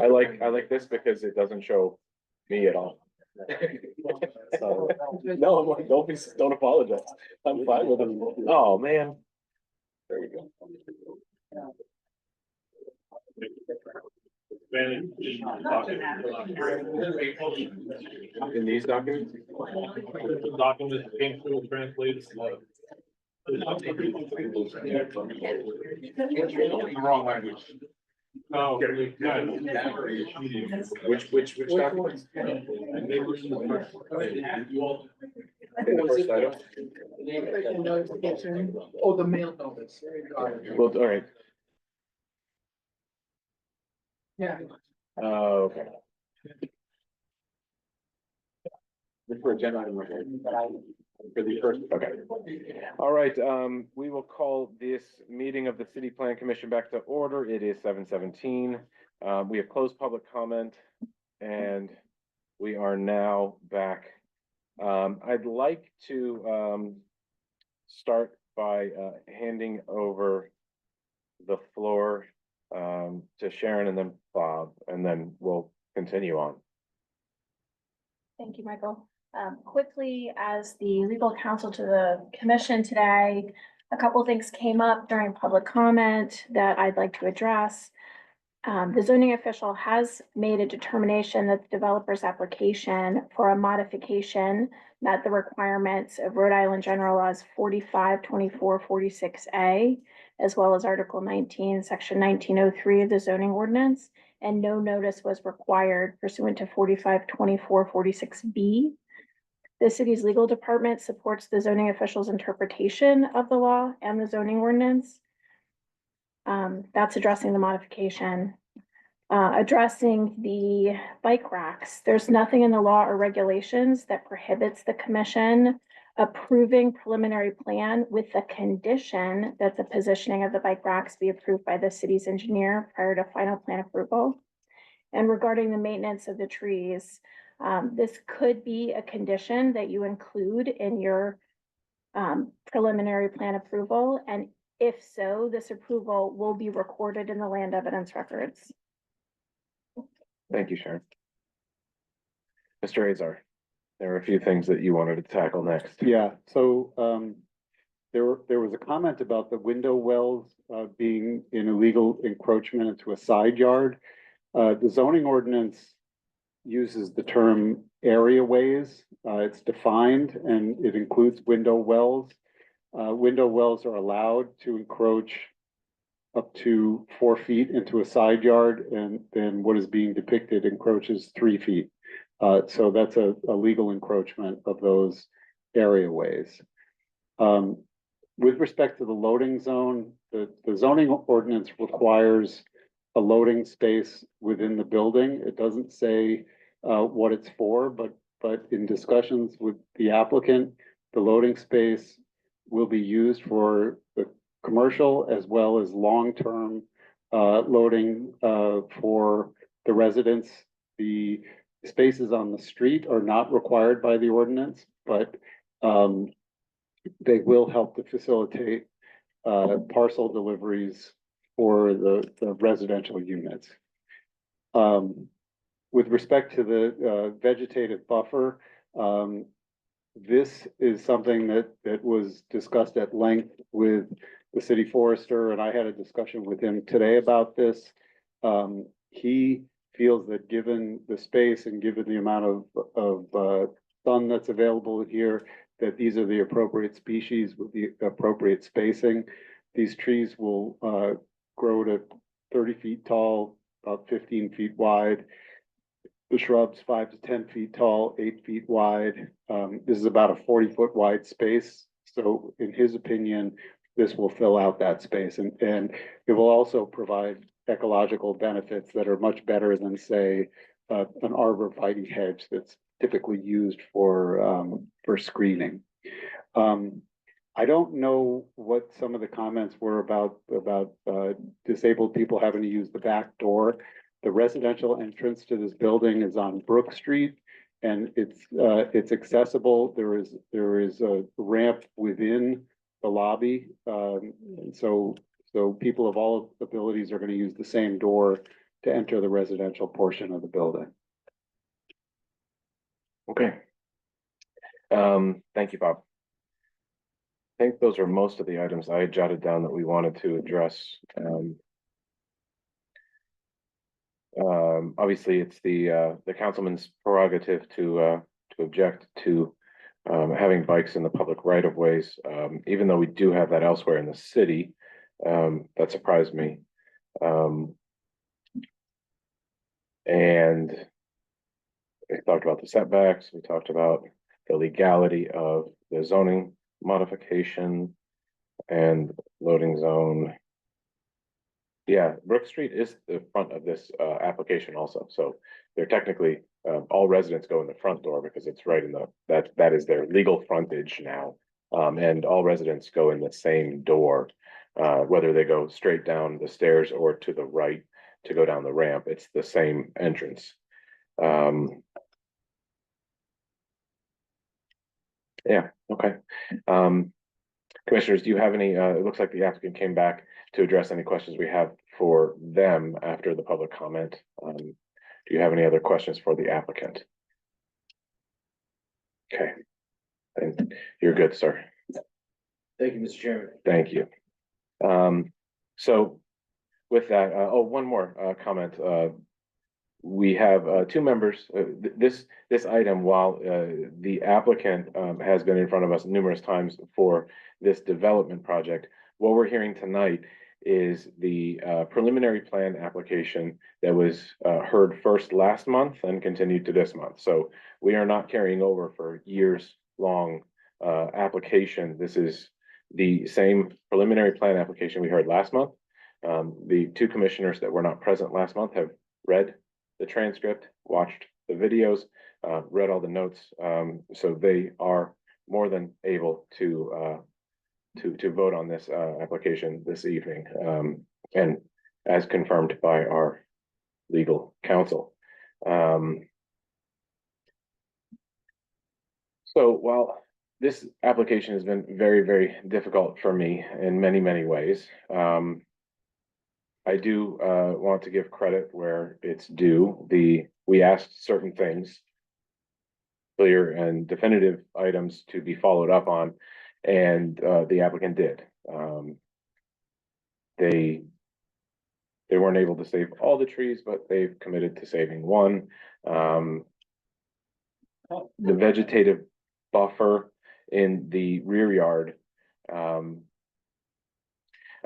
S1: I like this because it doesn't show me at all. So, no, I'm like, don't apologize. I'm fine with it. Oh, man. There we go. In these documents?
S13: Documents came through, translated. The wrong language. Oh,
S1: Which documents?
S2: Oh, the mail notice.
S1: Well, all right.
S2: Yeah.
S1: Okay. For agenda item for the first, okay. All right, we will call this meeting of the City Plan Commission back to order. It is 7:17. We have closed public comment and we are now back. I'd like to start by handing over the floor to Sharon and then Bob, and then we'll continue on.
S12: Thank you, Michael. Quickly, as the legal counsel to the commission today, a couple of things came up during public comment that I'd like to address. The zoning official has made a determination that the developer's application for a modification met the requirements of Rhode Island General Laws 45, 24, 46A, as well as Article 19, Section 1903 of the zoning ordinance, and no notice was required pursuant to 45, 24, 46B. The city's legal department supports the zoning official's interpretation of the law and the zoning ordinance. That's addressing the modification. Addressing the bike racks, there's nothing in the law or regulations that prohibits the commission approving preliminary plan with the condition that the positioning of the bike racks be approved by the city's engineer prior to final plan approval. And regarding the maintenance of the trees, this could be a condition that you include in your preliminary plan approval. And if so, this approval will be recorded in the land evidence records.
S1: Thank you, Sharon. Mr. Azar, there are a few things that you wanted to tackle next.
S4: Yeah, so there was a comment about the window wells being an illegal encroachment into a side yard. The zoning ordinance uses the term area ways. It's defined and it includes window wells. Window wells are allowed to encroach up to 4 feet into a side yard, and then what is being depicted encroaches 3 feet. So that's a legal encroachment of those area ways. With respect to the loading zone, the zoning ordinance requires a loading space within the building. It doesn't say what it's for, but in discussions with the applicant, the loading space will be used for the commercial as well as long-term loading for the residents. The spaces on the street are not required by the ordinance, but they will help to facilitate parcel deliveries for the residential units. With respect to the vegetative buffer, this is something that was discussed at length with the city forester, and I had a discussion with him today about this. He feels that given the space and given the amount of sun that's available here, that these are the appropriate species with the appropriate spacing. These trees will grow to 30 feet tall, about 15 feet wide. The shrubs 5 to 10 feet tall, 8 feet wide. This is about a 40-foot wide space. So in his opinion, this will fill out that space, and it will also provide ecological benefits that are much better than, say, an arborvitae hedge that's typically used for screening. I don't know what some of the comments were about disabled people having to use the back door. The residential entrance to this building is on Brook Street, And it's accessible. There is a ramp within the lobby. And so people of all abilities are going to use the same door to enter the residential portion of the building.
S1: Okay. Thank you, Bob. I think those are most of the items I had jotted down that we wanted to address. Obviously, it's the councilman's prerogative to object to having bikes in the public right of ways, even though we do have that elsewhere in the city. That surprised me. And we talked about the setbacks. We talked about the legality of the zoning modification and loading zone. Yeah, Brook Street is the front of this application also. So they're technically all residents go in the front door because it's right in the that is their legal frontage now. And all residents go in the same door, whether they go straight down the stairs or to the right to go down the ramp. It's the same entrance. Yeah, okay. Commissioners, do you have any, it looks like the applicant came back to address any questions we have for them after the public comment. Do you have any other questions for the applicant? Okay. And you're good, sir.
S6: Thank you, Mr. Chairman.
S1: Thank you. So with that, oh, one more comment. We have two members. This item, while the applicant has been in front of us numerous times for this development project, what we're hearing tonight is the preliminary plan application that was heard first last month and continued to this month. So we are not carrying over for years long application. This is the same preliminary plan application we heard last month. The two commissioners that were not present last month have read the transcript, watched the videos, read all the notes. So they are more than able to vote on this application this evening, and as confirmed by our legal counsel. So while this application has been very, very difficult for me in many, many ways, I do want to give credit where it's due. We asked certain things, clear and definitive items to be followed up on, and the applicant did. They weren't able to save all the trees, but they've committed to saving one. The vegetative buffer in the rear yard. I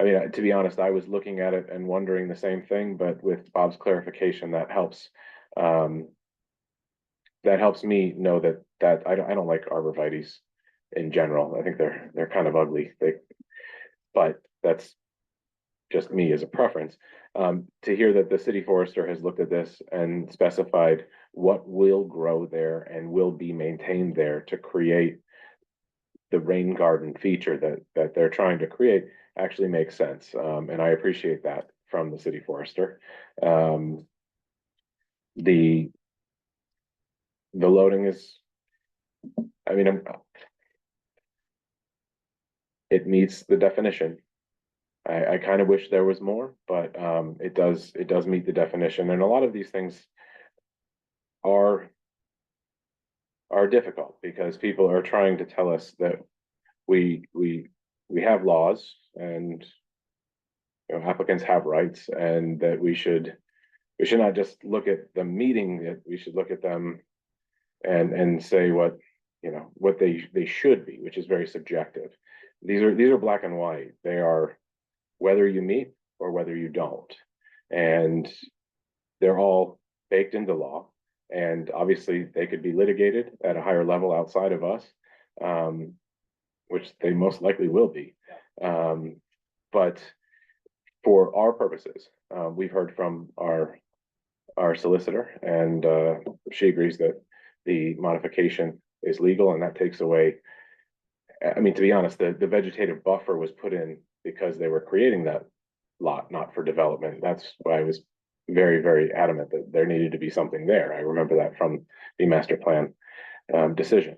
S1: mean, to be honest, I was looking at it and wondering the same thing, but with Bob's clarification, that helps. That helps me know that I don't like arborvitaes in general. I think they're kind of ugly. But that's just me as a preference. To hear that the city forester has looked at this and specified what will grow there and will be maintained there to create the rain garden feature that they're trying to create actually makes sense. And I appreciate that from the city forester. The loading is, I mean, it meets the definition. I kind of wish there was more, but it does meet the definition. And a lot of these things are difficult because people are trying to tell us that we have laws and applicants have rights, and that we should not just look at them meeting it. We should look at them and say what they should be, which is very subjective. These are black and white. They are whether you meet or whether you don't, and they're all baked into law. And obviously they could be litigated at a higher level outside of us, which they most likely will be. But for our purposes, we've heard from our solicitor, and she agrees that the modification is legal, and that takes away, I mean, to be honest, the vegetative buffer was put in because they were creating that lot, not for development. That's why it was very, very adamant that there needed to be something there. I remember that from the master plan decision.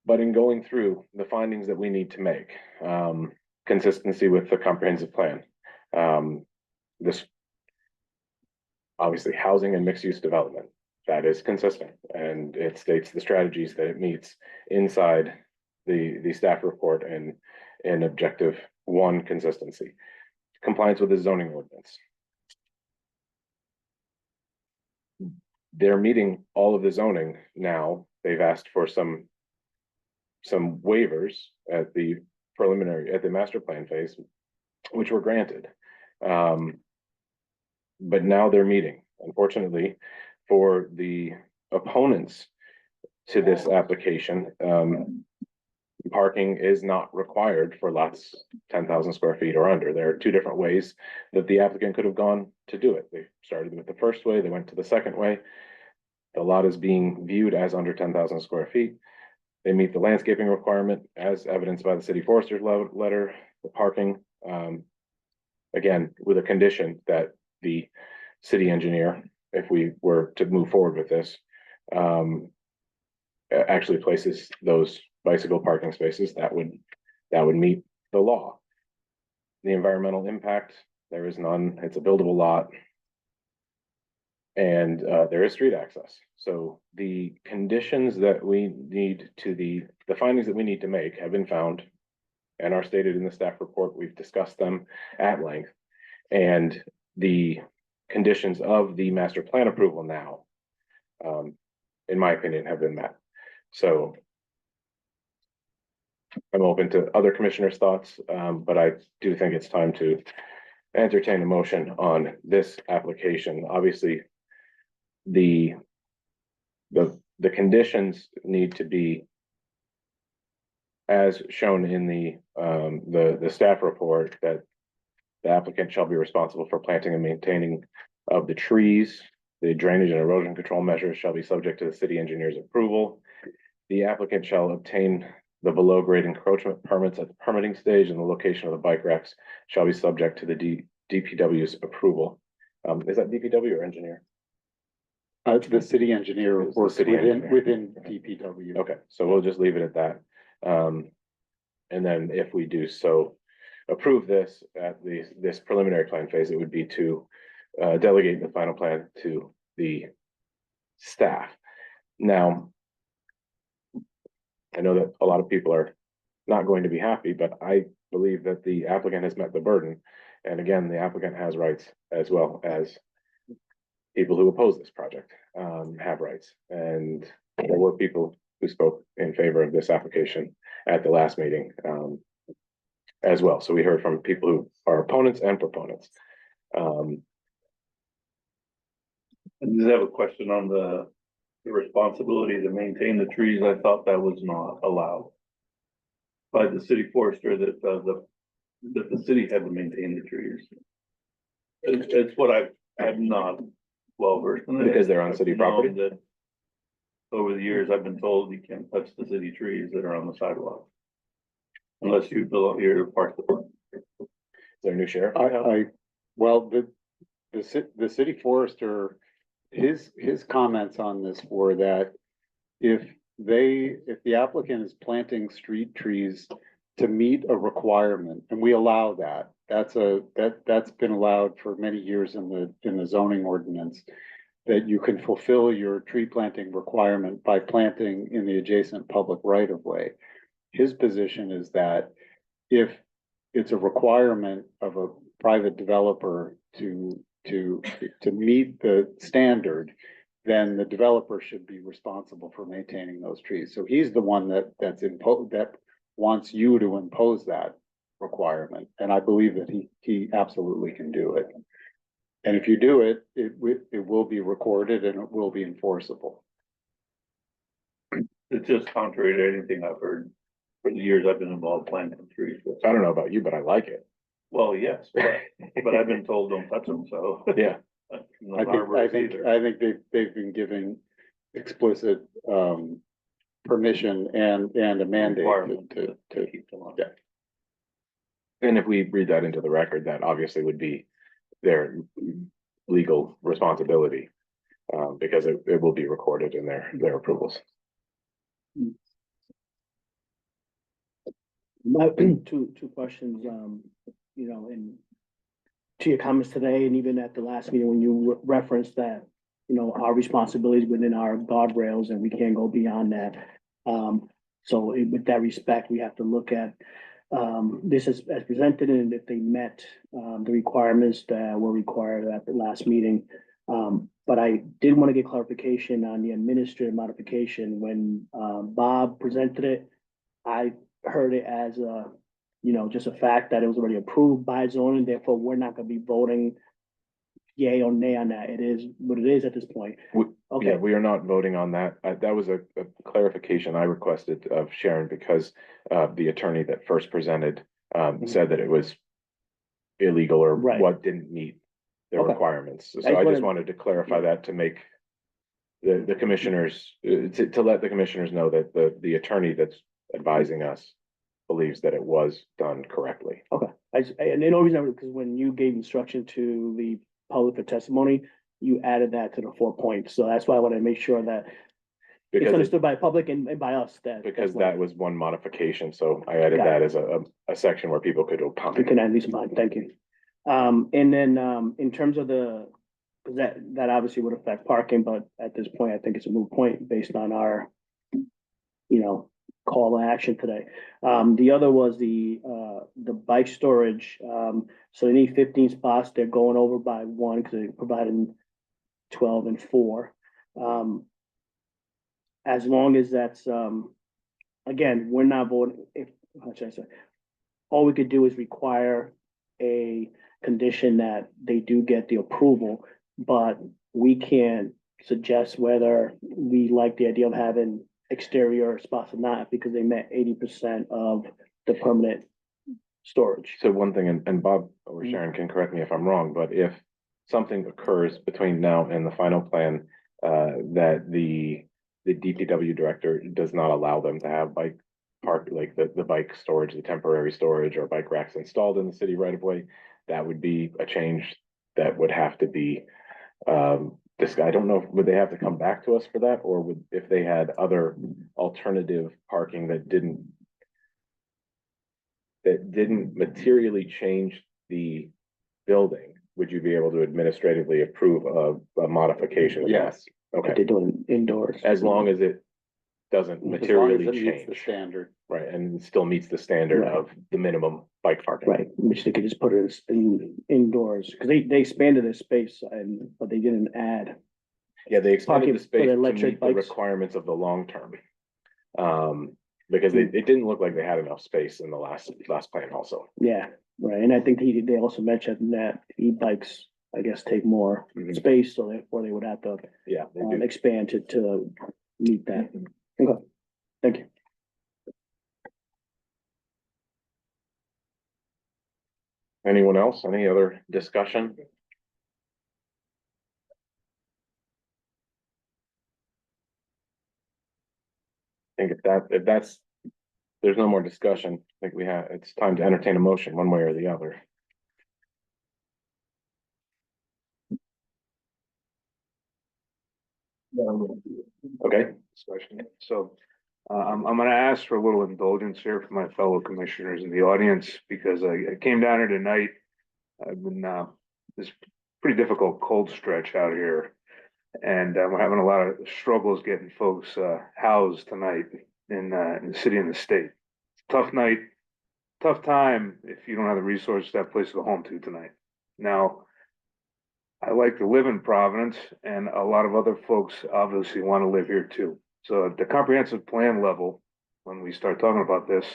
S1: But in going through the findings that we need to make, consistency with the comprehensive plan, this obviously housing and mixed use development, that is consistent, and it states the strategies that it meets inside the staff report and in objective 1 consistency. Compliance with the zoning ordinance. They're meeting all of the zoning now. They've asked for some waivers at the master plan phase, which were granted. But now they're meeting. Unfortunately, for the opponents to this application, parking is not required for lots 10,000 square feet or under. There are 2 different ways that the applicant could have gone to do it. They started with the first way, they went to the second way. The lot is being viewed as under 10,000 square feet. They meet the landscaping requirement as evidenced by the city forester's letter, the parking, again, with a condition that the city engineer, if we were to move forward with this, actually places those bicycle parking spaces that would meet the law. The environmental impact, there is none. It's a buildable lot. And there is street access. So the conditions that we need to the findings that we need to make have been found and are stated in the staff report. We've discussed them at length. And the conditions of the master plan approval now, in my opinion, have been met. So I'm open to other commissioners' thoughts, but I do think it's time to entertain a motion on this application. Obviously, the conditions need to be as shown in the staff report, that the applicant shall be responsible for planting and maintaining of the trees. The drainage and erosion control measures shall be subject to the city engineer's approval. The applicant shall obtain the below grade encroachment permits at the permitting stage, and the location of the bike racks shall be subject to the DPW's approval. Is that DPW or engineer?
S4: The city engineer works within DPW.
S1: Okay, so we'll just leave it at that. And then if we do so approve this at this preliminary plan phase, it would be to delegate the final plan to the staff. Now, I know that a lot of people are not going to be happy, but I believe that the applicant has met the burden. And again, the applicant has rights as well as people who oppose this project have rights. And there were people who spoke in favor of this application at the last meeting as well. So we heard from people who are opponents and proponents.
S13: I just have a question on the responsibility to maintain the trees. I thought that was not allowed by the city forester, that the city had to maintain the trees. It's what I'm not well versed in it.
S1: Because they're on city property?
S13: That over the years, I've been told you can't touch the city trees that are on the sidewalk unless you fill out your park.
S1: Is there a new sheriff?
S4: Well, the city forester, his comments on this were that if the applicant is planting street trees to meet a requirement, and we allow that, that's been allowed for many years in the zoning ordinance, that you can fulfill your tree planting requirement by planting in the adjacent public right of way. His position is that if it's a requirement of a private developer to meet the standard, then the developer should be responsible for maintaining those trees. So he's the one that wants you to impose that requirement. And I believe that he absolutely can do it. And if you do it, it will be recorded and it will be enforceable.
S13: It's just contrary to anything I've heard for the years I've been involved planting trees.
S1: I don't know about you, but I like it.
S13: Well, yes, but I've been told don't touch them, so.
S1: Yeah.
S4: I think they've been given explicit permission and a mandate to
S13: keep them on.
S4: Yeah.
S1: And if we read that into the record, that obviously would be their legal responsibility. Because it will be recorded in their approvals.
S10: Two questions, you know, and to your comments today, and even at the last meeting, when you referenced that, you know, our responsibilities within our guardrails, and we can't go beyond that. With that respect, we have to look at this as presented, and if they met the requirements that were required at the last meeting. But I did want to get clarification on the administrative modification. When Bob presented it, I heard it as a, you know, just a fact that it was already approved by zoning, therefore we're not gonna be voting yay or nay on that. It is what it is at this point. Okay.
S1: Yeah, we are not voting on that. That was a clarification I requested of Sharon because the attorney that first presented said that it was illegal or what didn't meet the requirements. So I just wanted to clarify that to make the commissioners, to let the commissioners know that the attorney that's advising us believes that it was done correctly.
S10: Okay, and the only reason, because when you gave instruction to the public for testimony, you added that to the 4 points. So that's why I want to make sure that it's understood by the public and by us
S1: because that was one modification. So I added that as a section where people could opine.
S10: We can at least opine. Thank you. And then in terms of that obviously would affect parking, but at this point, I think it's a moot point based on our, you know, call to action today. The other was the bike storage. So they need 15 spots. They're going over by 1 because they're providing 12 and 4. As long as that's, again, we're not voting, how should I say? All we could do is require a condition that they do get the approval, but we can't suggest whether we like the idea of having exterior spots or not, because they met 80% of the permanent storage.
S1: So one thing, and Bob or Sharon can correct me if I'm wrong, but if something occurs between now and the final plan, that the DPW director does not allow them to have bike park, like the bike storage, the temporary storage or bike racks installed in the city right of way, that would be a change that would have to be this guy, I don't know, would they have to come back to us for that, or would, if they had other alternative parking that didn't materially change the building, would you be able to administratively approve of a modification?
S4: Yes.
S1: Okay.
S10: They're doing indoors.
S1: As long as it doesn't
S4: As long as
S1: materially
S4: it meets
S1: change.
S4: the standard.
S1: Right, and it still meets the standard of the minimum bike parking.
S10: Right, which they could just put it indoors, because they expanded their space but they didn't add.
S1: Yeah, they expanded
S10: Parking
S1: the
S10: for
S1: space
S10: the
S1: to
S10: electric
S1: meet the
S10: bikes.
S1: requirements of the long term. Because it didn't look like they had enough space in the last plan also.
S10: Yeah, right, and I think they also mentioned that e-bikes, I guess, take more space, so therefore they would have to expand to meet that. Okay, thank you.
S1: Anyone else? Any other discussion? I think if that's, there's no more discussion, I think it's time to entertain a motion one way or the other. Okay.
S15: So I'm gonna ask for a little indulgence here for my fellow commissioners in the audience, because I came down here tonight. I've been this pretty difficult cold stretch out here, and we're having a lot of struggles getting folks housed tonight in the city and the state. Tough night, tough time if you don't have the resources to have a place to go home to tonight. Now, I like to live in Providence, and a lot of other folks obviously want to live here too. So at the comprehensive plan level, when we start talking about this,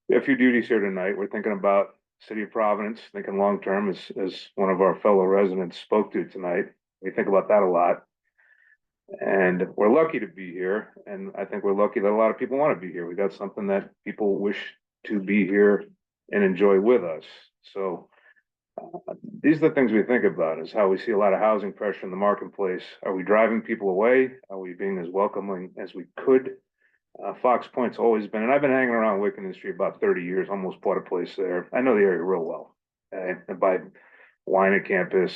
S15: we have a few duties here tonight. We're thinking about City of Providence, thinking long-term, as one of our fellow residents spoke to tonight. We think about that a lot. And we're lucky to be here, and I think we're lucky that a lot of people want to be here. We got something that people wish to be here and enjoy with us. So these are the things we think about, is how we see a lot of housing pressure in the marketplace. Are we driving people away? Are we being as welcoming as we could? Fox Point's always been, and I've been hanging around Wickenden Street about 30 years, almost bought a place there. I know the area real well. And by Wine Campus,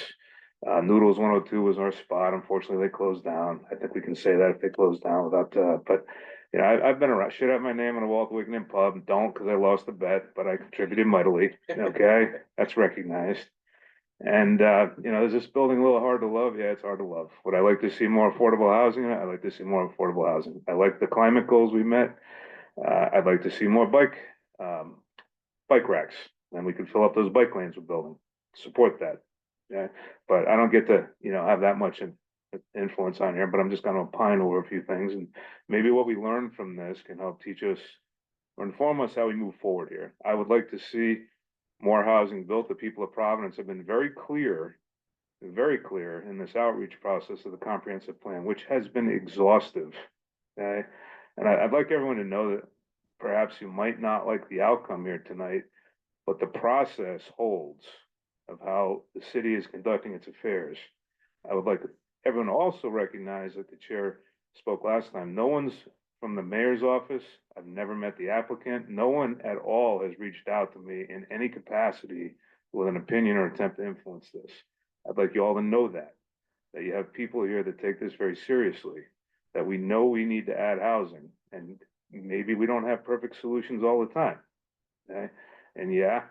S15: Noodles 102 was our spot. Unfortunately, they closed down. I think we can say that if they closed down without, but you know, I've been around, should have my name on the wall at the Wickenden pub. Don't, because I lost the bet, but I contributed mightily. Okay, that's recognized. And, you know, is this building a little hard to love? Yeah, it's hard to love. Would I like to see more affordable housing? I'd like to see more affordable housing. I like the climate goals we met. I'd like to see more bike racks, and we could fill up those bike lanes we're building. Support that. Yeah, but I don't get to, you know, have that much influence on here, but I'm just gonna opine over a few things, and maybe what we learn from this can help teach us or inform us how we move forward here. I would like to see more housing built. The people of Providence have been very clear in this outreach process of the comprehensive plan, which has been exhaustive. Okay, and I'd like everyone to know that perhaps you might not like the outcome here tonight, but the process holds of how the city is conducting its affairs. I would like everyone to also recognize that the chair spoke last time. No one's from the mayor's office. I've never met the applicant. No one at all has reached out to me in any capacity with an opinion or attempt to influence this. I'd like you all to know that you have people here that take this very seriously, that we know we need to add housing, and maybe we don't have perfect solutions all the time. Okay? And yeah,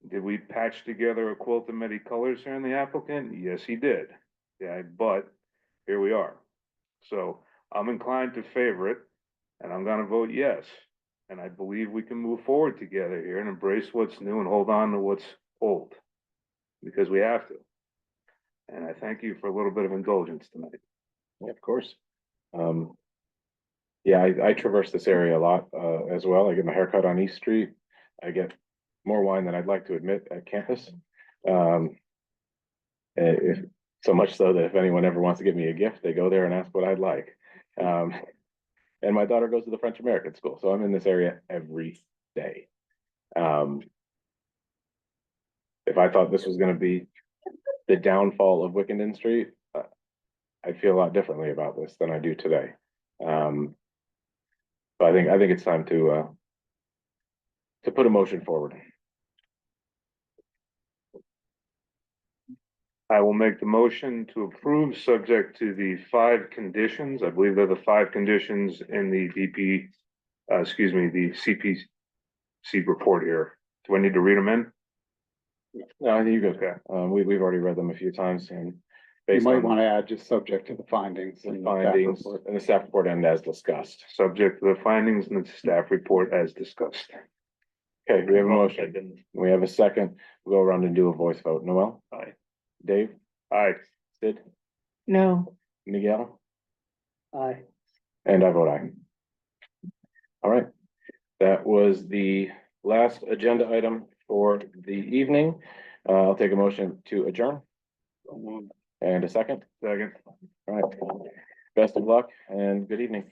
S15: did we patch together a quilt of many colors here in the applicant? Yes, he did. Yeah, but here we are. So I'm inclined to favor it, and I'm gonna vote yes. And I believe we can move forward together here and embrace what's new and hold on to what's old, because we have to. And I thank you for a little bit of indulgence tonight.
S1: Yeah, of course. Yeah, I traverse this area a lot, as well. I get my haircut on East Street. I get more wine than I'd like to admit at campus. If, so much so that if anyone ever wants to give me a gift, they go there and ask what I'd like. And my daughter goes to the French American school, so I'm in this area every day. If I thought this was gonna be the downfall of Wickenden Street, I feel a lot differently about this than I do today. But I think it's time to put a motion forward.
S15: I will make the motion to approve, subject to the 5 conditions. I believe they're the 5 conditions in the the CPC report here. Do I need to read them in?
S1: No, I think you're good. Okay. We've already read them a few times, and
S4: You
S1: based
S4: might
S1: on
S4: want to add just subject to the findings and
S1: findings and the staff report and as discussed.
S15: Subject to the findings in the staff report as discussed.
S1: Okay, we have a motion. We have a second. We'll go around and do a voice vote. Noel?
S15: Aye.
S1: Dave?
S15: Aye.
S1: Sid?
S14: No.
S1: Miguel?
S19: Aye.
S1: And I vote aye. All right. That was the last agenda item for the evening. I'll take a motion to adjourn. And a second.
S15: Second.
S1: All right. Best of luck and good evening.